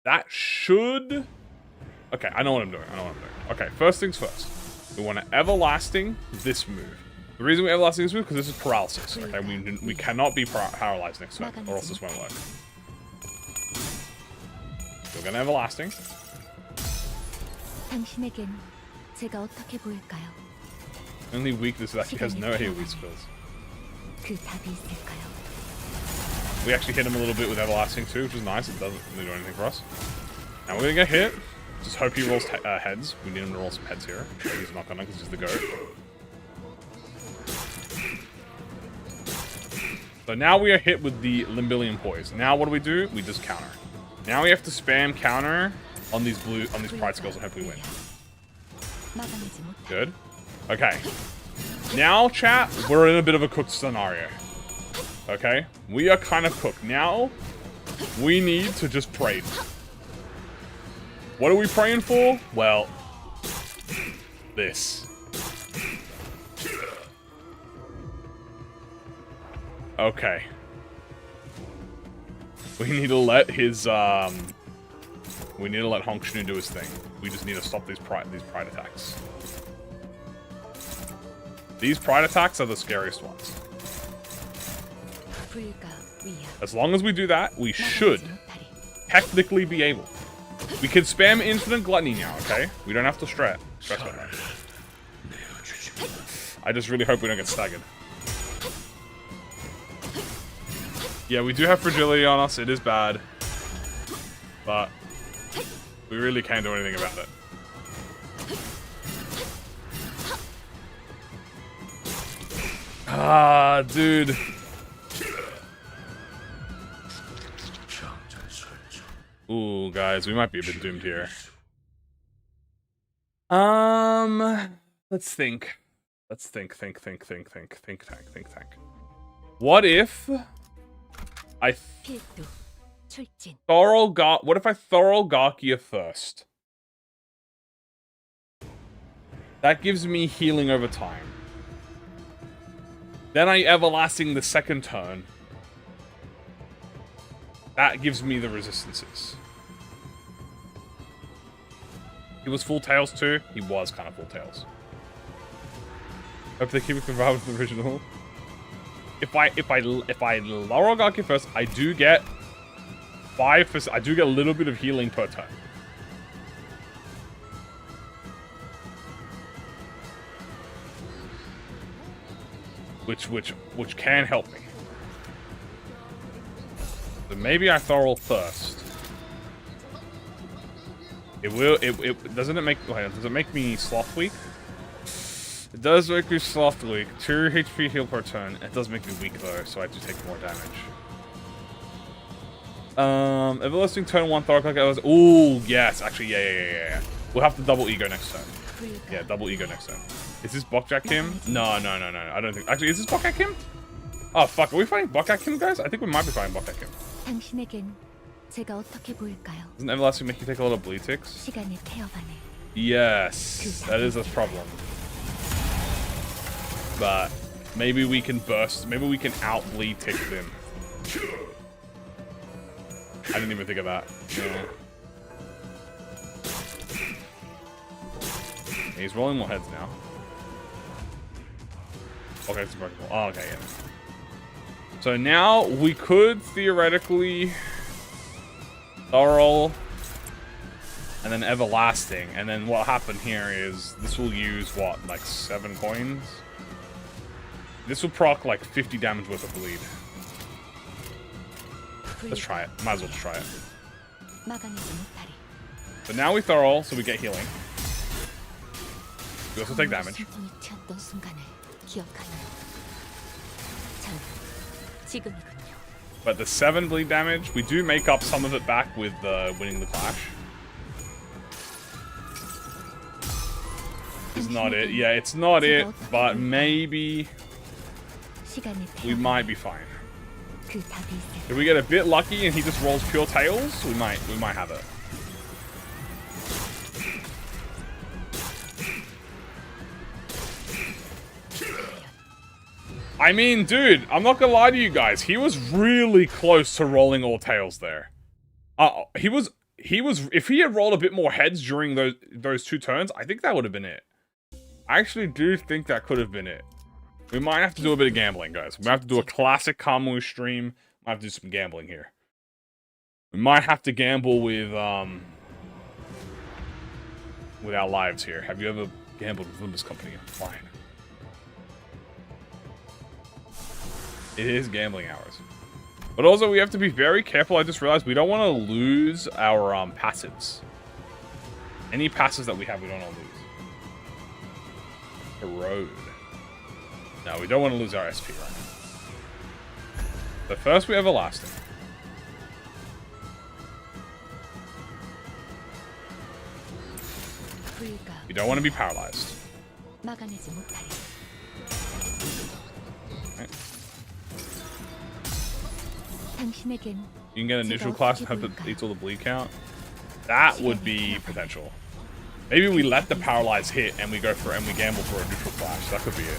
That should... Okay, I know what I'm doing. Okay, first things first. We want to everlasting this move. The reason we everlasting this move because this is paralysis. Okay, we cannot be paralyzed next turn, or else this won't work. We're gonna everlasting. Only weakness is that he has no AoE skills. We actually hit him a little bit with everlasting too, which is nice. It doesn't really do anything for us. Now we're gonna get hit. Just hope he rolls heads. We need him to roll some heads here. He's not gonna because he's the goat. So now we are hit with the Limbillion Poise. Now what do? We just counter. Now we have to spam counter on these pride skills and hope we win. Good. Okay. Now, chat, we're in a bit of a cooked scenario. Okay? We are kind of cooked. Now, we need to just pray. What are we praying for? Well, this. Okay. We need to let his, we need to let Honk Shnu do his thing. We just need to stop these pride attacks. These pride attacks are the scariest ones. As long as we do that, we should technically be able. We can spam infinite gluttony now, okay? We don't have to stress about that. I just really hope we don't get staggered. Yeah, we do have fragility on us. It is bad. But we really can't do anything about it. Ah, dude. Ooh, guys, we might be a bit doomed here. Let's think. Let's think tank. What if I what if I thorough Garkia first? That gives me healing over time. Then I everlasting the second turn. That gives me the resistances. He was full tails too. He was kind of full tails. Hope they keep it converted with the original. If I Laurel Garkia first, I do get 5%. I do get a little bit of healing per turn. Which can help me. So maybe I thorough first. It will. Doesn't it make? Does it make me sloth weak? It does make me sloth weak. 2 HP heal per turn. It does make me weak though, so I have to take more damage. Everlasting turn 1 Thorok. Ooh, yes, actually, yeah. We'll have to double ego next turn. Yeah, double ego next turn. Is this Bokjak Kim? No. I don't think. Actually, is this Bokjak Kim? Oh fuck, are we fighting Bokjak Kim, guys? I think we might be fighting Bokjak Kim. Doesn't Everlasting make you take a lot of bleed ticks? Yes, that is a problem. But maybe we can burst. Maybe we can out bleed tick them. I didn't even think of that. Yeah. He's rolling more heads now. Okay, it's breakable. Oh, okay, yeah. So now we could theoretically thorough and then everlasting, and then what happened here is this will use what, like 7 coins? This will proc like 50 damage worth of bleed. Let's try it. Might as well just try it. So now we thorough, so we get healing. We also take damage. But the 7 bleed damage, we do make up some of it back with winning the clash. It's not it. Yeah, it's not it, but maybe we might be fine. If we get a bit lucky and he just rolls pure tails, we might have it. I mean, dude, I'm not gonna lie to you guys. He was really close to rolling all tails there. He was. If he had rolled a bit more heads during those 2 turns, I think that would have been it. I actually do think that could have been it. We might have to do a bit of gambling, guys. We might have to do a classic Kamui stream. Might have to do some gambling here. We might have to gamble with our lives here. Have you ever gambled with Limbus Company? Fine. It is gambling hours. But also, we have to be very careful. I just realized we don't want to lose our passives. Any passives that we have, we don't want to lose. Erode. No, we don't want to lose our SP right now. But first, we have Everlasting. We don't want to be paralyzed. Okay. You can get a neutral clash and hope it eats all the bleed count. That would be potential. Maybe we let the paralyze hit and we go for and we gamble for a neutral clash. That could be it.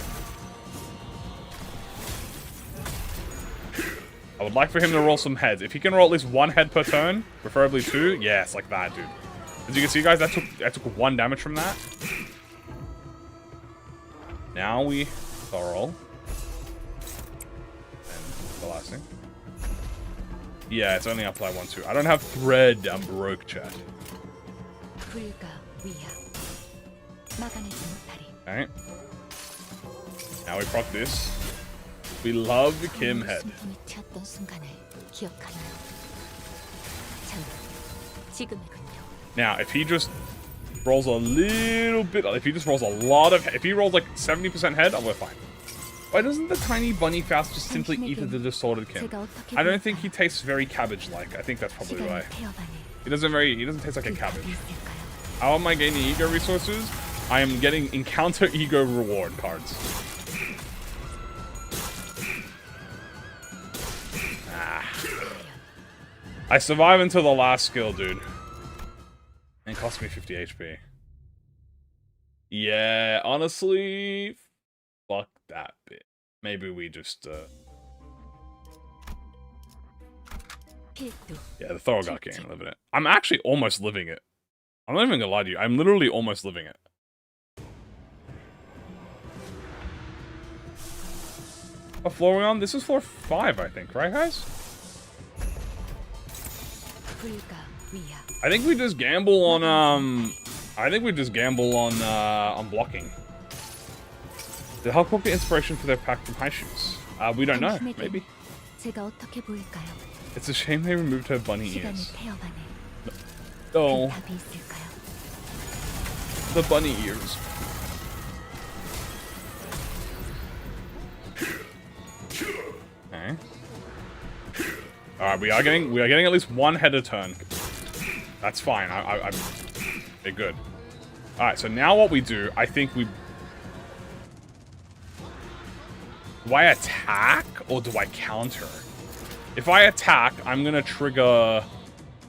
I would like for him to roll some heads. If he can roll at least 1 head per turn, preferably 2, yes, like that, dude. As you can see, guys, that took 1 damage from that. Now we thorough. And the last. Interesting. Yeah, it's only apply 1, 2. I don't have thread. I'm broke, chat. Okay. Now we proc this. We love the Kim head. Now, if he just rolls a little bit, if he just rolls a lot of, if he rolls like 70% head, we're fine. Why doesn't the tiny bunny Faust just simply eat the distorted Kim? I don't think he tastes very cabbage-like. I think that's probably why. He doesn't taste like a cabbage. How am I gaining ego resources? I am getting encounter ego reward cards. I survive until the last skill, dude. And it cost me 50 HP. Yeah, honestly, fuck that bit. Maybe we just, yeah, the Thorogoth game, living it. I'm actually almost living it. I'm not even gonna lie to you. I'm literally almost living it. Oh, floor we on? This is floor 5, I think, right, guys? I think we just gamble on, on blocking. Did Hulk get inspiration for their pack from high shoes? We don't know. Maybe. It's a shame they removed her bunny ears. No. The bunny ears. Okay. Alright, we are getting at least one head a turn. That's fine. I'm they're good. Alright, so now what we do, I think we... Do I attack or do I counter? If I attack, I'm gonna trigger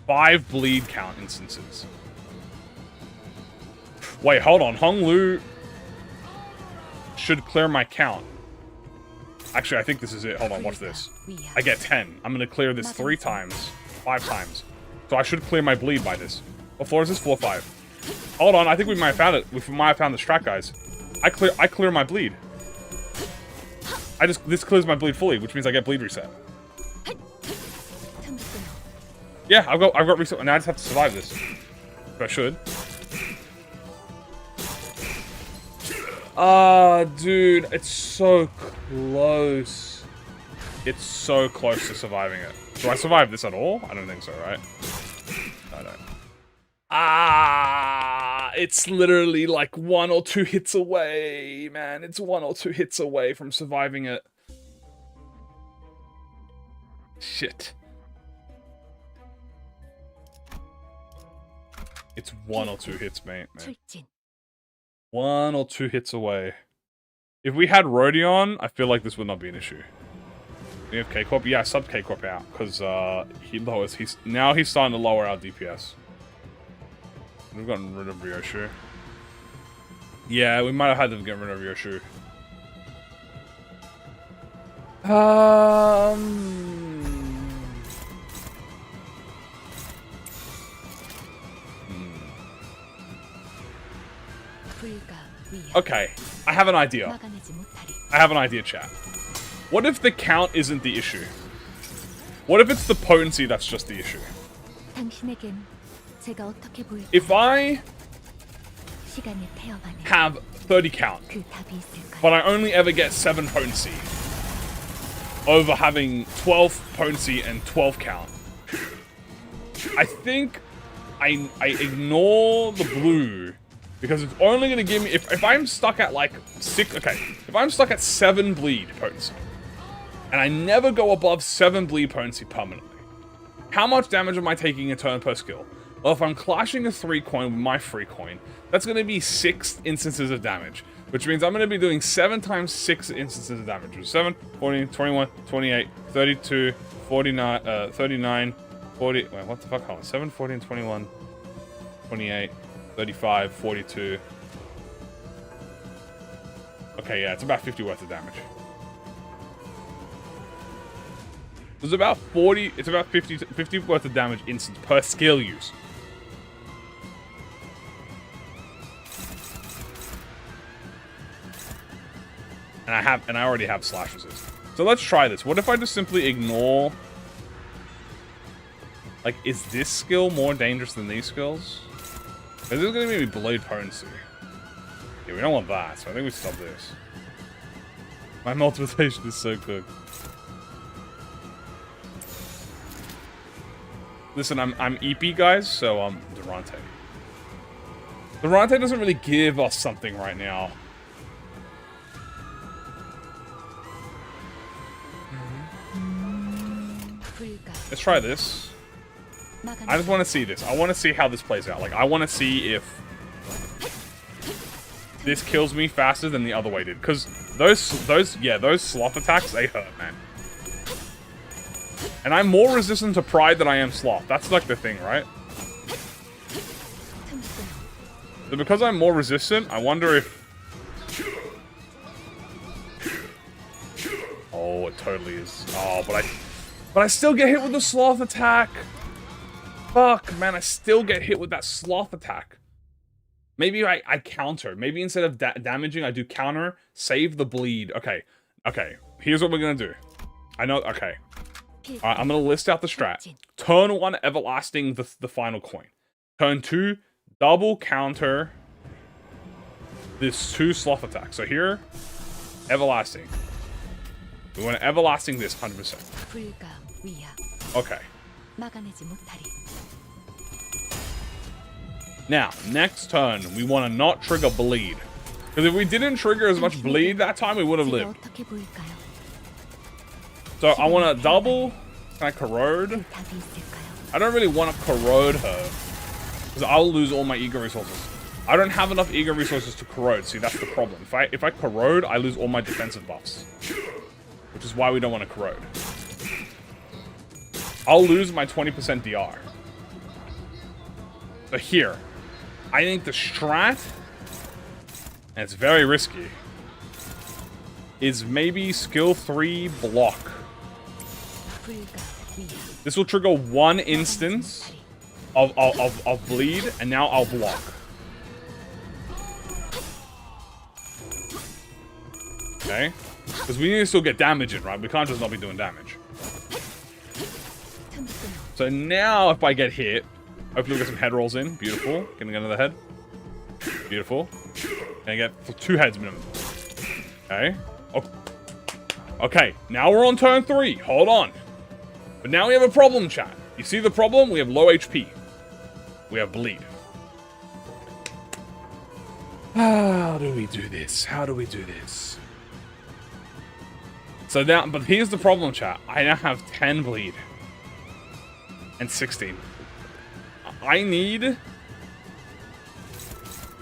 5 bleed count instances. Wait, hold on. Hong Lu should clear my count. Actually, I think this is it. Hold on, watch this. I get 10. I'm gonna clear this 3 times, 5 times. So I should clear my bleed by this. What floor is this? Floor 5. Hold on, I think we might have found it. We might have found the strat, guys. I clear my bleed. This clears my bleed fully, which means I get bleed reset. Yeah, I've got reset, and I just have to survive this. But I should. Ah, dude, it's so close. It's so close to surviving it. Do I survive this at all? I don't think so, right? No, I don't. Ah, it's literally like 1 or 2 hits away, man. It's 1 or 2 hits away from surviving it. Shit. It's 1 or 2 hits, mate, man. 1 or 2 hits away. If we had Rodion, I feel like this would not be an issue. We have K-Corp? Yeah, I subbed K-Corp out, because now he's starting to lower our DPS. We've gotten rid of Ryoshu. Yeah, we might have had to get rid of Ryoshu. Okay, I have an idea. Chat. What if the count isn't the issue? What if it's the potency that's just the issue? If I have 30 count, but I only ever get 7 potency, over having 12 potency and 12 count, I think I ignore the blue, because it's only going to give me, if I'm stuck at like 6, okay, if I'm stuck at 7 bleed potency, and I never go above 7 bleed potency permanently, how much damage am I taking a turn per skill? Well, if I'm clashing a 3 coin with my free coin, that's going to be 6 instances of damage, which means I'm going to be doing 7 times 6 instances of damage, which is 7, 14, 21, 28, 32, 49, 39, 40, wait, what the fuck, hold on, 7, 14, 21, 28, 35, 42. Okay, yeah, it's about 50 worth of damage. There's about 40, it's about 50 worth of damage instance per skill use. And I already have slash resist. So let's try this. What if I just simply ignore... Like, is this skill more dangerous than these skills? Is this going to be blade potency? Yeah, we don't want that, so I think we stop this. My multiplication is so good. Listen, I'm EP, guys, so Durante. Durante doesn't really give us something right now. Let's try this. I just want to see this. I want to see how this plays out. Like, I want to see if this kills me faster than the other way did. Because those sloth attacks, they hurt, man. And I'm more resistant to pride than I am sloth. That's like the thing, right? So because I'm more resistant, I wonder if... Oh, it totally is. Oh, but I still get hit with the sloth attack. Fuck, man, I still get hit with that sloth attack. Maybe I counter. Maybe instead of damaging, I do counter, save the bleed. Okay, here's what we're gonna do. I know, okay. Alright, I'm gonna list out the strat. Turn 1, everlasting the final coin. Turn 2, double counter this 2 sloth attacks. So here, everlasting. We want to everlasting this 100%. Okay. Now, next turn, we want to not trigger bleed. Because if we didn't trigger as much bleed that time, we would have lived. So I want to double. Can I corrode? I don't really want to corrode her. Because I'll lose all my ego resources. I don't have enough ego resources to corrode. See, that's the problem. If I corrode, I lose all my defensive buffs. Which is why we don't want to corrode. I'll lose my 20% DR. But here, I think the strat, and it's very risky, is maybe skill 3 block. This will trigger 1 instance of bleed, and now I'll block. Okay? Because we need to still get damage in, right? We can't just not be doing damage. So now if I get hit, hopefully we get some head rolls in. Beautiful. Getting another head. Beautiful. And I get 2 heads minimum. Okay. Oh. Okay, now we're on turn 3. Hold on. But now we have a problem, chat. You see the problem? We have low HP. We have bleed. How do we do this? How do we do this? So now, but here's the problem, chat. I now have 10 bleed. And 16. I need...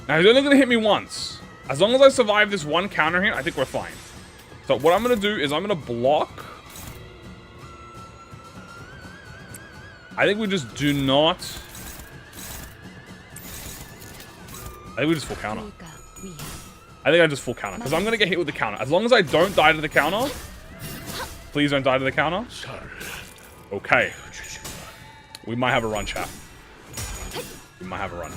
Now, he's only going to hit me once. As long as I survive this 1 counter hit, I think we're fine. So what I'm going to do is I'm going to block. I think we just do not... I think we just full counter. I think I just full counter. Because I'm going to get hit with the counter. As long as I don't die to the counter... Please don't die to the counter. Okay. We might have a run, chat. We might have a run.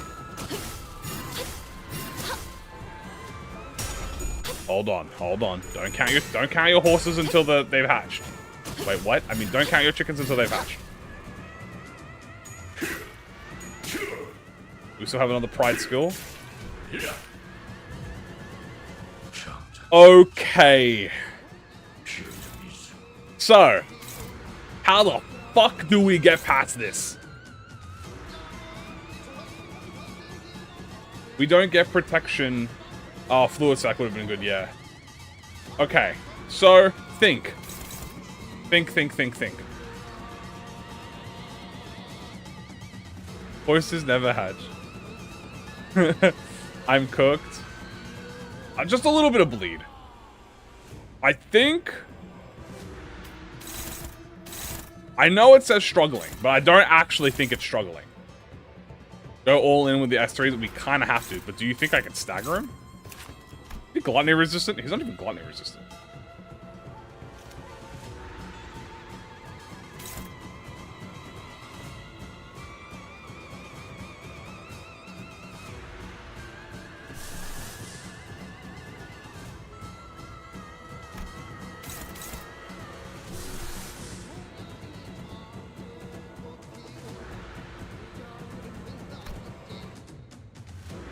Hold on, hold on. Don't count your horses until they've hatched. Wait, what? I mean, don't count your chickens until they've hatched. We still have another pride skill. Okay. So, how the fuck do we get past this? We don't get protection. Oh, fluid sac would have been good, yeah. Okay, so think. Think. Horses never hatch. I'm cooked. Just a little bit of bleed. I think... I know it says struggling, but I don't actually think it's struggling. Go all in with the S3s, we kind of have to, but do you think I can stagger him? Is he gluttony resistant? He's not even gluttony resistant.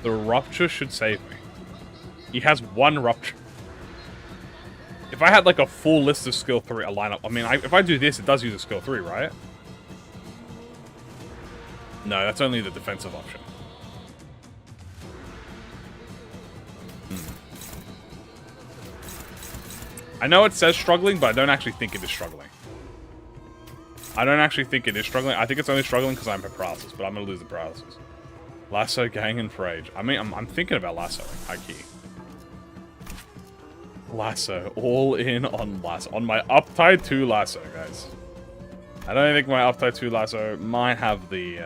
The rupture should save me. He has one rupture. If I had like a full list of skill 3, a lineup. I mean, if I do this, it does use a skill 3, right? No, that's only the defensive option. I know it says struggling, but I don't actually think it is struggling. I don't actually think it is struggling. I think it's only struggling because I'm paralysis, but I'm going to lose the paralysis. Lasso, gang, and Rage. I mean, I'm thinking about lassoing, high key. Lasso. All in on lasso. On my uptide 2 lasso, guys. I don't think my uptide 2 lasso might have the,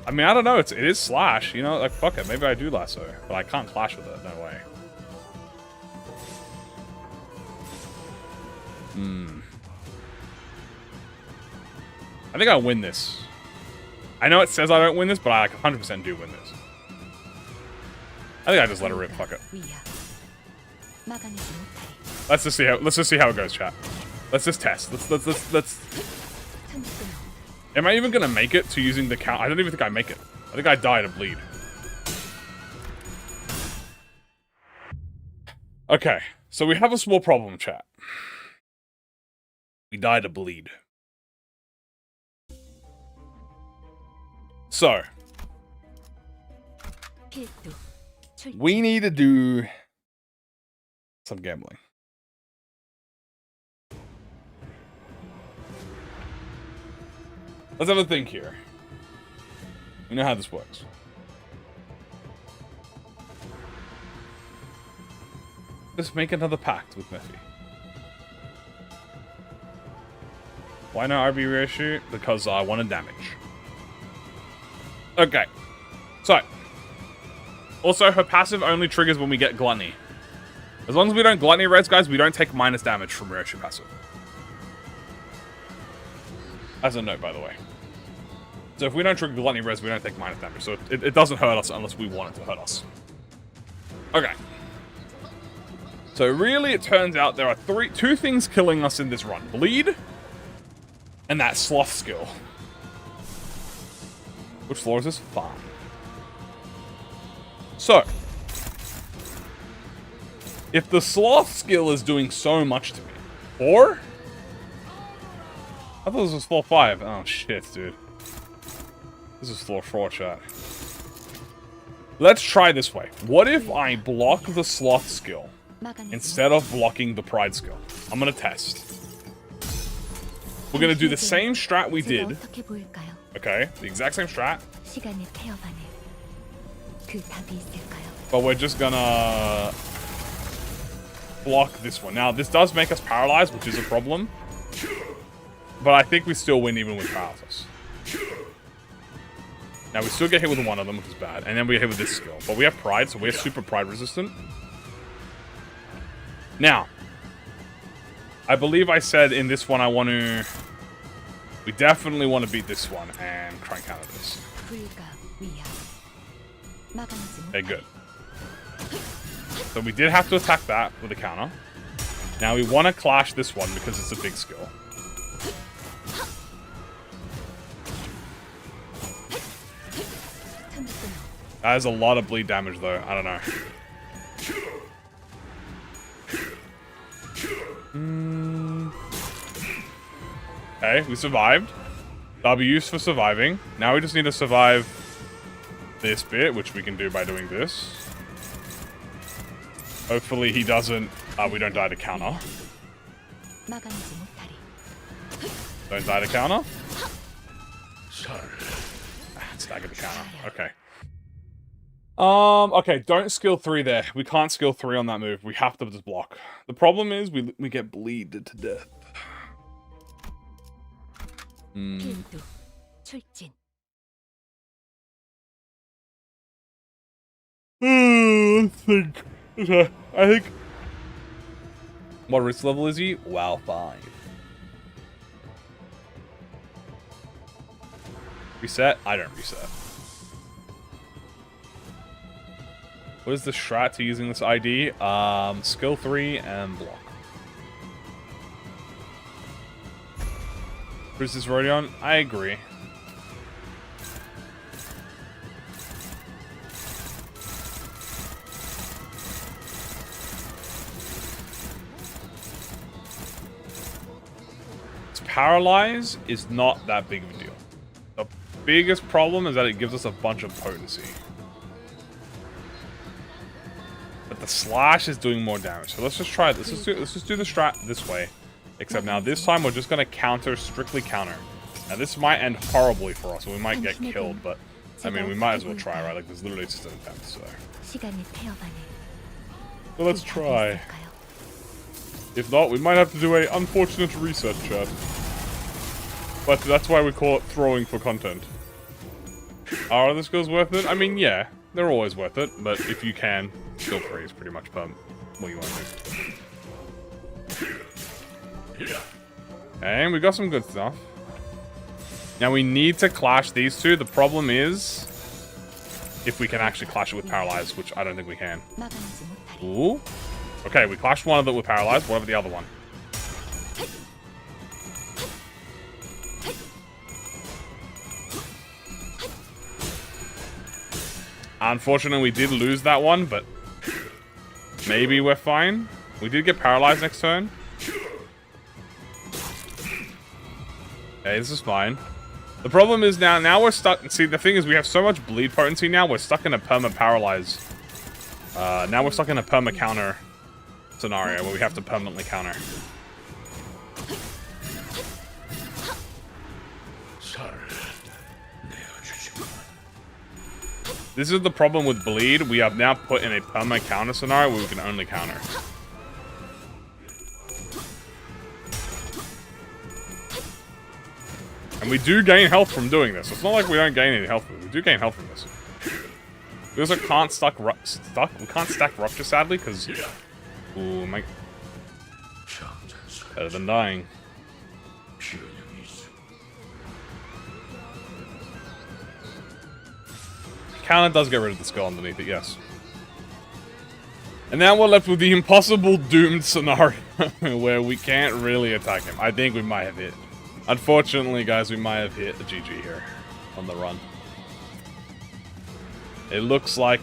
I mean, I don't know. It is slash, you know? Like, fuck it. Maybe I do lasso. But I can't clash with it. No way. I think I win this. I know it says I don't win this, but I like 100% do win this. I think I just let it rip. Fuck it. Let's just see how it goes, chat. Let's just test. Let's. Am I even gonna make it to using the count? I don't even think I make it. I think I die to bleed. Okay, so we have a small problem, chat. We die to bleed. So, we need to do some gambling. Let's have a think here. We know how this works. Just make another pact with Mephi. Why no RB reissue? Because I want to damage. Okay. So. Also, her passive only triggers when we get Gluttony. As long as we don't Gluttony res, guys, we don't take minus damage from reissue passive. As a note, by the way. So if we don't trigger Gluttony res, we don't take minus damage. So it doesn't hurt us unless we want it to hurt us. Okay. So really, it turns out there are two things killing us in this run. Bleed, and that sloth skill. Which floor is this? 5. So, if the sloth skill is doing so much to me, 4? I thought this was floor 5. Oh shit, dude. This is floor 4, chat. Let's try this way. What if I block the sloth skill instead of blocking the pride skill? I'm gonna test. We're gonna do the same strat we did. Okay, the exact same strat. But we're just gonna block this one. Now, this does make us paralyzed, which is a problem. But I think we still win even with paralysis. Now, we still get hit with one of them, which is bad. And then we get hit with this skill. But we have pride, so we're super pride resistant. Now, I believe I said in this one I want to... We definitely want to beat this one and try and counter this. Okay, good. So we did have to attack that with a counter. Now we want to clash this one because it's a big skill. That is a lot of bleed damage though. I don't know. Okay, we survived. W's for surviving. Now we just need to survive this bit, which we can do by doing this. Hopefully he doesn't... we don't die to counter. Don't die to counter. Stagger the counter. Okay. Okay, don't skill 3 there. We can't skill 3 on that move. We have to just block. The problem is we get bleeded to death. I think. Okay, I think. What risk level is he? WoW 5. Reset? I don't reset. What is the strat to using this ID? Skill 3 and block. Versus Rodion? I agree. Paralyze is not that big of a deal. The biggest problem is that it gives us a bunch of potency. But the slash is doing more damage. So let's just try it. Let's just do the strat this way. Except now this time we're just gonna counter, strictly counter. Now this might end horribly for us, and we might get killed, but I mean we might as well try, right? Like there's literally just an attempt, so. So let's try. If not, we might have to do a unfortunate reset, chat. But that's why we call it throwing for content. Are other skills worth it? I mean, yeah, they're always worth it, but if you can, skill 3 is pretty much what you want to do. And we got some good stuff. Now we need to clash these two. The problem is if we can actually clash it with Paralyze, which I don't think we can. Ooh. Okay, we clashed one of them with Paralyze. What about the other one? Unfortunately, we did lose that one, but maybe we're fine. We did get Paralyzed next turn. Okay, this is fine. The problem is now we're stuck. See, the thing is we have so much bleed potency now, we're stuck in a perma-paralyze. Now we're stuck in a perma-counter scenario where we have to permanently counter. This is the problem with bleed. We have now put in a perma-counter scenario where we can only counter. And we do gain health from doing this. It's not like we don't gain any health. We do gain health from this. We also can't we can't stack Rupture, sadly, because... Ooh, my... Better than dying. Counter does get rid of the skull underneath it, yes. And now we're left with the impossible doomed scenario where we can't really attack him. I think we might have hit. Unfortunately, guys, we might have hit a GG here on the run. It looks like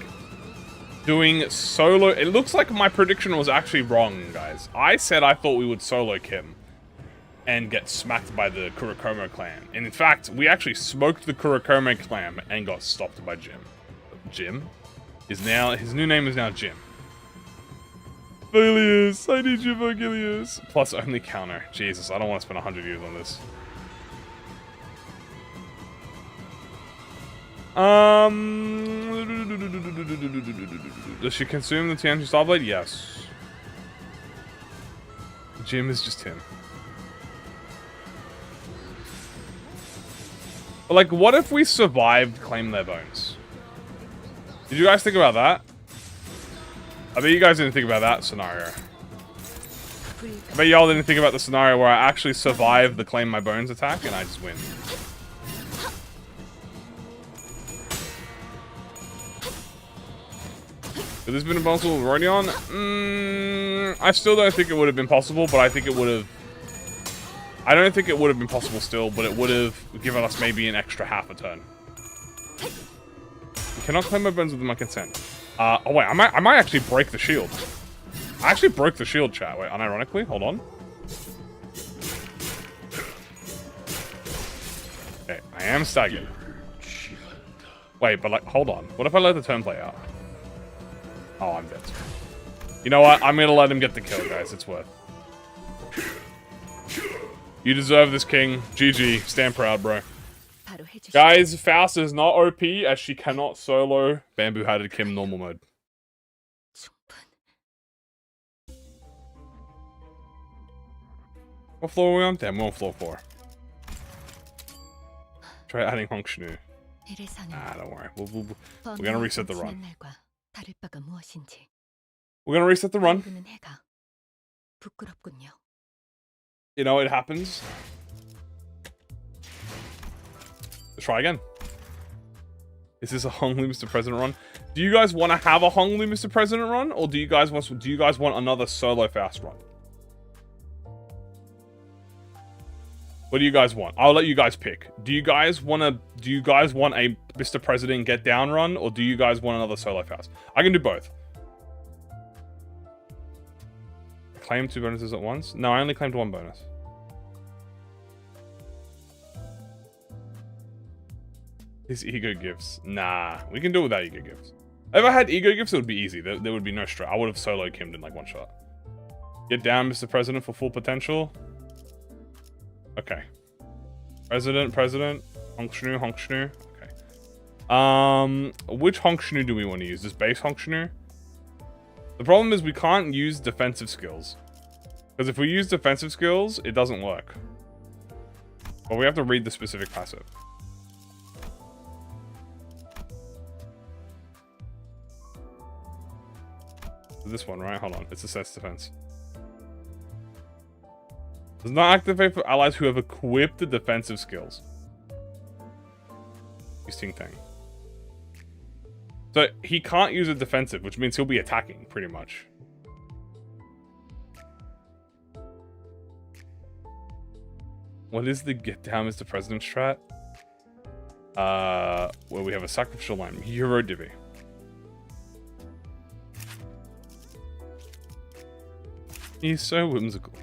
doing solo... It looks like my prediction was actually wrong, guys. I said I thought we would solo Kim and get smacked by the Kurokome clan. And in fact, we actually smoked the Kurokome clan and got stopped by Jim. Jim is now... His new name is now Jim. Valius, I need you, Valius. Plus only counter. Jesus, I don't want to spend 100 years on this. Does she consume the Tianchi Starblade? Yes. Jim is just him. But like, what if we survived Claim Their Bones? Did you guys think about that? I bet you guys didn't think about that scenario. I bet y'all didn't think about the scenario where I actually survive the Claim My Bones attack and I just win. Could this have been possible with Rodion? I still don't think it would have been possible, but I think it would have... I don't think it would have been possible still, but it would have given us maybe an extra half a turn. You cannot claim my bones with my consent. Oh wait, I might actually break the shield. I actually broke the shield, chat. Wait, unironically, hold on. Okay, I am staggered. Wait, but like, hold on. What if I let the turn play out? Oh, I'm dead. You know what? I'm gonna let him get the kill, guys. It's worth. You deserve this, king. GG. Stand proud, bro. Guys, Faust is not OP as she cannot solo Bamboo-Hatted Kim normal mode. What floor are we on? Damn, we're on floor 4. Try adding Honk Shnu. Nah, don't worry. We're gonna reset the run. We're gonna reset the run. You know, it happens. Let's try again. Is this a Hongli Mr. President run? Do you guys want to have a Hongli Mr. President run, or do you guys want another solo Faust run? What do you guys want? I'll let you guys pick. Do you guys want a Mr. President get down run, or do you guys want another solo Faust? I can do both. Claim 2 bonuses at once? No, I only claimed 1 bonus. His ego gifts. Nah, we can do it without ego gifts. If I had ego gifts, it would be easy. There would be no stress. I would have solo Kim'd in like one shot. Get down, Mr. President, for full potential. Okay. President. Honkshnu. Okay. Which Honkshnu do we want to use? This base Honkshnu? The problem is we can't use defensive skills. Because if we use defensive skills, it doesn't work. But we have to read the specific passive. This one, right? Hold on. It's assess defense. Does not activate for allies who have equipped the defensive skills. Interesting thing. So he can't use a defensive, which means he'll be attacking, pretty much. What is the get down Mr. President strat? Well, we have a sacrificial line. Euro divvy. He's so whimsical.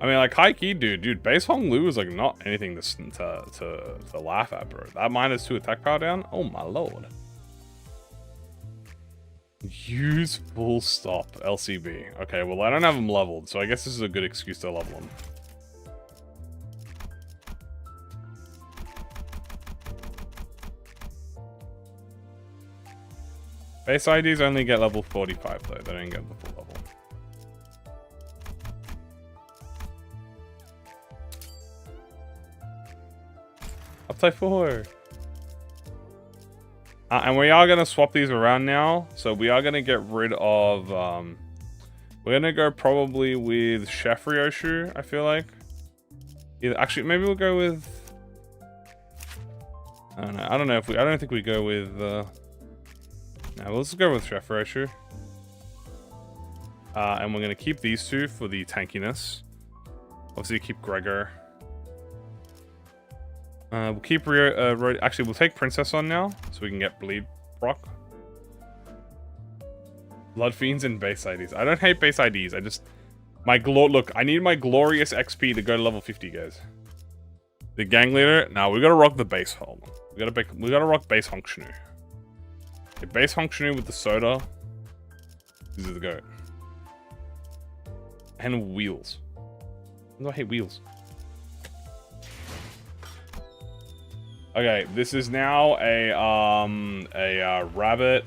I mean, like, high key, dude. Base Hong Lu is like not anything to laugh at, bro. That -2 attack power down. Oh my lord. Use full stop LCB. Okay, well I don't have him leveled, so I guess this is a good excuse to level him. Base IDs only get level 45 though. They don't get the full level. Upside 4. And we are going to swap these around now. So we are going to get rid of... we're going to go probably with Chef Ryoshu, I feel like. Actually, maybe we'll go with... I don't know. I don't think we go with... No, let's go with Chef Ryoshu. And we're going to keep these two for the tankiness. Obviously, keep Gregor. We'll keep actually, we'll take Princess on now, so we can get Bleed proc. Blood Fiends and base IDs. I don't hate base IDs. I just look. I need my glorious XP to go to level 50, guys. The gang leader. Now we gotta rock the base. Hold on. We gotta rock base Honkshnu. Okay, base Honkshnu with the soda. This is the goat. And wheels. I hate wheels. Okay, this is now a rabbit.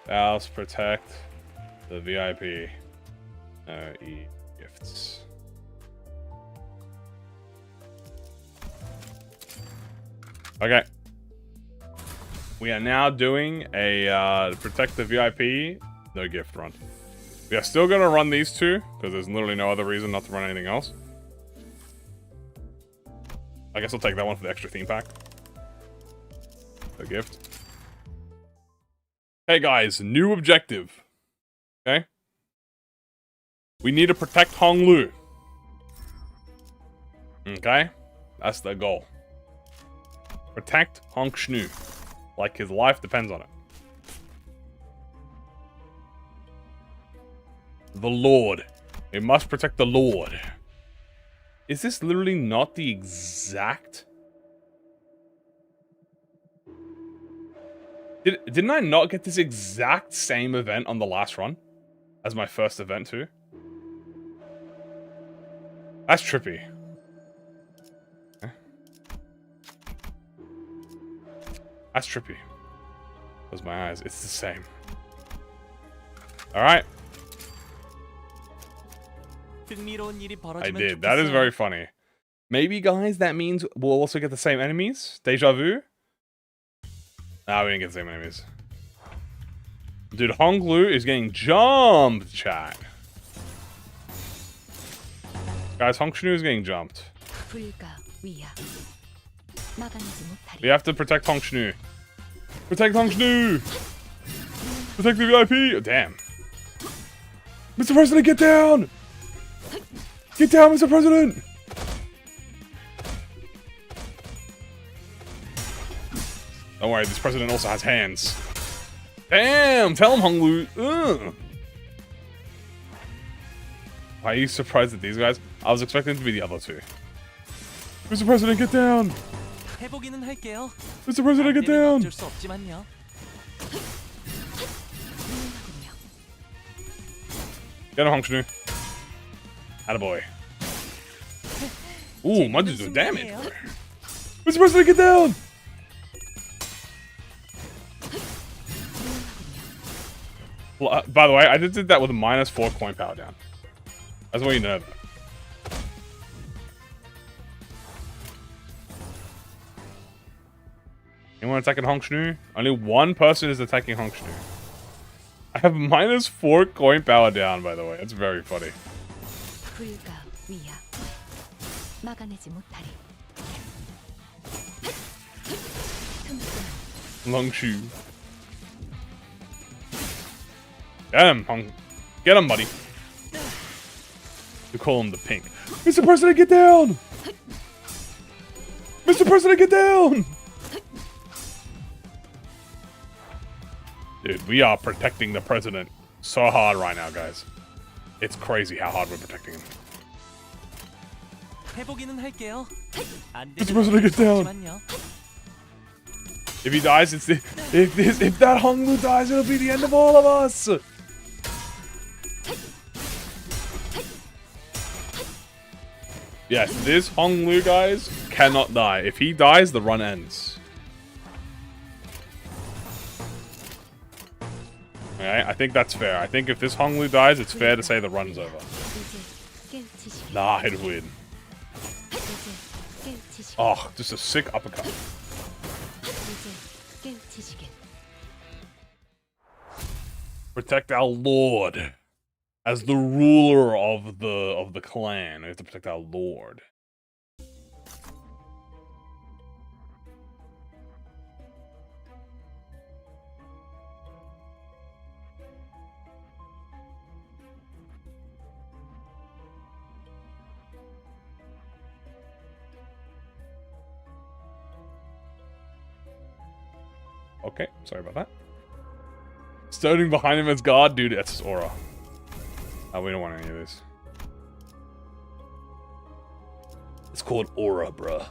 Faust, protect the VIP. Gifts. Okay. We are now doing a protect the VIP, no gift run. We are still gonna run these two because there's literally no other reason not to run anything else. I guess I'll take that one for the extra theme pack. A gift. Hey guys, new objective. Okay? We need to protect Hong Lu. Okay? That's the goal. Protect Hong Shnu. Like his life depends on it. The Lord. We must protect the Lord. Is this literally not the exact... Didn't I not get this exact same event on the last run? As my first event too? That's trippy. Okay. That's trippy. Close my eyes. It's the same. Alright. I did. That is very funny. Maybe, guys, that means we'll also get the same enemies? Deja vu? Nah, we didn't get the same enemies. Dude, Hong Lu is getting jumped, chat. Guys, Hong Shnu is getting jumped. We have to protect Hong Shnu. Protect Hong Shnu! Protect the VIP! Oh, damn. Mr. President, get down! Get down, Mr. President! Don't worry, this president also has hands. Damn! Tell him, Hong Lu. Ugh. Why are you surprised at these guys? I was expecting to be the other two. Mr. President, get down! 해보기는 할게요. Mr. President, get 안 되면 down! 어쩔 수 없지만요. Get him, Hongshnu. Attaboy. Ooh, might do some damage. Mr. President, get down! Well, by the way, I just did that with a -4 coin power down. That's why you know that. Anyone attacking Hongshnu? Only one person is attacking Hongshnu. I have -4 coin power down, by the way. That's very funny. Longshu. Get him, Get him, buddy. You call him the pink. Mr. President, get down! Mr. President, get down! Dude, we are protecting the president so hard right now, guys. It's crazy how hard we're protecting him. 해보기는 할게요. 안 Mr. 되면 President, get 어쩔 수 down! 없지만요. If he dies, if that Honglu dies, it'll be the end of all of us. Yes, this Honglu, guys, cannot die. If he dies, the run ends. Okay, I think that's fair. I think if this Honglu dies, it's fair to say the run's over. Nah, I'd win. Oh, just a sick uppercut. Protect our lord. As the ruler of the clan, we have to protect our lord. Okay, sorry about that. Standing behind him as God, dude, that's his aura. Oh, we don't want any of this. It's called aura, bruh.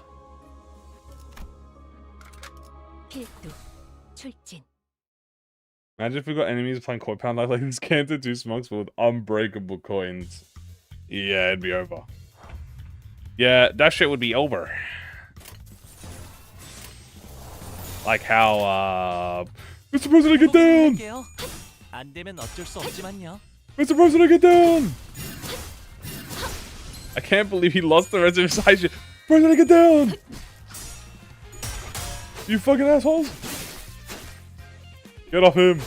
Imagine if we got enemies playing coin pound like this Canter 2 smokes with unbreakable coins. Yeah, it'd be over. Yeah, that shit would be over. Like how, Mr. President, get down! 안 되면 어쩔 수 없지만요. Mr. President, get down! I can't believe he lost the rest of his high shit. President, get down! You fucking assholes! Get off him!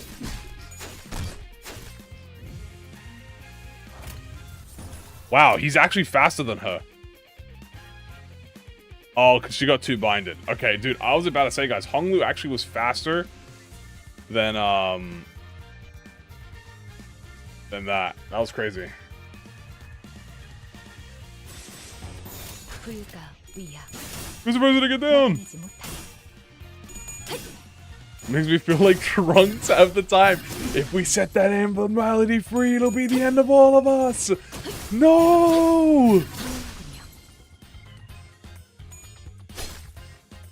Wow, he's actually faster than her. Oh, because she got 2 binded. Okay, dude, I was about to say, guys, Honglu actually was faster than that. That was crazy. Mr. President, get down! Makes me feel like Trunks half the time. If we set that abnormality free, it'll be the end of all of us. No!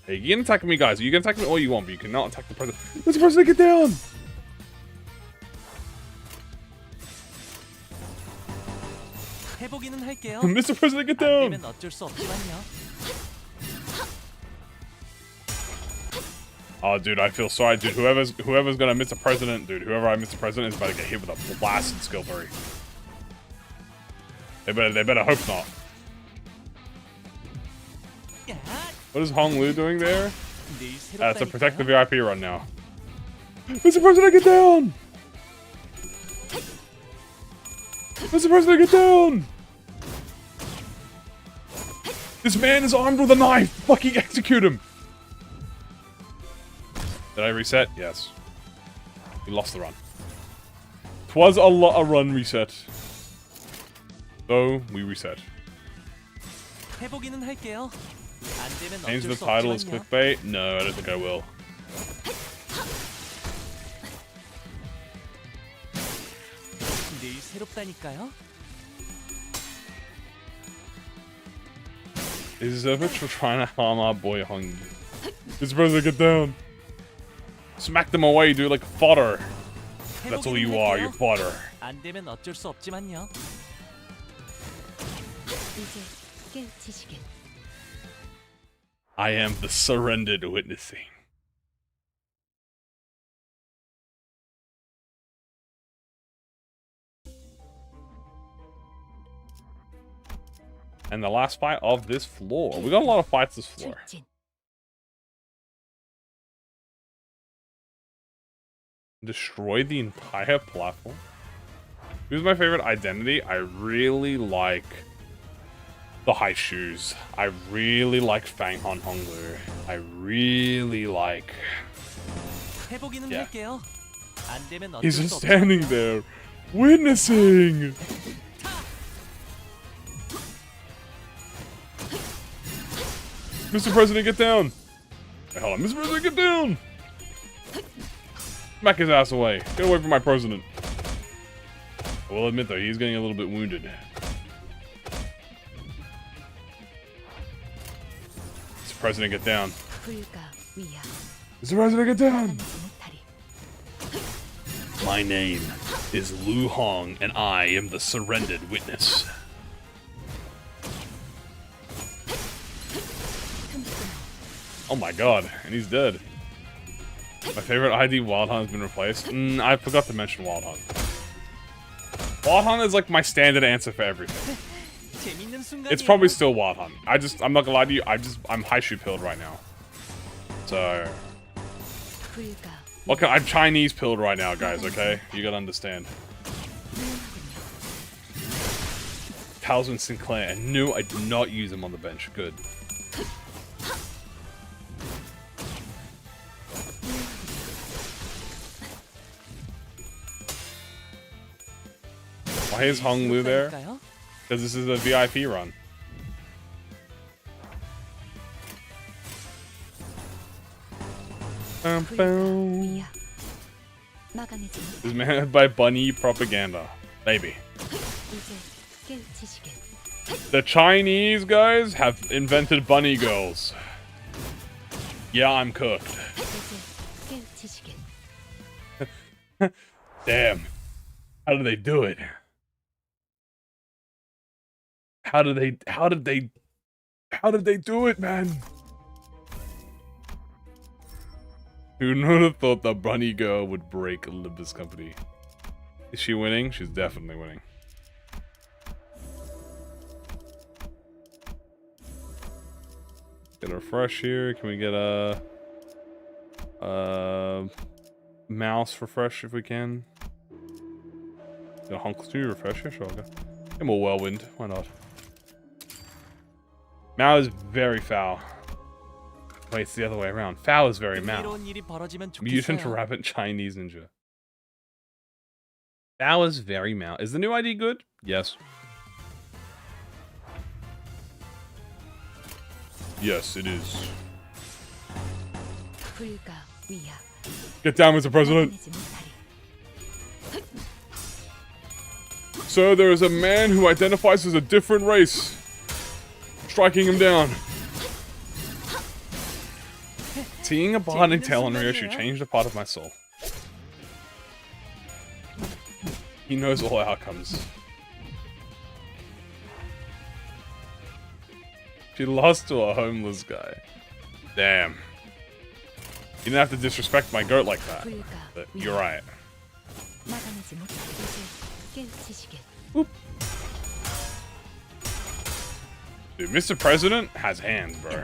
Hey, you can attack me, guys. You can attack me all you want, but you cannot attack the president. Mr. President, get down! 해보기는 할게요. Mr. President, get down! 안 되면 어쩔 수 없지만요. Oh, dude, I feel sorry, dude. Whoever's gonna Mr. President, dude. Whoever I Mr. President is about to get hit with a blasted skill 3. They better hope not. What is Honglu doing there? To protect the VIP run now. Mr. President, get down! Mr. President, get down! This man is armed with a knife! Fucking execute him! Did I reset? Yes. We lost the run. 'Twas a run reset. So, we reset. 해보기는 할게요. 안 되면 Change 어쩔 the 수 title as 없지만요. clickbait? No, I don't think I will. 늘 새롭다니까요. Is this over for trying to harm our boy Hong? Mr. President, get down. Smack them away, dude, like fodder. That's all you are, you're fodder. 안 되면 어쩔 수 없지만요. I am the surrendered witnessing. And the last fight of this floor. We got a lot of fights this floor. Destroyed the entire platform. Who's my favorite identity? I really like the high shoes. I really like Fang Han Honglu. I really like... 해보기는 Yeah. 할게요. 안 되면 어쩔 He's 수 just 없지만요. standing there, witnessing. Mr. President, get down. Wait, hold on, Mr. President, get down. Smack his ass away. Get away from my president. I will admit though, he's getting a little bit wounded. Mr. President, get down. Mr. President, get down. My name is Lu Hong, and I am the surrendered witness. Oh my god, and he's dead. My favorite ID, Wild Hunt, has been replaced. I forgot to mention Wild Hunt. Wild Hunt is like my standard answer for everything. 재밌는 순간이에요. It's probably still Wild Hunt. I'm not gonna lie to you, I'm high shoe pilled right now. So... Okay, I'm Chinese pilled right now, guys, okay? You gotta understand. Talisman Sinclair, and no, I did not use him on the bench. Good. Why is Hong Lu there? Because this is a VIP run. This man by bunny propaganda. Maybe. The Chinese guys have invented bunny girls. Yeah, I'm cooked. Damn. How did they do it? How did they do it, man? Who would have thought the bunny girl would break Limbus company? Is she winning? She's definitely winning. Get a refresh here. Can we get a mouse refresh if we can? Get a honk 2 refresh here? Sure, I'll go. Get more whirlwind. Why not? Mao is very foul. Wait, it's the other way around. Foul is very Mao. 흥미로운 일이 벌어지면 Mutant 좋겠어요. rabbit Chinese ninja. That was very Mao. Is the new ID good? Yes. Yes, it is. Get down, Mr. President. So there is a man who identifies as a different race. Striking him down. Seeing a bonding tail on Ryoshi changed a part of my soul. He knows all outcomes. She lost to a homeless guy. Damn. You didn't have to disrespect my goat like that. But you're right. Oop. Dude, Mr. President has hands, bro.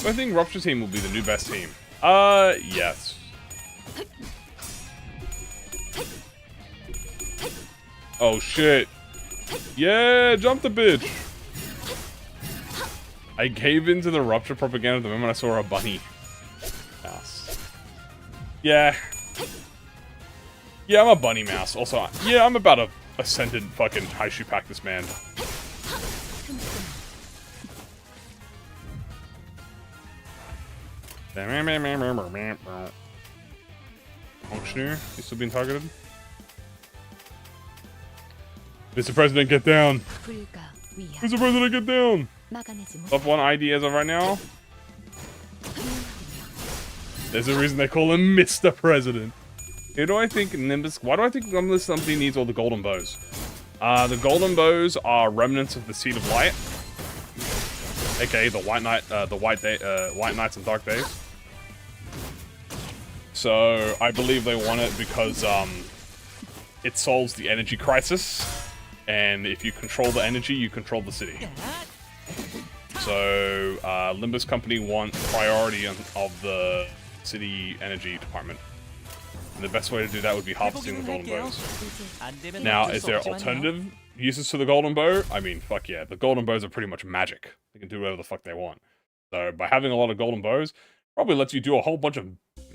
I think Rupture Team will be the new best team. Yes. Oh, shit. Yeah, jump the bitch. I gave in to the Rupture propaganda the moment I saw a bunny mouse. Yeah. Yeah, I'm a bunny mouse. Also, yeah, I'm about to ascended fucking high shoe pack this man. Functioner, he's still being targeted. Mr. President, get down! Mr. President, get down! Top 1 ID as of right now. There's a reason they call him Mr. President. Who do I think Nimbus... Why do I think Nimbus Company needs all the golden bows? The golden bows are remnants of the Seed of Light. AKA the White Knight, White Knights and Dark Days. So, I believe they want it because, it solves the energy crisis. And if you control the energy, you control the city. So, Limbus Company want priority of the city energy department. And the best way to do that would be harvesting the golden bows. Now, is there alternative uses to the golden bow? I mean, fuck yeah. The golden bows are pretty much magic. They can do whatever the fuck they want. So, by having a lot of golden bows, probably lets you do a whole bunch of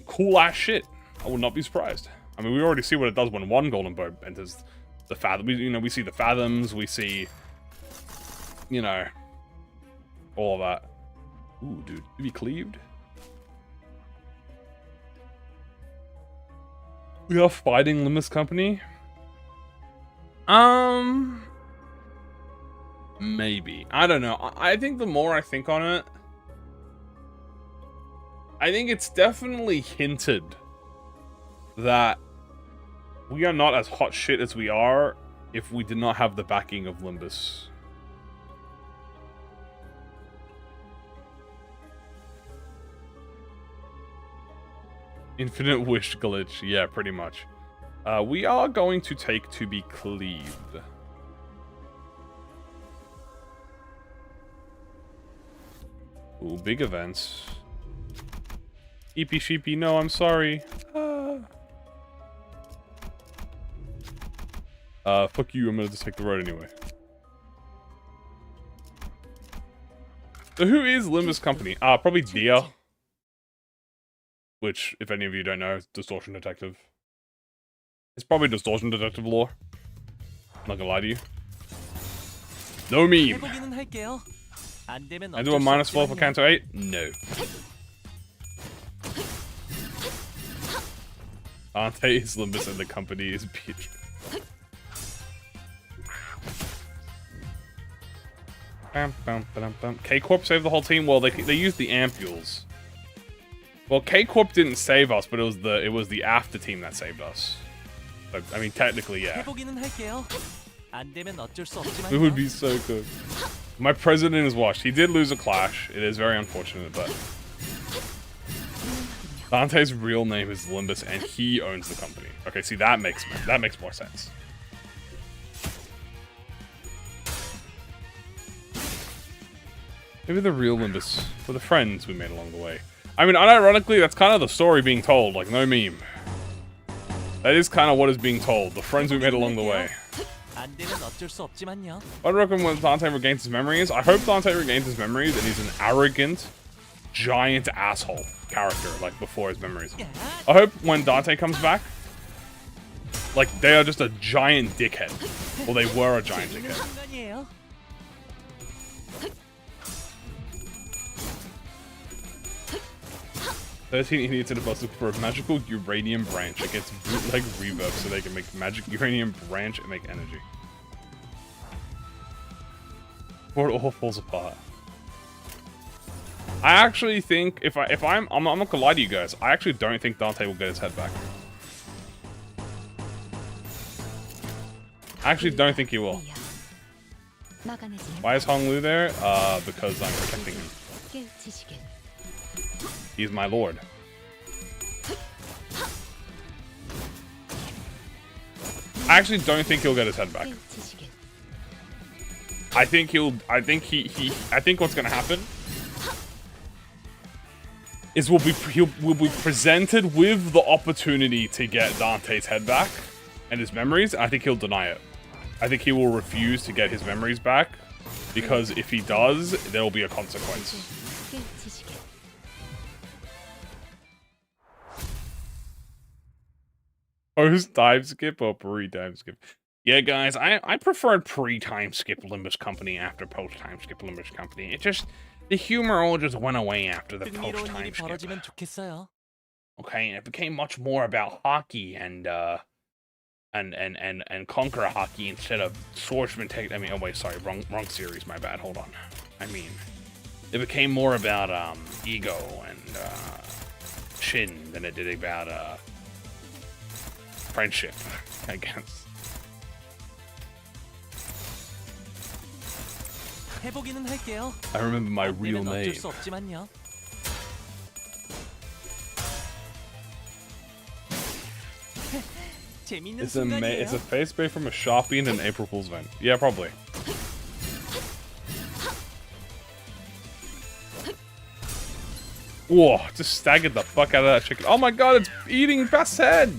cool-ass shit. I would not be surprised. I mean, we already see what it does when one golden bow enters the fathom. We see the fathoms, we see, you know, all of that. Ooh, dude, to be cleaved. We are fighting Limbus Company. Maybe. I don't know. I think the more I think on it, I think it's definitely hinted that we are not as hot shit as we are if we did not have the backing of Limbus. Infinite wish glitch. Yeah, pretty much. We are going to take to be cleaved. Ooh, big events. Eepy sheepy, no, I'm sorry. Fuck you, I'm gonna just take the road anyway. So who is Limbus Company? Probably Dia. Which, if any of you don't know, is Distortion Detective. It's probably Distortion Detective lore. I'm not gonna lie to you. No meme. I do a -4 for Canto 8? No. Dante is Limbus and the company is bitch. K-Corp saved the whole team? Well, they used the ampules. Well, K-Corp didn't save us, but it was the after team that saved us. But, I mean, technically, yeah. It would be so good. My president is washed. He did lose a clash. It is very unfortunate, but... Dante's real name is Limbus, and he owns the company. Okay, see, that makes more sense. Maybe the real Limbus were the friends we made along the way. I mean, unironically, that's kind of the story being told, like, no meme. That is kind of what is being told, the friends we made along the way. I'd recommend when Dante regains his memories. I hope Dante regains his memories and he's an arrogant, giant asshole character, like, before his memories. I hope when Dante comes back, like, they are just a giant dickhead. Well, they were a giant dickhead. "13 idiots in a bus looking for a magical uranium branch. It gets bootleg reverb so they can make magic uranium branch and make energy. Before it all falls apart." I actually think I'm not gonna lie to you guys. I actually don't think Dante will get his head back. I actually don't think he will. Why is Hong Lu there? Because I'm protecting him. He's my lord. I actually don't think he'll get his head back. I think what's gonna happen is we'll be presented with the opportunity to get Dante's head back and his memories. I think he'll deny it. I think he will refuse to get his memories back because if he does, there will be a consequence. Post time skip or pre-time skip? Yeah, guys, I preferred pre-time skip Limbus Company after post-time skip Limbus Company. It just, the humor all just went away after the post-time skip. Okay, and it became much more about hockey and conquer hockey instead of swordsman take. I mean, oh wait, sorry, wrong series. My bad. Hold on. I mean, it became more about ego and chin than it did about friendship, I guess. 해보기는 할게요. I remember my 안 real 되면 어쩔 name. 수 없지만요. 재밌는 It's a 순간이에요. face spray from a Sharpie and an April Fool's event. Yeah, probably. Whoa, just staggered the fuck out of that chicken. Oh my god, it's eating Beth's head!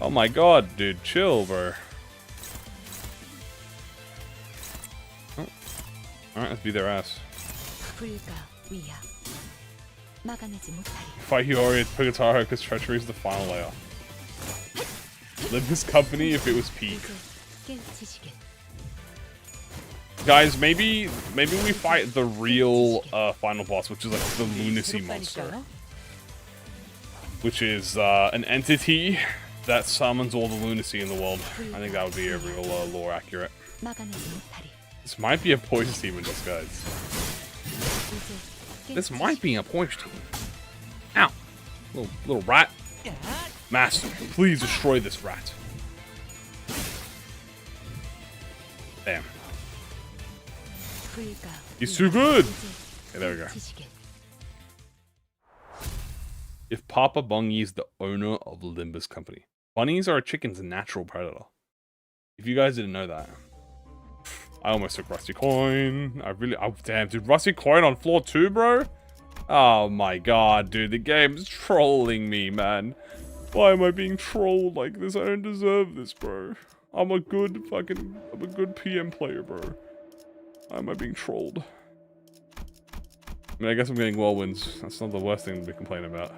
Oh my god, dude, chill, bro. Oh. Alright, let's beat their ass. Fight Hiyori at Pugataro because treachery is the final layer. Limbus company if it was peak. Guys, maybe we fight the real final boss, which is like the lunacy monster. Which is an entity that summons all the lunacy in the world. I think that would be a real lore accurate. This might be a poison team in disguise. This might be a poison team. Ow. Little rat. Master, please destroy this rat. Damn. He's too good! Okay, there we go. If Papa Bungie is the owner of Limbus Company. Bunnies are a chicken's natural predator. If you guys didn't know that. I almost took Rusty Coin. Oh damn, dude, Rusty Coin on floor 2, bro? Oh my god, dude, the game's trolling me, man. Why am I being trolled like this? I don't deserve this, bro. I'm a good PM player, bro. Why am I being trolled? I mean, I guess I'm getting whirlwinds. That's not the worst thing to be complaining about.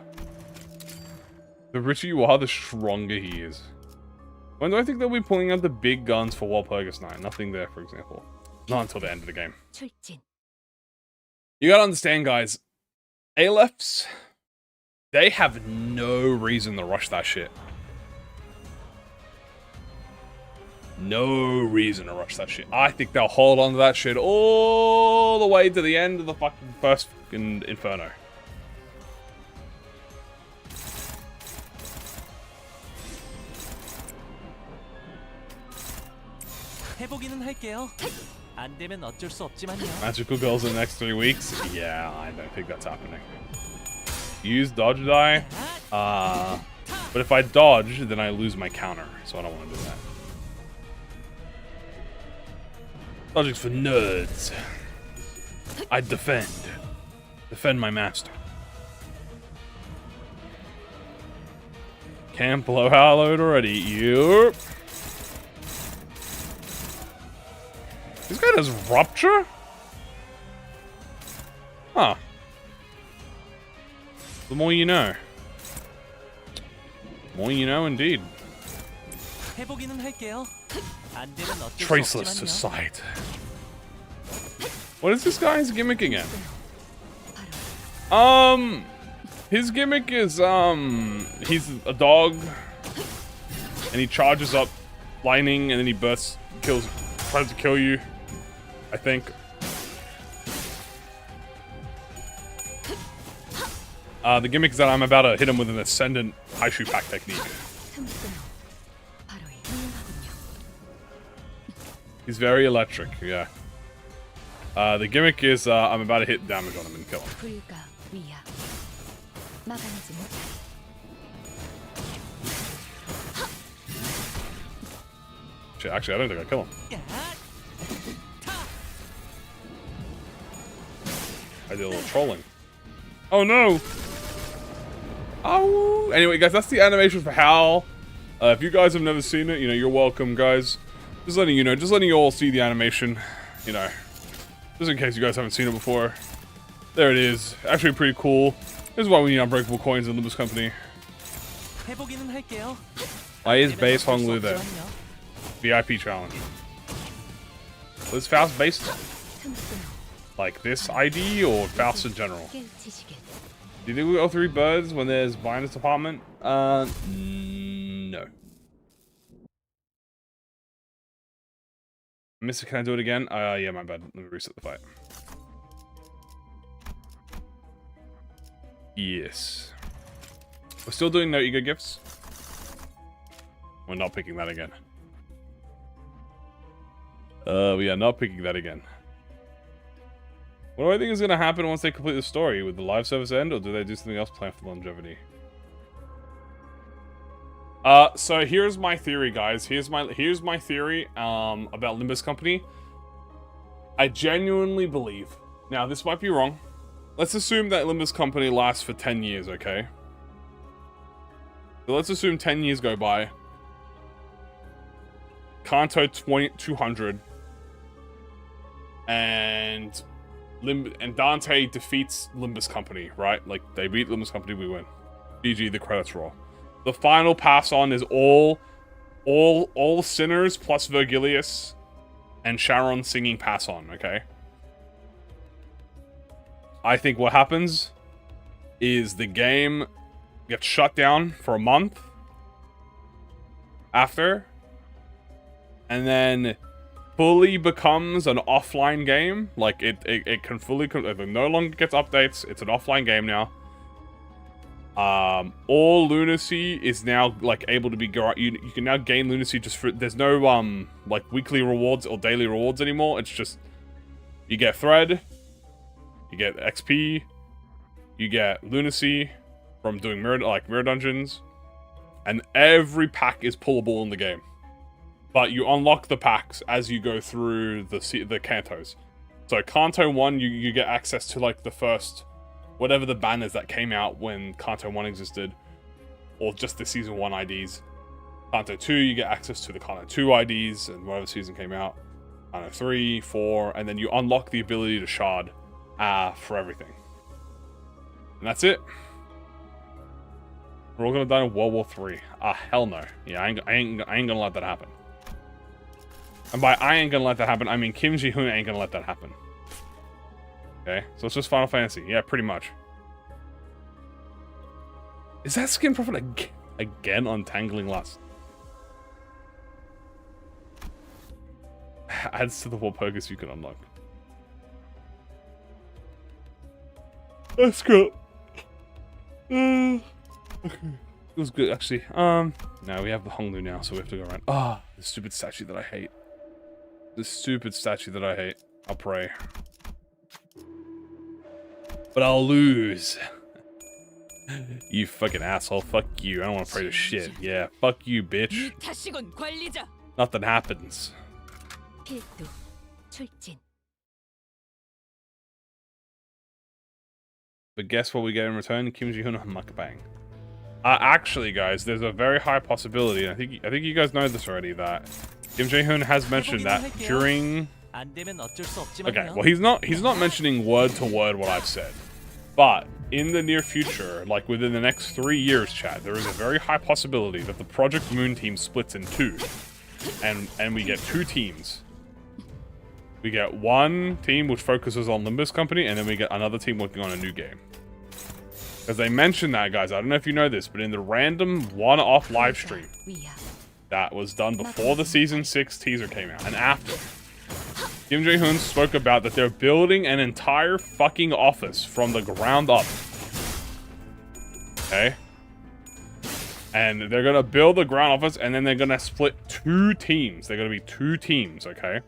The richer you are, the stronger he is. When do I think they'll be pulling out the big guns for Walpurgis Night? Nothing there, for example. Not until the end of the game. You gotta understand, guys. Alephs, they have no reason to rush that shit. No reason to rush that shit. I think they'll hold on to that shit all the way to the end of the fucking first Inferno. 해보기는 할게요. 안 되면 어쩔 수 없지만요. Magical girls in the next 3 weeks? Yeah, I don't think that's happening. Use dodge die. But if I dodge, then I lose my counter, so I don't want to do that. Dodging's for nerds. I defend. Defend my master. Can't blow hallowed already. Yup. This guy does rupture? Huh. The more you know. The more you know, indeed. 해보기는 할게요. 안 되면 어쩔 수 Traceless to 없지만요. sight. What is this guy's gimmick again? His gimmick is, he's a dog, and he charges up lightning, and then he bursts, tries to kill you, I think. The gimmick is that I'm about to hit him with an ascendant high shoe pack technique. He's very electric, yeah. The gimmick is I'm about to hit damage on him and kill him. Shit, actually, I don't think I kill him. I did a little trolling. Oh no! Oh! Anyway, guys, that's the animation for Howl. If you guys have never seen it, you know, you're welcome, guys. Just letting you know, just letting you all see the animation, you know. Just in case you guys haven't seen it before. There it is. Actually pretty cool. This is why we need unbreakable coins in Limbus Company. 해보기는 할게요. Why is base Hong Lu there? VIP challenge. Was Faust based like this ID or Faust in general? Do you think we go 3 birds when there's Binus department? No. missed it. Can I do it again? Yeah, my bad. Let me reset the fight. Yes. We're still doing no ego gifts. We're not picking that again. We are not picking that again. What do I think is going to happen once they complete the story? Would the live service end, or do they do something else planned for longevity? So here's my theory, guys. Here's my theory about Limbus Company. I genuinely believe. Now, this might be wrong. Let's assume that Limbus Company lasts for 10 years, okay? So let's assume 10 years go by. Kanto 200. And Dante defeats Limbus Company, right? Like, they beat Limbus Company, we win. GG, the credits roll. The final pass on is all sinners plus Virgilius and Sharon singing pass on, okay? I think what happens is the game gets shut down for a month after, and then fully becomes an offline game. Like, it can fully, it no longer gets updates. It's an offline game now. All lunacy is now, like, able to be, you can now gain lunacy just for, there's no, like, weekly rewards or daily rewards anymore. It's just, you get thread, you get XP, you get lunacy from doing mirror dungeons, and every pack is pullable in the game. But you unlock the packs as you go through the cantos. So Kanto 1, you get access to, like, the first, whatever the banners that came out when Kanto 1 existed, or just the Season 1 IDs. Kanto 2, you get access to the Kanto 2 IDs, and whatever season came out. Kanto 3, 4, and then you unlock the ability to shard for everything. And that's it. We're all gonna die in World War 3. Hell no. Yeah, I ain't gonna let that happen. And by I ain't gonna let that happen, I mean Kim Ji-hoon ain't gonna let that happen. Okay, so it's just Final Fantasy. Yeah, pretty much. Is that skin profit again untangling lust? Adds to the war purpose you can unlock. That's good. Okay. It was good, actually. No, we have the Honglu now, so we have to go around. The stupid statue that I hate. The stupid statue that I hate. I'll pray. But I'll lose. You fucking asshole. Fuck you. I don't want to pray to shit. Yeah, fuck you, bitch. Nothing happens. But guess what we get in return? Kim Ji-hoon mukbang. Actually, guys, there's a very high possibility. I think you guys know this already, that Kim Ji-hoon has mentioned that during. Okay, well, he's not mentioning word to word what I've said, but in the near future, like within the next 3 years, chat, there is a very high possibility that the ProjectMoon team splits in two, and we get two teams. We get one team which focuses on Limbus Company, and then we get another team working on a new game. Because they mentioned that, guys, I don't know if you know this, but in the random one-off live stream that was done before the Season 6 teaser came out, and after, Kim Ji-hoon spoke about that they're building an entire fucking office from the ground up. Okay? And they're gonna build the ground office, and then they're gonna split two teams. They're gonna be two teams, okay?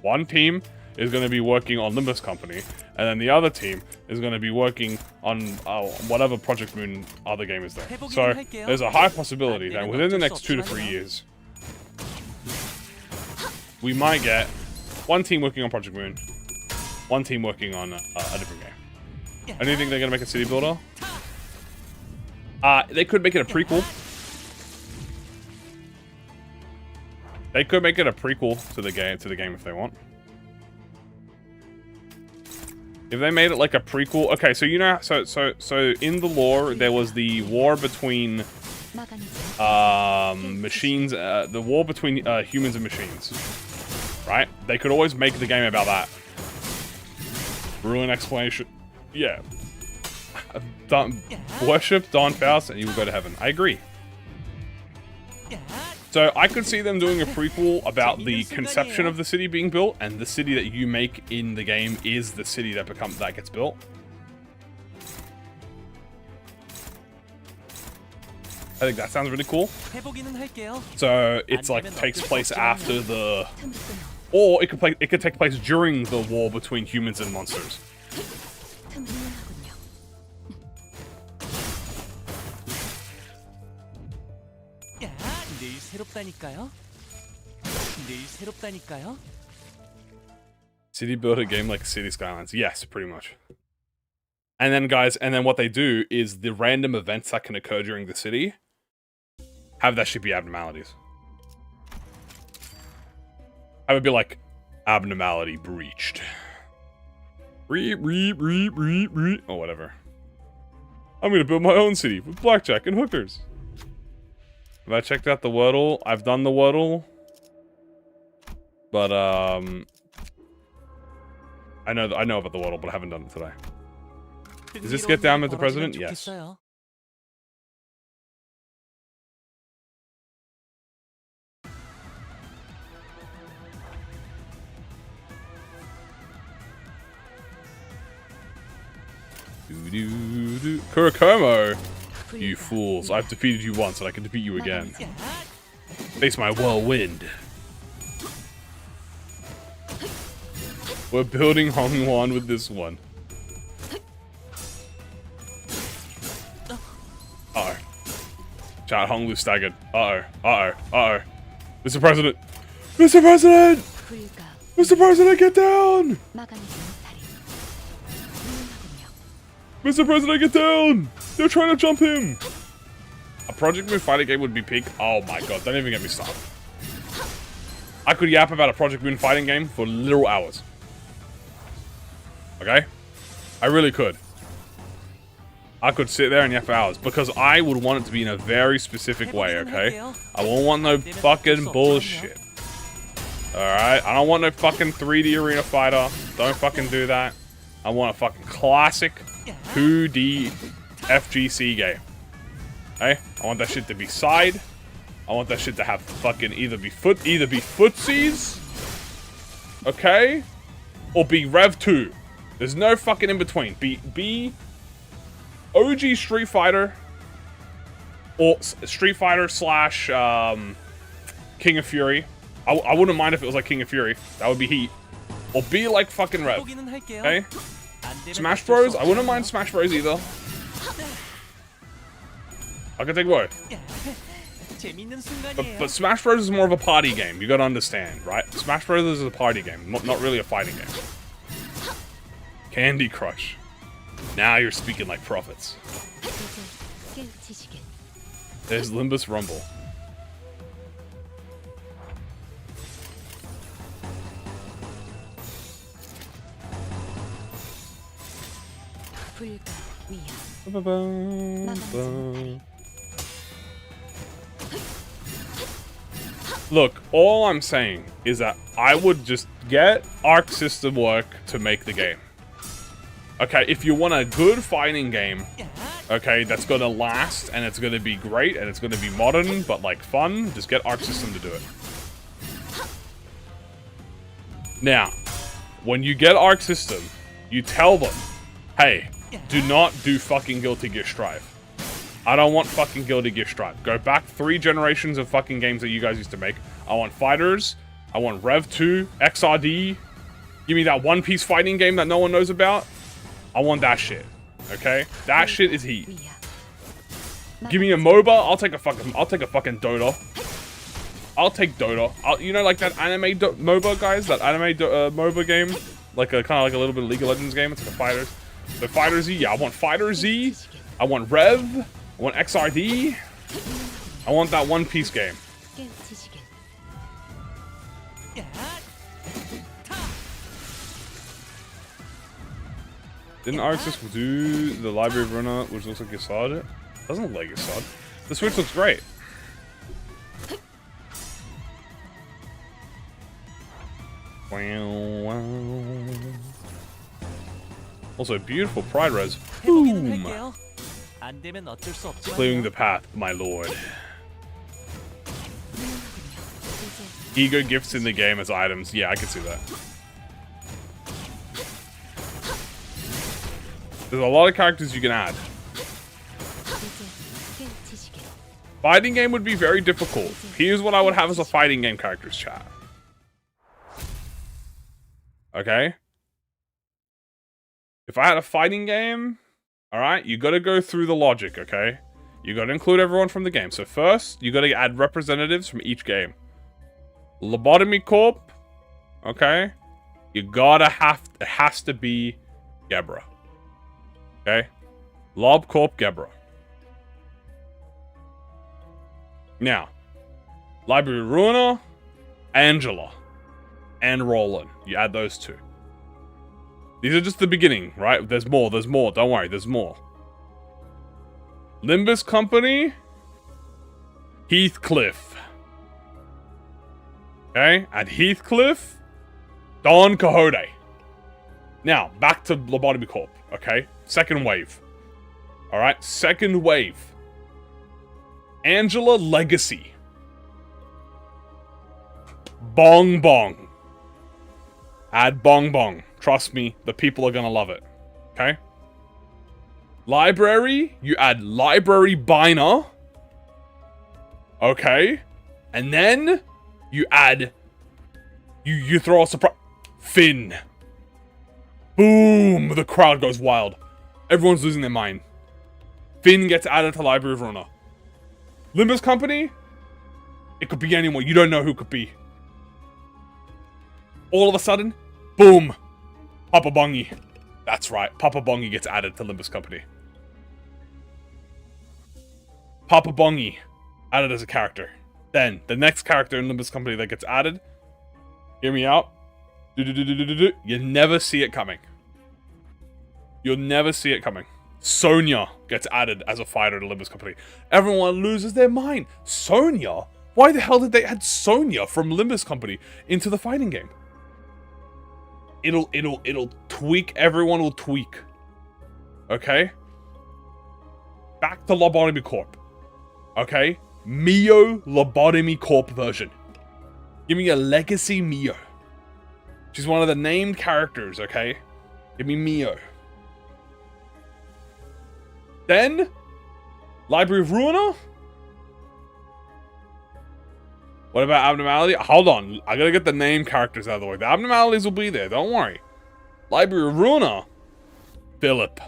One team is going to be working on Limbus Company, and then the other team is going to be working on whatever ProjectMoon other game is there. So there's a high possibility that within the next 2 to 3 years, we might get one team working on ProjectMoon, one team working on a different game. And do you think they're going to make a city builder? They could make it a prequel. They could make it a prequel to the game if they want. If they made it like a prequel, okay. So you know, so in the lore there was the war between machines, the war between humans and machines, right? They could always make the game about that. Ruin explanation, yeah. Worship Don Faust and you will go to heaven. I agree. So I could see them doing a prequel about the conception of the city being built, and the city that you make in the game is the city that gets built. I think that sounds really cool. So it's like takes place after the, or it could take place during the war between humans and monsters. City builder game like City Skylines. Yes, pretty much. And then guys, what they do is the random events that can occur during the city, have that shit be abnormalities. Have it be like, abnormality breached. Or whatever. I'm gonna build my own city with blackjack and hookers. Have I checked out the Wordle? I've done the Wordle. But, I know about the Wordle, but I haven't done it today. Does this get down with the president? Yes. Kurikomo! You fools. I've defeated you once and I can defeat you again. Face my whirlwind. We're building Hongwan with this one. Uh-oh. Chat, Honglu staggered. Uh-oh. Mr. President! Mr. President! Mr. President, get down! Mr. President, get down! They're trying to jump him! A ProjectMoon fighting game would be peak. Oh my god, don't even get me started. I could yap about a ProjectMoon fighting game for literal hours. Okay? I really could. I could sit there and yap for hours, because I would want it to be in a very specific way, okay? I won't want no fucking bullshit. Alright? I don't want no fucking 3D arena fighter. Don't fucking do that. I want a fucking classic 2D FGC game. Okay? I want that shit to be side. I want that shit to have fucking either be footsies. Okay? Or be Rev 2. There's no fucking in between. Be OG Street Fighter. Or Street Fighter slash King of Fury. I wouldn't mind if it was like King of Fury. That would be heat. Or be like fucking Rev. Okay? Smash Bros. I wouldn't mind Smash Bros either. I can take both. But Smash Bros is more of a party game. You gotta understand, right? Smash Bros is a party game, not really a fighting game. Candy Crush. Now you're speaking like prophets. There's Limbus Rumble. Look, all I'm saying is that I would just get Arc System work to make the game. Okay, if you want a good fighting game, okay, that's gonna last, and it's gonna be great, and it's gonna be modern, but like fun, just get Arc System to do it. Now, when you get Arc System, you tell them, hey, do not do fucking Guilty Gear Strive. I don't want fucking Guilty Gear Strive. Go back 3 generations of fucking games that you guys used to make. I want Fighters. I want Rev 2, XRD. Give me that One Piece fighting game that no one knows about. I want that shit. Okay? That shit is heat. Give me a MOBA. I'll take a fucking Dota. I'll take Dota. You know, like that anime MOBA, guys? That anime MOBA game? Like a kind of like a little bit of League of Legends game. It's like a Fighters. So Fighter Z, yeah, I want Fighter Z. I want Rev. I want XRD. I want that One Piece game. Didn't Arc System do the Library of Runner, which looks like Yasad? Doesn't look like Yasad. The Switch looks great. Also, beautiful Pride Res. Boom! Clearing the path, my lord. ego gifts in the game as items. Yeah, I can see that. There's a lot of characters you can add. Fighting game would be very difficult. Here's what I would have as a fighting game characters, chat. Okay? If I had a fighting game, alright, you gotta go through the logic, okay? You gotta include everyone from the game. So first, you gotta add representatives from each game. Lobotomy Corp, okay? You gotta it has to be Gebra. Okay? Lob Corp Gebra. Now, Library Ruiner, Angela, and Roland. You add those two. These are just the beginning, right? There's more, don't worry, there's more. Limbus Company, Heathcliff. Okay, and Heathcliff, Don Quixote. Now, back to Lobotomy Corp, okay? Second wave. Alright, second wave. Angela Legacy. Bong Bong. Add Bong Bong. Trust me, the people are gonna love it. Okay? Library, you add Library Biner. Okay? And then you add... You throw a surprise... Finn. Boom! The crowd goes wild. Everyone's losing their mind. Finn gets added to Library of Ruiner. Limbus Company? It could be anyone. You don't know who could be. All of a sudden, boom! Papa Bongi. That's right. Papa Bongi gets added to Limbus Company. Papa Bongi added as a character. Then, the next character in Limbus Company that gets added, hear me out, you never see it coming. You'll never see it coming. Sonya gets added as a fighter to Limbus Company. Everyone loses their mind. Sonya? Why the hell did they add Sonya from Limbus Company into the fighting game? It'll tweak. Everyone will tweak. Okay? Back to Lobotomy Corp. Okay? Mio Lobotomy Corp version. Give me a Legacy Mio. She's one of the named characters, okay? Give me Mio. Then, Library of Ruiner? What about Abnormality? Hold on, I gotta get the name characters out of the way. The Abnormalities will be there, don't worry. Library of Ruiner? Philip.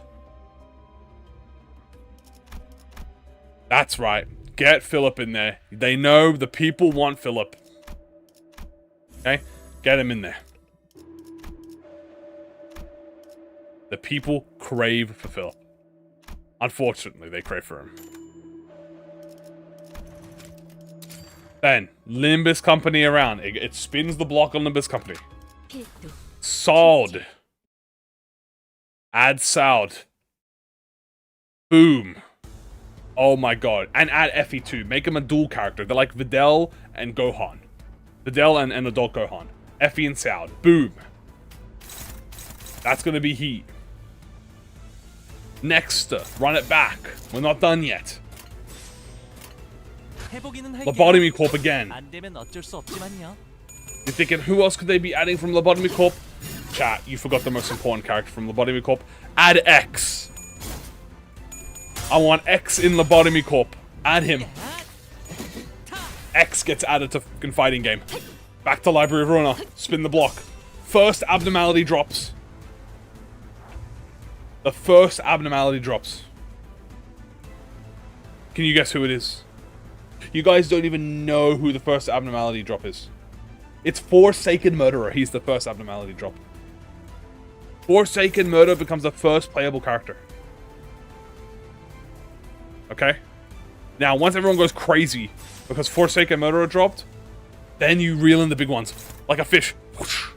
That's right, get Philip in there. They know the people want Philip. Okay, get him in there. The people crave for Philip. Unfortunately, they crave for him. Then, Limbus Company around. It spins the block on Limbus Company. Sald. Add Sald. Boom. Oh my god. And add Effie too. Make him a dual character. They're like Videl and Gohan. Videl and adult Gohan. Effie and Sald. Boom. That's gonna be heat. Next, run it back. We're not done yet. Lobotomy Corp again. You're thinking, who else could they be adding from Lobotomy Corp? Chat, you forgot the most important character from Lobotomy Corp. Add X. I want X in Lobotomy Corp. Add him. X gets added to fucking fighting game. Back to Library of Ruiner. Spin the block. First abnormality drops. The first abnormality drops. Can you guess who it is? You guys don't even know who the first abnormality drop is. It's Forsaken Murderer. He's the first abnormality drop. Forsaken Murderer becomes the first playable character. Okay? Now, once everyone goes crazy because Forsaken Murderer dropped, then you reel in the big ones. Like a fish. Whoosh.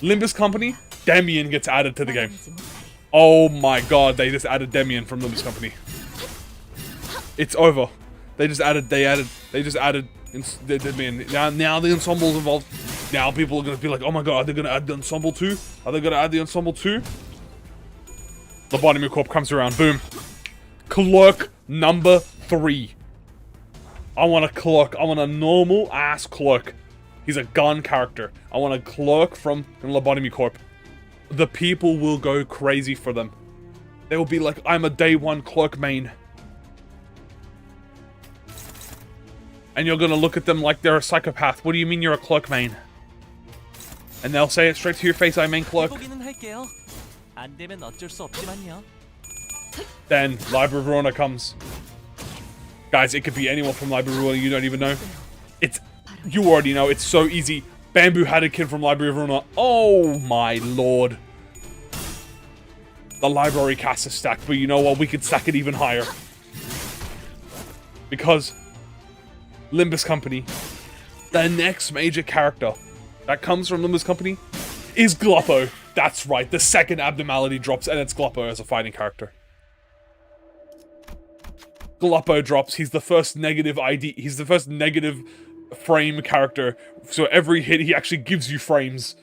Limbus Company, Demian gets added to the game. Oh my god, they just added Demian from Limbus Company. It's over. They just added Demian. Now the ensemble's involved. Now people are gonna be like, oh my god, are they gonna add the ensemble too? Are they gonna add the ensemble too? Lobotomy Corp comes around, boom. Clerk number 3. I want a clerk. I want a normal ass clerk. He's a gun character. I want a clerk from Lobotomy Corp. The people will go crazy for them. They will be like, I'm a day one clerk main. And you're gonna look at them like they're a psychopath. What do you mean you're a clerk main? And they'll say it straight to your face, I main clerk. 해보기는 할게요. 안 되면 어쩔 수 없지만요. Then Library of Ruina comes. Guys, it could be anyone from Library of Ruina you don't even know. You already know, it's so easy. Bamboo had a kid from Library of Ruina. Oh my lord. The library cast is stacked, but you know what? We could stack it even higher. Because Limbus Company, the next major character that comes from Limbus Company is Gloppo. That's right, the second abnormality drops, and it's Gloppo as a fighting character. Gloppo drops, he's the first negative ID, he's the first negative frame character, so every hit he actually gives you frames.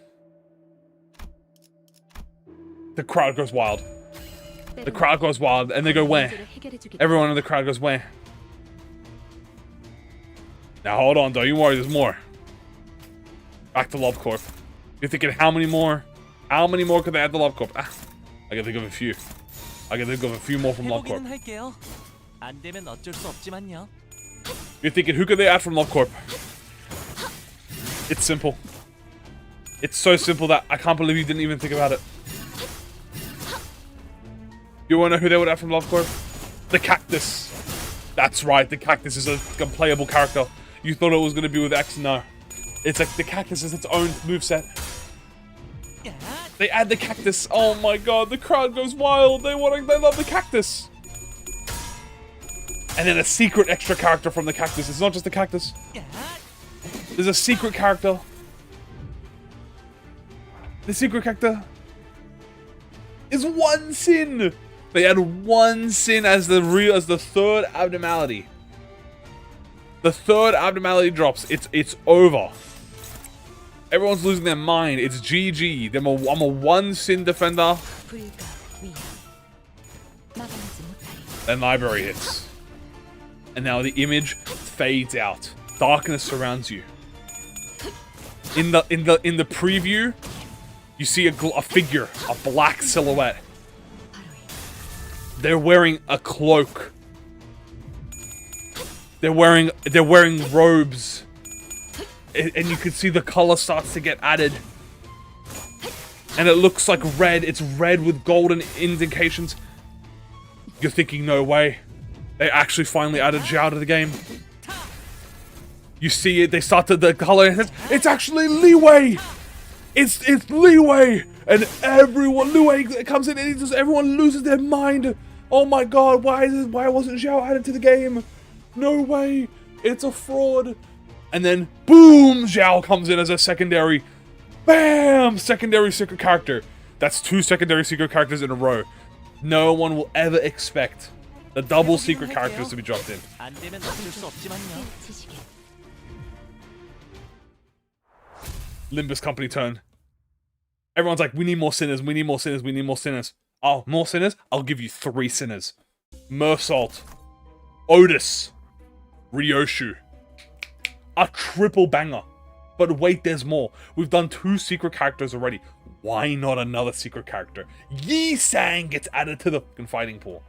The crowd goes wild. The crowd goes wild, and they go where? Everyone in the crowd goes where? Now hold on, don't you worry, there's more. Back to Love Corp. You're thinking, how many more? How many more could they add to Love Corp? Ah, I can think of a few. I can think of a few more from Love Corp. 해보기는 할게요. 안 되면 어쩔 수 없지만요. You're thinking, who could they add from Love Corp? It's simple. It's so simple that I can't believe you didn't even think about it. You wanna know who they would add from Love Corp? The Cactus. That's right, the Cactus is a playable character. You thought it was gonna be with X? No. It's like the Cactus is its own moveset. They add the Cactus. Oh my god, the crowd goes wild. They love the Cactus. And then a secret extra character from the Cactus. It's not just the Cactus. There's a secret character. The secret character is One Sin. They add One Sin as the third abnormality. The third abnormality drops. It's over. Everyone's losing their mind. It's GG. I'm a One Sin defender. Then library hits. And now the image fades out. Darkness surrounds you. In the preview, you see a figure, a black silhouette. They're wearing a cloak. They're wearing robes. And you can see the color starts to get added. And it looks like red. It's red with golden indications. You're thinking, no way. They actually finally added Zhao to the game. You see it, they started the color, it's actually Liwei! It's Liwei! And everyone, Liwei comes in and everyone loses their mind. Oh my god, why wasn't Zhao added to the game? No way, it's a fraud. And then, boom, Zhao comes in as a secondary. Bam! Secondary secret character. That's 2 secondary secret characters in a row. No one will ever expect the double secret characters to be dropped in. 안 되면 어쩔 수 없지만요. Limbus Company turn. Everyone's like, we need more sinners, we need more sinners, we need more sinners. Oh, more sinners? I'll give you 3 sinners. Mersault. Otis. Ryoshu. A triple banger. But wait, there's more. We've done 2 secret characters already. Why not another secret character? Yi Sang gets added to the fighting pool.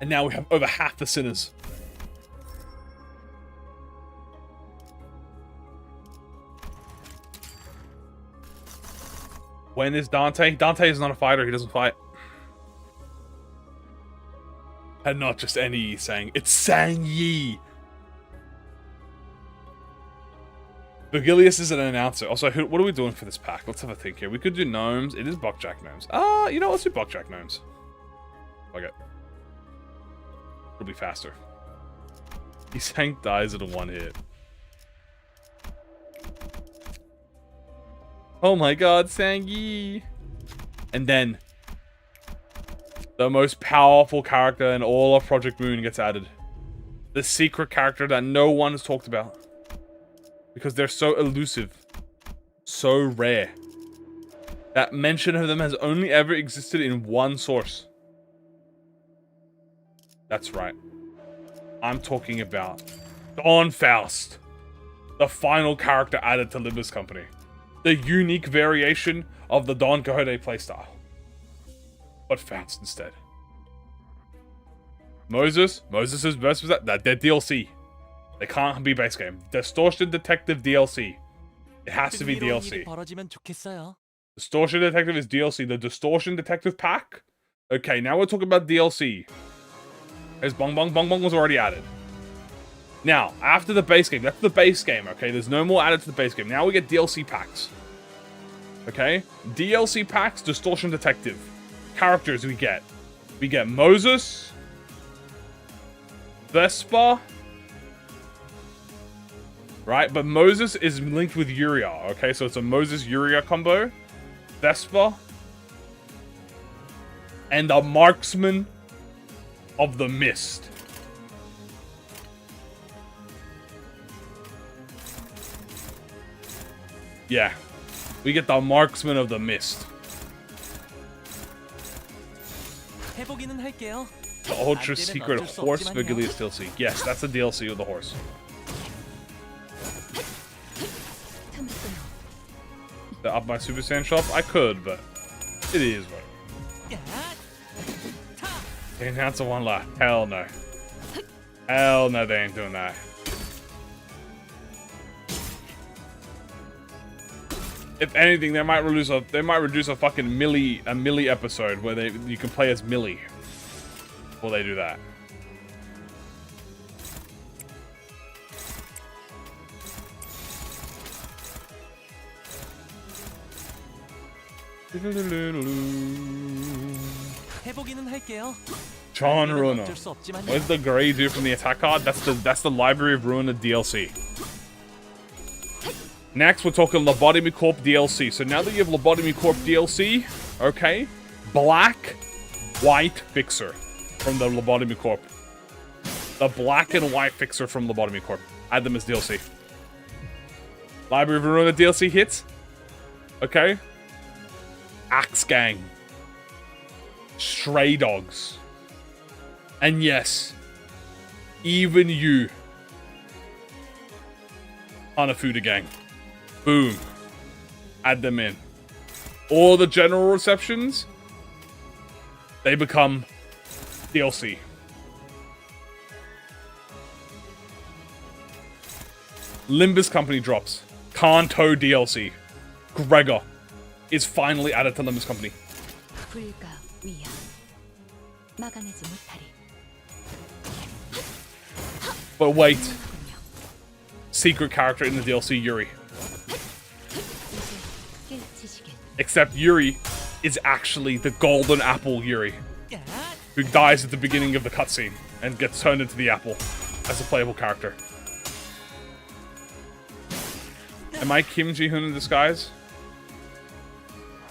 And now we have over half the sinners. When is Dante? Dante is not a fighter, he doesn't fight. And not just any Yi Sang, it's Sang Yi. Virgilius is an announcer. Also, what are we doing for this pack? Let's have a think here. We could do gnomes. It is Buckjack gnomes. You know, let's do Buckjack gnomes. Okay. It'll be faster. Yi Sang dies in a 1 hit. Oh my god, Sang Yi. And then the most powerful character in all of ProjectMoon gets added. The secret character that no one has talked about. Because they're so elusive. So rare. That mention of them has only ever existed in 1 source. That's right. I'm talking about Don Faust, the final character added to Limbus Company. The unique variation of the Don Quixote playstyle. But Faust instead. Moses is best with that. They're DLC. They can't be base game. Distortion Detective DLC. It has to be DLC. Distortion Detective is DLC. The Distortion Detective pack? Okay, now we're talking about DLC. There's Bong Bong. Bong Bong was already added. Now, after the base game, that's the base game, okay? There's no more added to the base game. Now we get DLC packs. Okay? DLC packs, Distortion Detective. Characters we get. We get Moses. Vespa. Right? But Moses is linked with Uriah, okay? So it's a Moses-Uriah combo. Vespa. And the Marksman of the Mist. Yeah. We get the Marksman of the Mist. The Ultra Secret Horse Vigilius DLC. Yes, that's a DLC of the horse. To up my Super Saiyan shop? I could, but it is what. They announced a one lap. Hell no. Hell no, they ain't doing that. If anything, they might reduce a fucking Millie episode where you can play as Millie. Before they do that. John Runa. Where's the gray dude from the attack card? That's the Library of Ruina DLC. Next, we're talking Lobotomy Corp DLC. So now that you have Lobotomy Corp DLC, okay, black, white fixer from the Lobotomy Corp. The black and white fixer from Lobotomy Corp. Add them as DLC. Library of Ruina DLC hits. Okay. Axe Gang. Stray Dogs. And yes, even you. Hanafuda Gang. Boom. Add them in. All the general receptions, they become DLC. Limbus Company drops. Kanto DLC. Gregor is finally added to Limbus Company. But wait. Secret character in the DLC, Yuri. Except Yuri is actually the Golden Apple Yuri, who dies at the beginning of the cutscene and gets turned into the apple as a playable character. Am I Kim Ji-hoon in disguise?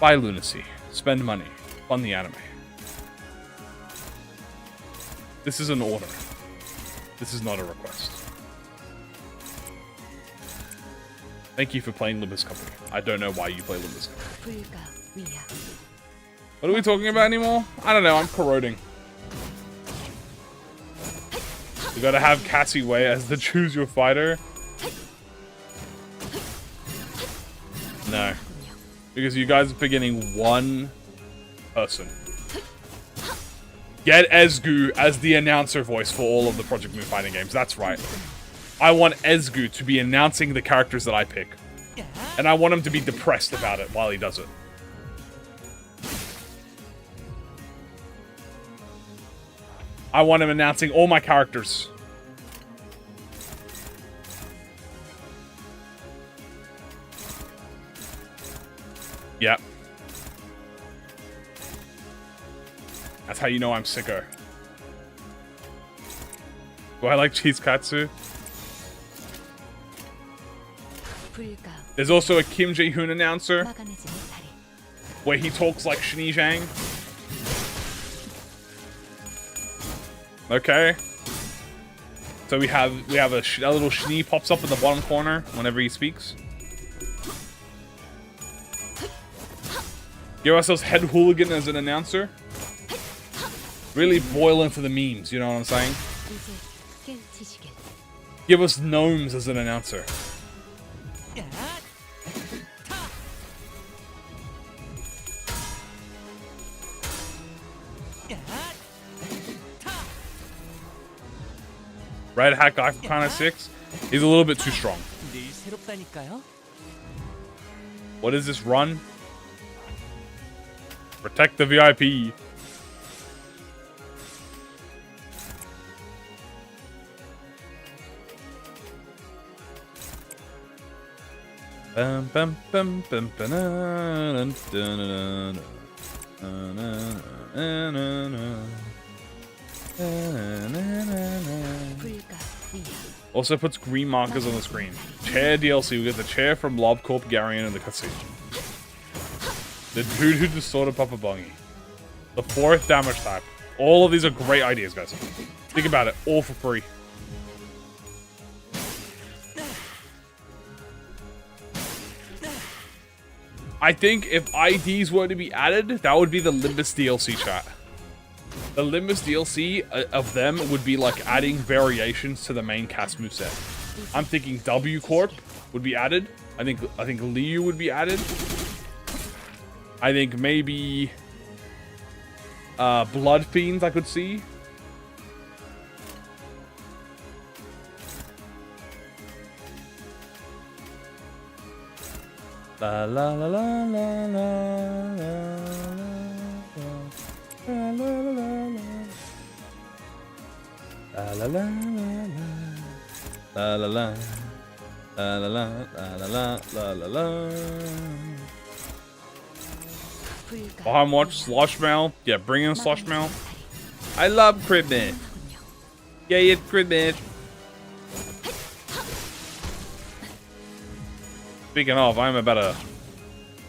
Buy Lunacy. Spend money. Fund the anime. This is an order. This is not a request. Thank you for playing Limbus Company. I don't know why you play Limbus Company. What are we talking about anymore? I don't know, I'm corroding. You gotta have Cassie Way as the choose your fighter. No. Because you guys are beginning one person. Get Ezgu as the announcer voice for all of the ProjectMoon fighting games. That's right. I want Ezgu to be announcing the characters that I pick. And I want him to be depressed about it while he does it. I want him announcing all my characters. Yep. That's how you know I'm sicko. Do I like cheese katsu? There's also a Kim Ji-hoon announcer where he talks like Shinee Zhang. Okay. So we have a little Shinee pops up in the bottom corner whenever he speaks. Give ourselves Head Hooligan as an announcer. Really boil into the memes, you know what I'm saying? 이제 깨우치시겠. Give us gnomes as an announcer. 야! 타! 야! 타! Red Hat guy for Planet 6. He's a little bit too strong. 늘 새롭다니까요. What is this run? Protect the VIP. Bum, bum, bum, bum, ba-na, dun, dun, dun, dun, dun, dun. 불가 위야. Also puts green markers on the screen. Chair DLC. We get the chair from Lobcorp, Garion, and the cutscene. The dude who distorted Papa Bungy. The 4th damage type. All of these are great ideas, guys. Think about it. All for free. I think if IDs were to be added, that would be the Limbus DLC, chat. The Limbus DLC of them would be like adding variations to the main cast moveset. I'm thinking W Corp would be added. I think Liu would be added. I think maybe Blood Fiends I could see. La la la la la la la la la la la la la la la la la la. Behind watch Slosh Mail. Yeah, bring in Slosh Mail. I love Cribman. Yeah, it's Cribman. Speaking of, I'm about to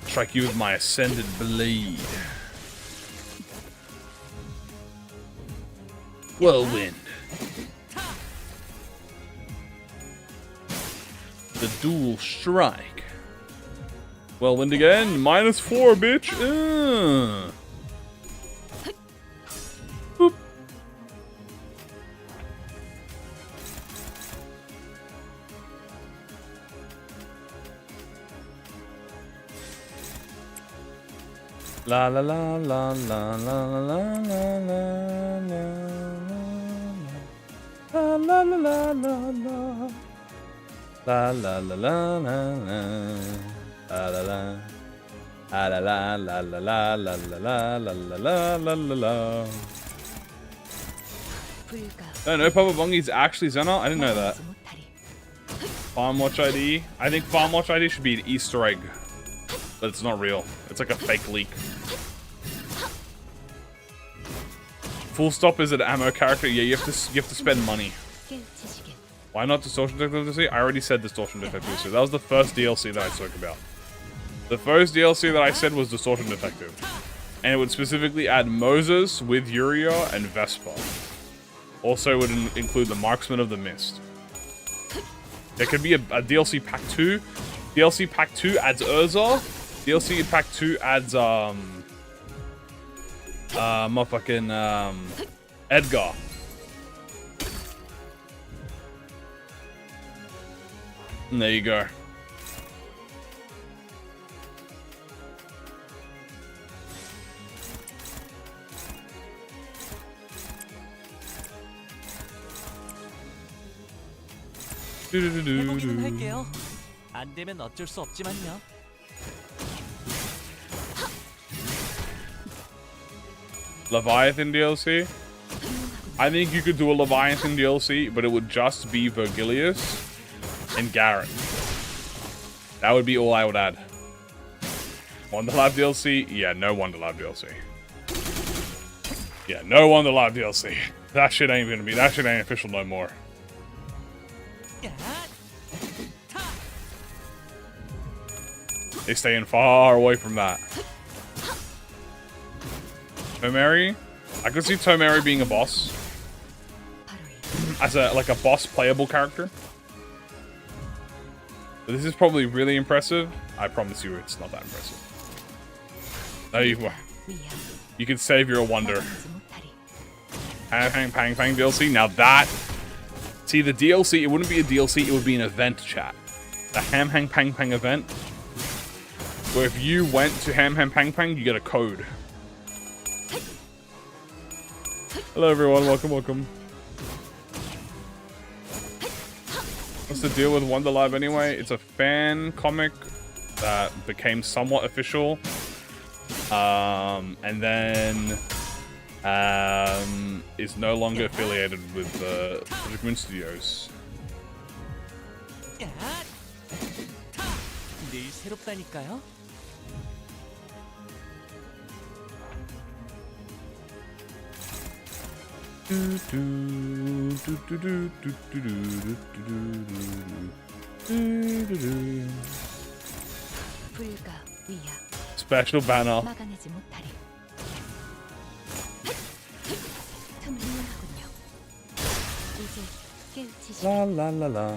strike you with my Ascended Blade. Whirlwind. The Dual Strike. Whirlwind again. -4, bitch. Boop. La la la la la la la la la la la la la la la. La la la la la la la la la la la la la la la la la la la la. Oh no, Papa Bungy's actually Xenar? I didn't know that. Farmwatch ID? I think Farmwatch ID should be an Easter egg. But it's not real. It's like a fake leak. Full Stop is an ammo character. Yeah, you have to spend money. Why not Distortion Detective? I already said Distortion Detective. That was the first DLC that I spoke about. The first DLC that I said was Distortion Detective. And it would specifically add Moses with Uriel and Vespa. Also would include the Marksman of the Mist. There could be a DLC Pack 2. DLC Pack 2 adds Urza. DLC Pack 2 adds motherfucking Edgar. And there you go. 해보기는 할게요. 안 되면 어쩔 수 없지만요. Leviathan DLC? I think you could do a Leviathan DLC, but it would just be Vergilius and Garrett. That would be all I would add. Wonderlab DLC? Yeah, no Wonderlab DLC. Yeah, no Wonderlab DLC. That shit ain't gonna be, that shit ain't official no more. They staying far away from that. Tomeri? I could see Tomeri being a boss. As a boss playable character. But this is probably really impressive. I promise you it's not that impressive. No, you can save your wonder. Ham Hang Pang Pang DLC. Now that... See, the DLC, it wouldn't be a DLC, it would be an event, chat. The Ham Hang Pang Pang event, where if you went to Ham Ham Pang Pang, you get a code. Hello everyone, welcome, welcome. What's the deal with Wonder Lab anyway? It's a fan comic that became somewhat official. And then is no longer affiliated with the ProjectMoon Studios. 늘 새롭다니까요. 불가 위야. Special banner. 막아내지 못하리. 틈문하군요. 이제 깨우치시. La la la la.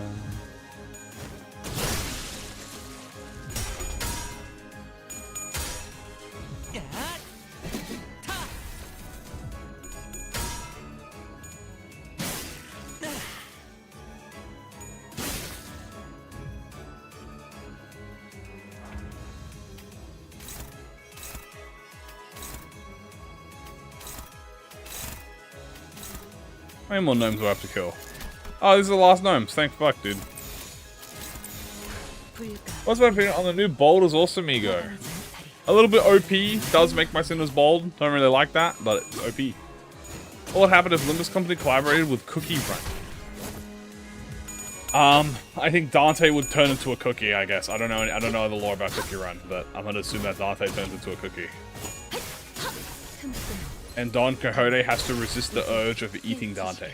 How many more gnomes do I have to kill? Oh, these are the last gnomes. Thank fuck, dude. What's my opinion on the new bold is awesome, ego? A little bit OP. Does make my Cinners bold. Don't really like that, but it's OP. What would happen if Limbus Company collaborated with Cookie Run? I think Dante would turn into a cookie, I guess. I don't know the lore about Cookie Run, but I'm gonna assume that Dante turns into a cookie. And Don Quixote has to resist the urge of eating Dante,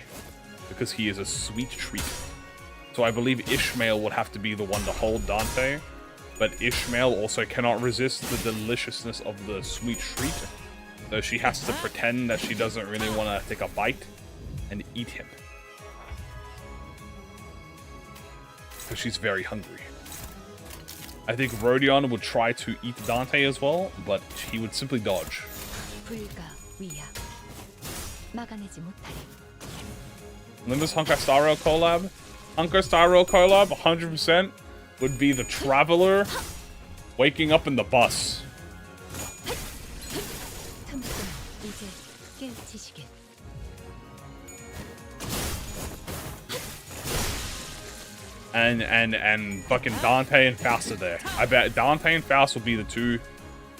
because he is a sweet treat. So I believe Ishmael would have to be the one to hold Dante, but Ishmael also cannot resist the deliciousness of the sweet treat, so she has to pretend that she doesn't really want to take a bite and eat him. Because she's very hungry. I think Rodion would try to eat Dante as well, but he would simply dodge. Limbus Honkai Star Rail collab? Honkai Star Rail collab, 100% would be the Traveler waking up in the bus. And fucking Dante and Faust are there. I bet Dante and Faust will be the two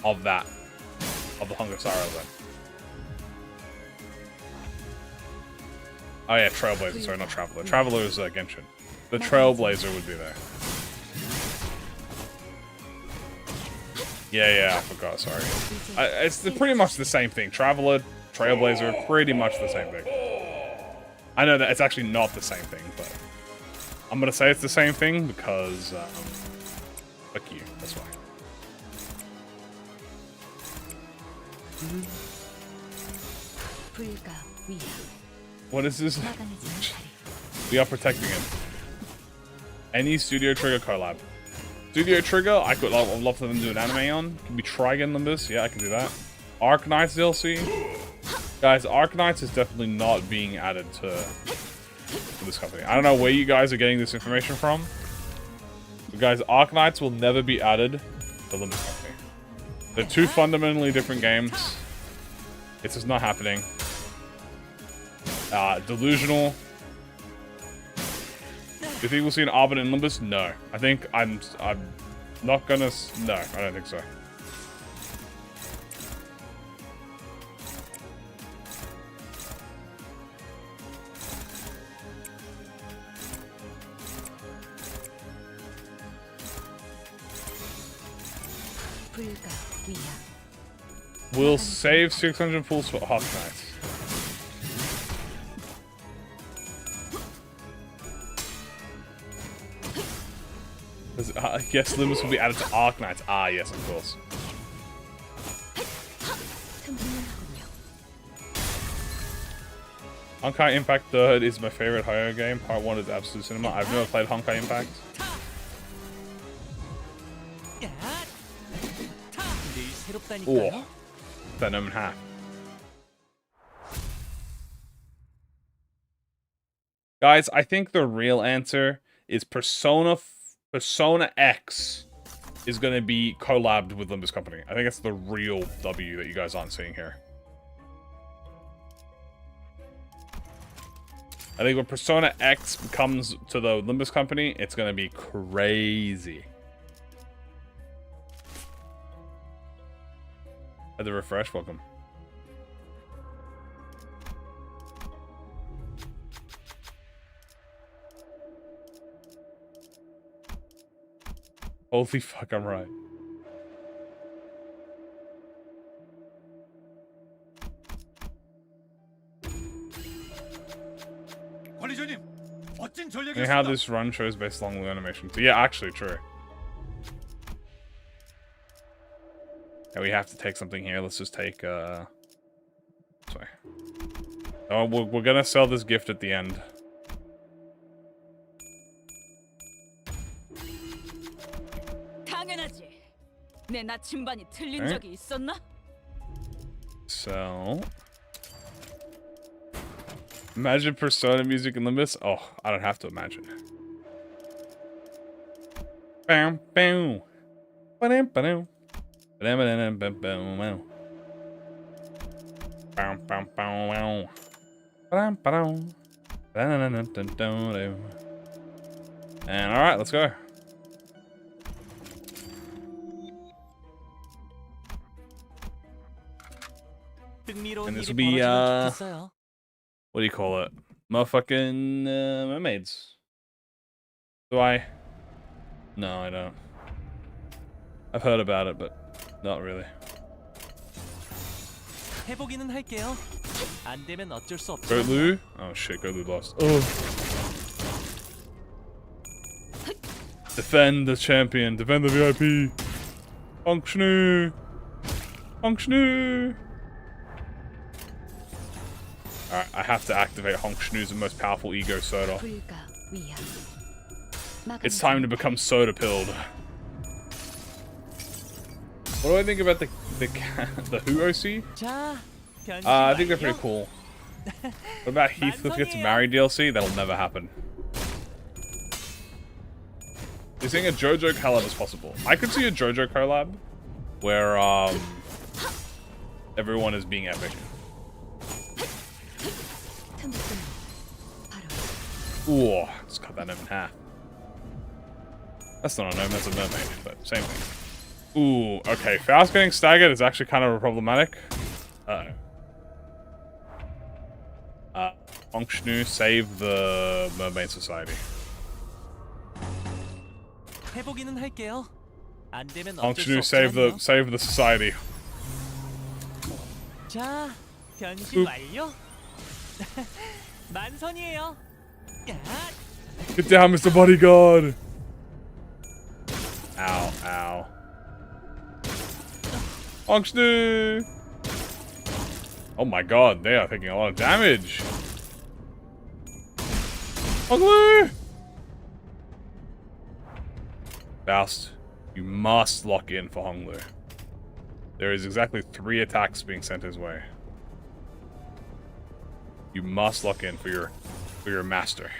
of that. Of the Honkai Star Rail event. Oh yeah, Trailblazer, sorry, not Traveler. Traveler is Genshin. The Trailblazer would be there. Yeah, I forgot, sorry. It's pretty much the same thing. Traveler, Trailblazer, pretty much the same thing. I know that it's actually not the same thing, but I'm gonna say it's the same thing because, fuck you, that's why. What is this? We are protecting him. Any Studio Trigger collab. Studio Trigger, I'd love for them to do an anime on. Can we try again Limbus? Yeah, I can do that. Arc Knights DLC. Guys, Arc Knights is definitely not being added to this company. I don't know where you guys are getting this information from. But guys, Arc Knights will never be added to Limbus Company. They're two fundamentally different games. It's just not happening. Delusional. Do you think we'll see an Arbit in Limbus? No. I think I'm not gonna... No, I don't think so. We'll save 600 pools for Hawk Knights. I guess Limbus will be added to Arc Knights. Ah, yes, of course. Honkai Impact 3rd is my favorite Ho-Oh game. Part 1 is absolute cinema. I've never played Honkai Impact. Oh, that gnome in half. Guys, I think the real answer is Persona X is going to be collabed with Limbus Company. I think that's the real W that you guys aren't seeing here. I think when Persona X comes to the Limbus Company, it's going to be crazy. At the refresh, welcome. Holy fuck, I'm right. And how this run shows based long animation. So yeah, actually true. Yeah, we have to take something here. Let's just take sorry. Oh, we're gonna sell this gift at the end. Right. So imagine Persona music in Limbus. Oh, I don't have to imagine. Bam, bam, ba-dam, ba-dam, ba-dam, ba-dam, ba-dam, bam, bam, bam, bam, ba-dam, ba-dam. And all right, let's go. And this will be what do you call it? Motherfucking mermaids. Do I? No, I don't. I've heard about it, but not really. 해보기는 할게요. 안 되면 어쩔 수 없죠. Golu? Oh shit, Golu lost. Oh. Defend the champion. Defend the VIP. Functioning. Functioning. Alright, I have to activate Honk Shnu's most powerful ego soda. It's time to become soda pilled. What do I think about the Who OC? I think they're pretty cool. What about Heathcliff gets married DLC? That'll never happen. You're saying a JoJo collab is possible. I could see a JoJo collab where everyone is being epic. Ooh, let's cut that gnome in half. That's not a gnome, that's a mermaid, but same thing. Ooh, okay, Faust getting staggered is actually kind of problematic. Uh-oh. Honk Shnu, save the Mermaid Society. 해보기는 할게요. 안 되면 Honk 어쩔 수 Shnu, 없잖아요. save the society. 자, 변신 완료. 만선이에요. Get down, Mr. Bodyguard! Ow, ow. Honk Shnu! Oh my god, they are taking a lot of damage! Honk Shnu! Faust, you must lock in for Hong Lu. There is exactly 3 attacks being sent his way. You must lock in for your master.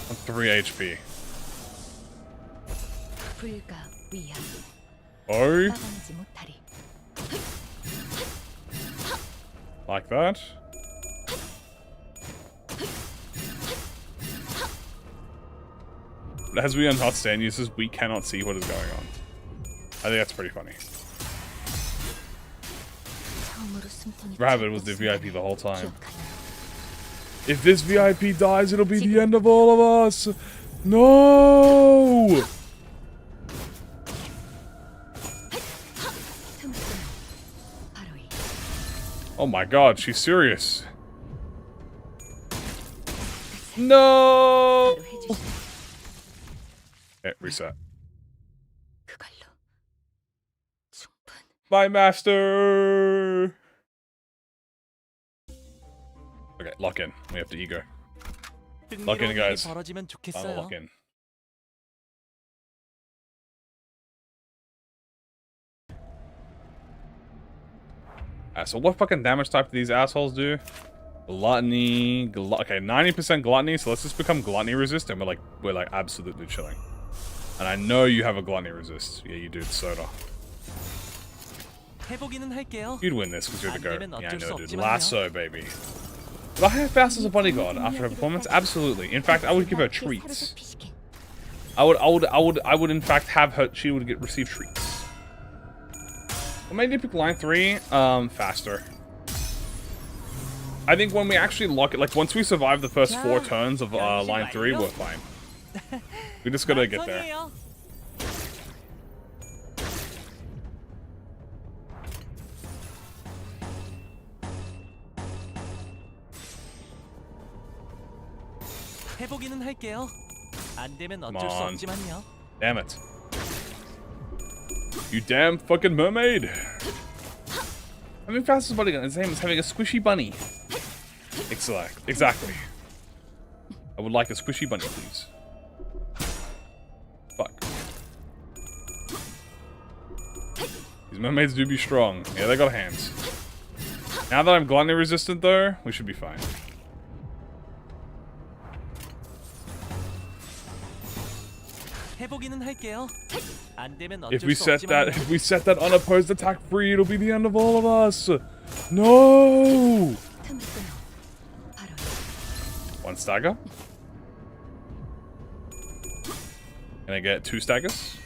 On 3 HP. Oh? Like that? But as we are not stand users, we cannot see what is going on. I think that's pretty funny. Rabbit was the VIP the whole time. If this VIP dies, it'll be the end of all of us! No! Oh my god, she's serious. No! Okay, reset. My master! Okay, lock in. We have to ego. Lock in, guys. 벌어지면 좋겠어요. I'll lock in. So what fucking damage type do these assholes do? Gluttony. Okay, 90% gluttony. So let's just become gluttony resistant. We're like absolutely chilling. And I know you have a gluttony resist. Yeah, you do. It's soda. 해보기는 할게요. You'd win this because you're the goat. 안 되면 Yeah, I 어쩔 수 know, dude. 없지만요. Lasso, baby. Would I have Faust as a bodyguard after her performance? Absolutely. In fact, I would give her treats. I would in fact have her. She would receive treats. What made you pick line 3? Faster. I think when we actually lock it, like once we survive the first 4 turns of line 3, we're fine. We just gotta get there. 천이에요. 해보기는 할게요. 안 되면 어쩔 수 on. 없지만요. Damn it. You damn fucking mermaid. Having Faust as a bodyguard is the same as having a squishy bunny. Exactly. I would like a squishy bunny, please. Fuck. These mermaids do be strong. Yeah, they got hands. Now that I'm gluttony resistant, though, we should be fine. 해보기는 할게요. 안 되면 If 어쩔 we 수 set 없지만요. that unopposed attack free, it'll be the end of all of us. No. One stagger. Can I get 2 staggers?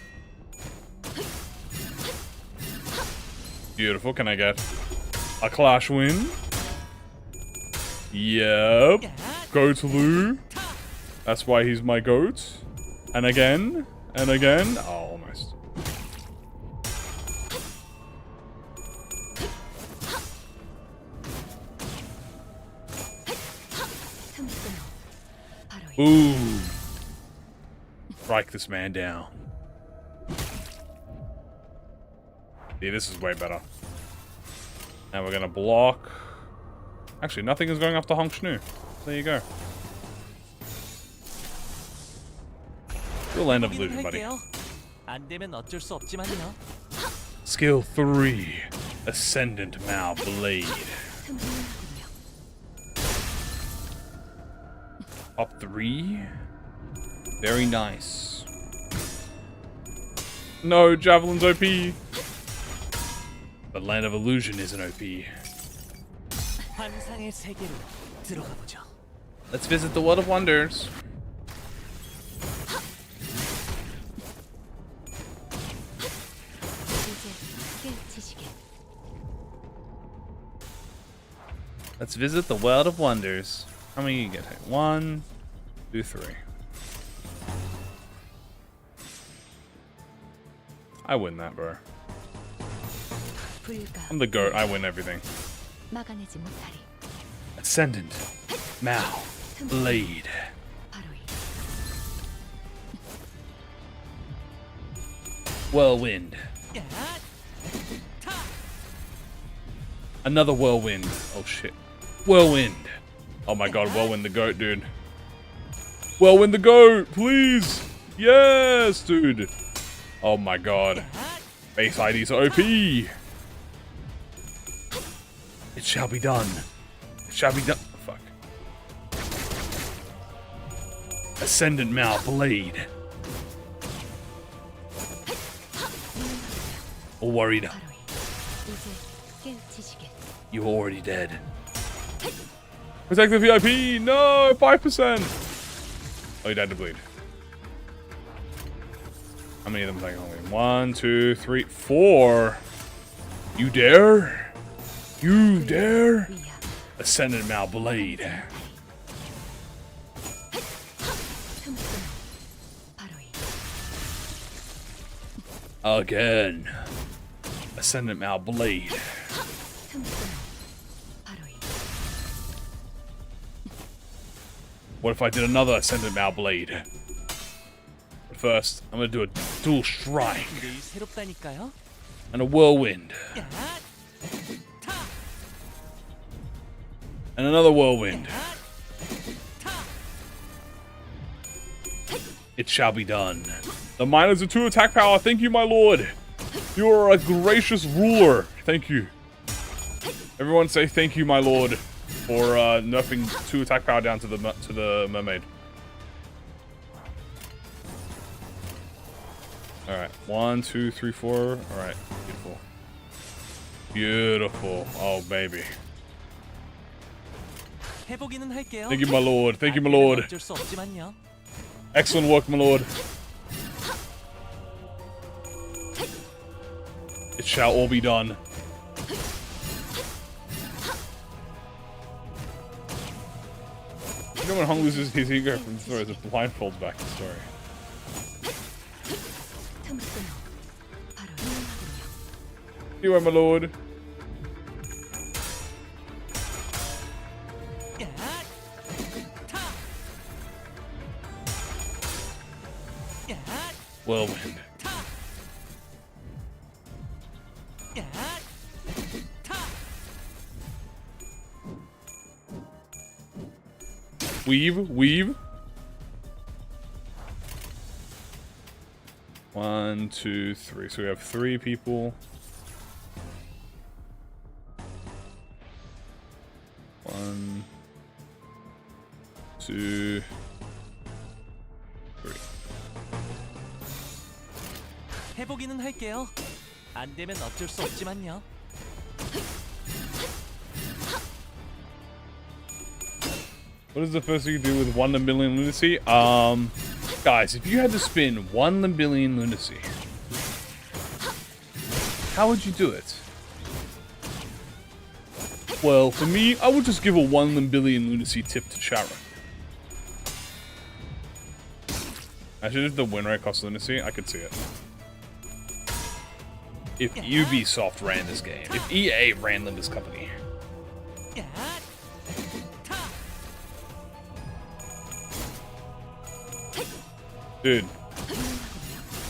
Beautiful. Can I get a clash win? Yep. Goat Lou. That's why he's my goat. And again. And again. Oh, almost. Ooh. Strike this man down. Yeah, this is way better. Now we're gonna block. Actually, nothing is going after Honk Shnu. There you go. We'll land of illusion, buddy. 할게요. 안 되면 어쩔 수 없지만요. Skill 3. Ascendant Mao Blade. Up 3. Very nice. No, Javelin's OP. But Land of Illusion isn't OP. 환상의 세계로 들어가 보죠. Let's visit the World of Wonders. Let's visit the World of Wonders. How many you get hit? 1, 2, 3. I win that, bro. I'm the goat. I win everything. Ascendant. Mao. Blade. Whirlwind. Another whirlwind. Oh shit. Whirlwind. Oh my god, Whirlwind the goat, dude. Whirlwind the goat, please. Yes, dude. Oh my god. Base ID's OP. It shall be done. It shall be done. Fuck. Ascendant Mao Blade. All worried. You're already dead. Protect the VIP! No! 5%! Oh, you died to bleed. How many of them is I going? 1, 2, 3, 4. You dare? You dare? Ascendant Mao Blade. Again. Ascendant Mao Blade. What if I did another Ascendant Mao Blade? But first, I'm gonna do a dual strike. 일이 새롭다니까요. And a whirlwind. And another whirlwind. It shall be done. The miners are 2 attack power. Thank you, my lord. You are a gracious ruler. Thank you. Everyone say thank you, my lord, for nerfing 2 attack power down to the mermaid. Alright, 1, 2, 3, 4. Alright, beautiful. Beautiful. Oh, baby. 해보기는 할게요. Thank you, my lord. Thank you, my 안 되면 lord. 어쩔 수 없지만요. Excellent work, my lord. It shall all be done. You know when Hong loses his ego from the story, the blindfolds back in the story. You are my lord. 야! 타! 야! Whirlwind. 타! 야! 타! Weave, weave. 1, 2, 3. So we have 3 people. 1, 2, 3. 해보기는 할게요. 안 되면 어쩔 수 없지만요. What is the first thing you do with 1 in a million lunacy? Guys, if you had to spin 1 in a billion lunacy, how would you do it? Well, for me, I would just give a 1 in a billion lunacy tip to Sharon. Actually, if the win rate costs lunacy, I could see it. If Ubisoft ran this game, if EA ran Limbus company. 야! 타! Dude,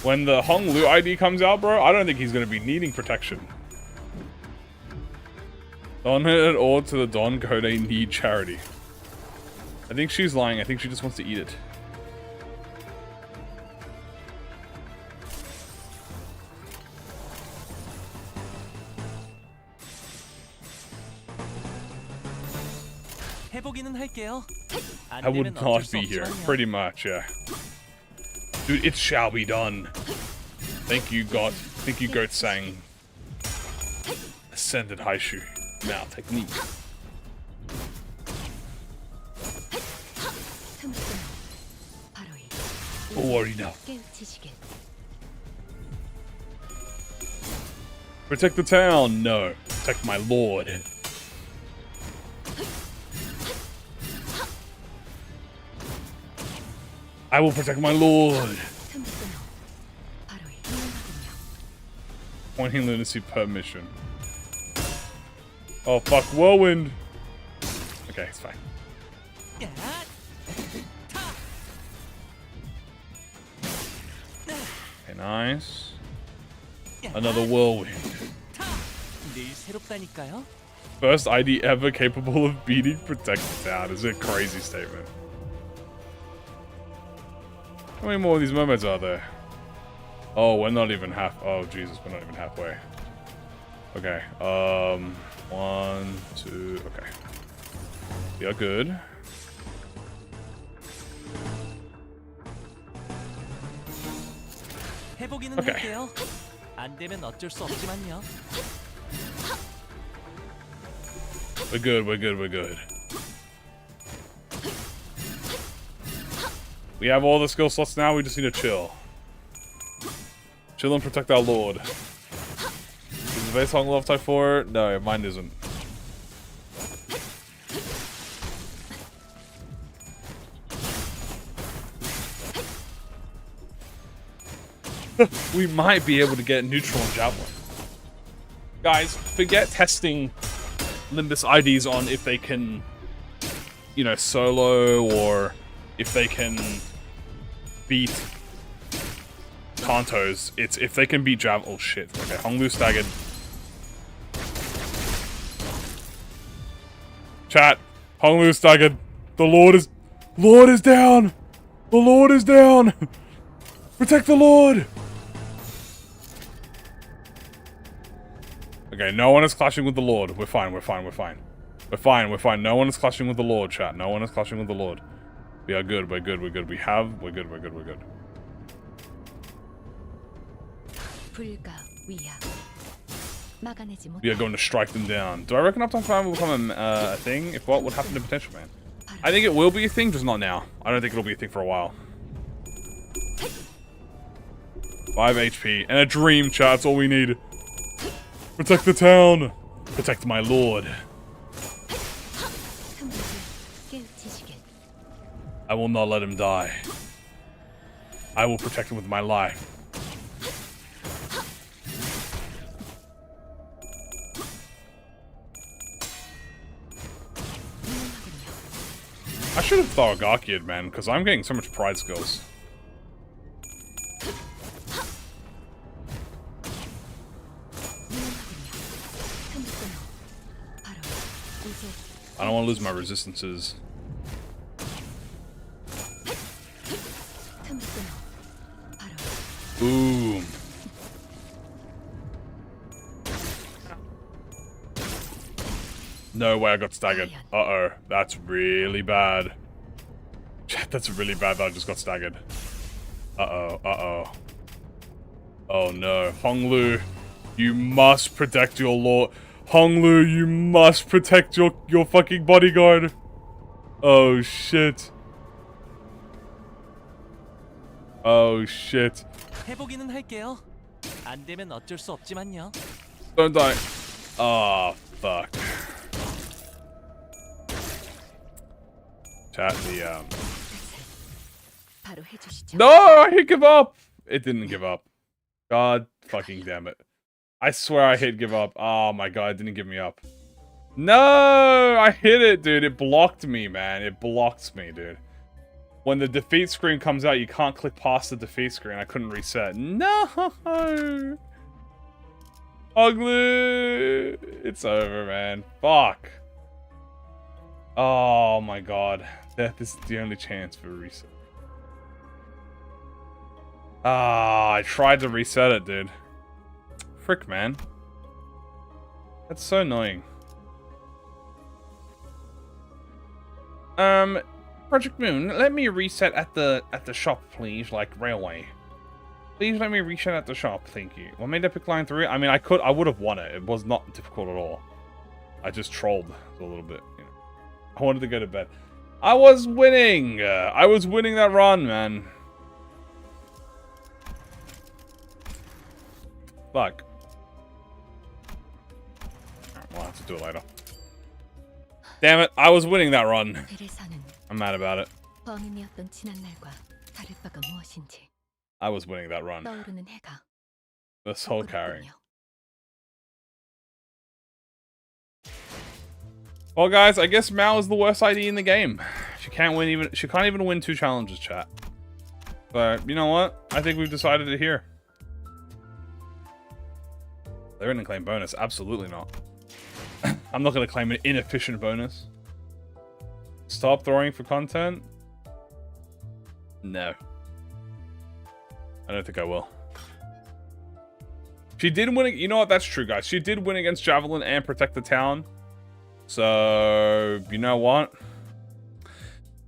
when the Hong Lu ID comes out, bro, I don't think he's gonna be needing protection. Don it all to the Don Code need charity. I think she's lying. I think she just wants to eat it. 해보기는 할게요. 안 I would 되면 어쩔 not 수 be here. 없지만요. Pretty much, yeah. Dude, it shall be done. Thank you, God. Thank you, Goat Sang. Ascended Haishu. Now, technique. Already know. Protect the town? No. Protect my lord. I will protect my lord. Pointing lunacy per mission. Oh fuck, whirlwind. Okay, it's fine. 야! 타! Okay, nice. 야! Another whirlwind. 타! 늘 새롭다니까요. First ID ever capable of beating Protect the Town is a crazy statement. How many more of these mermaids are there? Oh, we're not even half. Oh, Jesus, we're not even halfway. Okay, 1, 2, okay. We are good. 해보기는 오케이. 할게요. 안 되면 어쩔 수 없지만요. We're good, we're good, we're good. We have all the skill slots now, we just need to chill. Chill and protect our lord. Is the base Hong Love Type 4? No, mine isn't. We might be able to get neutral and javelin. Guys, forget testing Limbus IDs on if they can, you know, solo or if they can beat Kantos. It's if they can beat javelin. Oh shit. Okay, Honglu staggered. Chat. Honglu staggered. The Lord is down. The Lord is down. Protect the Lord. Okay, no one is clashing with the Lord. We're fine, we're fine, we're fine. We're fine, we're fine. No one is clashing with the Lord, chat. No one is clashing with the Lord. We are good, we're good, we're good. We're good, we're good, we're good. 불가 위야. 막아내지 못. We are going to strike them down. Do I reckon Uptime Time will become a thing? If what would happen to Potential Man? I think it will be a thing, just not now. I don't think it'll be a thing for a while. 5 HP. And a dream, chat. That's all we need. Protect the town. Protect my lord. I will not let him die. I will protect him with my life. I should have thought Gakiad, man, because I'm getting so much pride skills. I don't want to lose my resistances. Boom. No way I got staggered. Uh-oh. That's really bad. Chat, that's really bad that I just got staggered. Uh-oh. Uh-oh. Oh no. Honglu, you must protect your lord. Honglu, you must protect your fucking bodyguard. Oh shit. Oh shit. 해보기는 할게요. 안 되면 어쩔 수 없지만요. Don't die. Oh fuck. Chat, 바로 해주시죠. No, I hit give up. It didn't give up. God fucking damn it. I swear I hit give up. Oh my god, it didn't give me up. No, I hit it, dude. It blocked me, man. It blocked me, dude. When the defeat screen comes out, you can't click past the defeat screen. I couldn't reset. No! Ugly! It's over, man. Fuck. Oh my god. Death is the only chance for a reset. Ah, I tried to reset it, dude. Frick, man. That's so annoying. ProjectMoon, let me reset at the shop, please, like railway. Please let me reset at the shop, thank you. What made I pick line 3? I mean, I would have won it. It was not difficult at all. I just trolled a little bit, you know. I wanted to go to bed. I was winning! I was winning that run, man. Fuck. We'll have to do it later. Damn it, I was winning that run. I'm mad about it. I was winning that run. This whole carrying. Well, guys, I guess Mao is the worst ID in the game. She can't even win 2 challenges, chat. But you know what? I think we've decided it here. They're gonna claim bonus. Absolutely not. I'm not gonna claim an inefficient bonus. Stop throwing for content? No. I don't think I will. She did win. You know what? That's true, guys. She did win against Javelin and Protect the Town. So, you know what?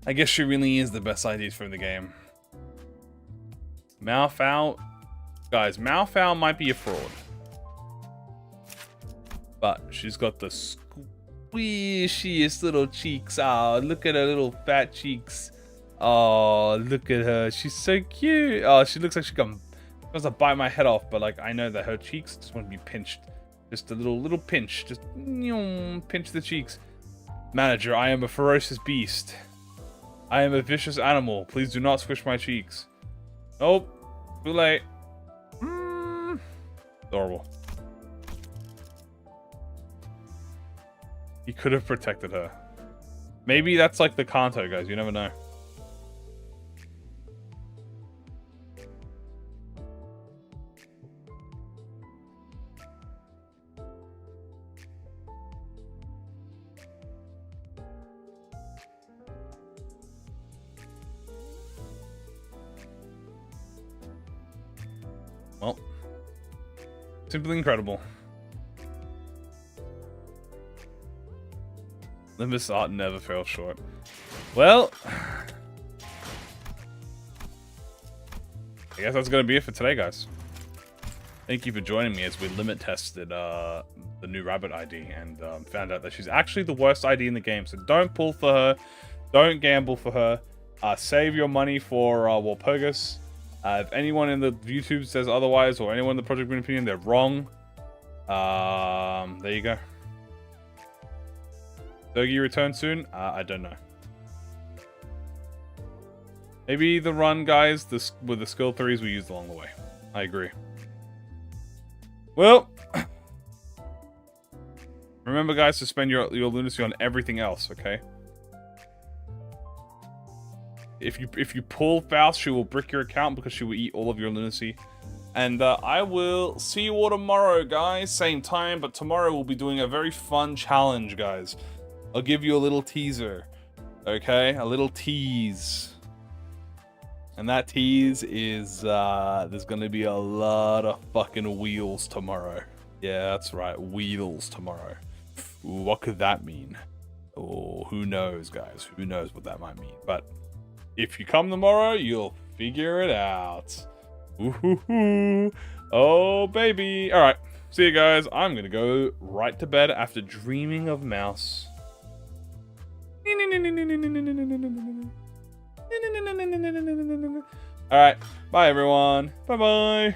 I guess she really is the best ID from the game. Malfow. Guys, Malfow might be a fraud. But she's got the squishiest little cheeks. Oh, look at her little fat cheeks. Oh, look at her. She's so cute. Oh, she looks like she wants to bite my head off. But like, I know that her cheeks just want to be pinched. Just a little pinch. Just pinch the cheeks. Manager, I am a ferocious beast. I am a vicious animal. Please do not squish my cheeks. Nope. Too late. Adorable. He could have protected her. Maybe that's like the Kanto, guys. You never know. Well, simply incredible. Limbus art never fell short. Well, I guess that's going to be it for today, guys. Thank you for joining me as we limit tested the new rabbit ID and found out that she's actually the worst ID in the game. So don't pull for her. Don't gamble for her. Save your money for Walpurgis. If anyone in the YouTube says otherwise, or anyone in the ProjectMoon opinion, they're wrong. There you go. Dogi return soon? I don't know. Maybe the run guys with the skill 3s we used along the way. I agree. Well, remember guys to spend your lunacy on everything else, okay? If you pull Faust, she will brick your account because she will eat all of your lunacy. And I will see you all tomorrow, guys. Same time, but tomorrow we'll be doing a very fun challenge, guys. I'll give you a little teaser, okay? A little tease. And that tease is, there's gonna be a lot of fucking wheels tomorrow. Yeah, that's right, wheels tomorrow. Ooh, what could that mean? Oh, who knows, guys? Who knows what that might mean? But if you come tomorrow, you'll figure it out. Ooh, oh, baby. All right, see you guys. I'm gonna go right to bed after dreaming of Mouse. All right, bye everyone. Bye bye.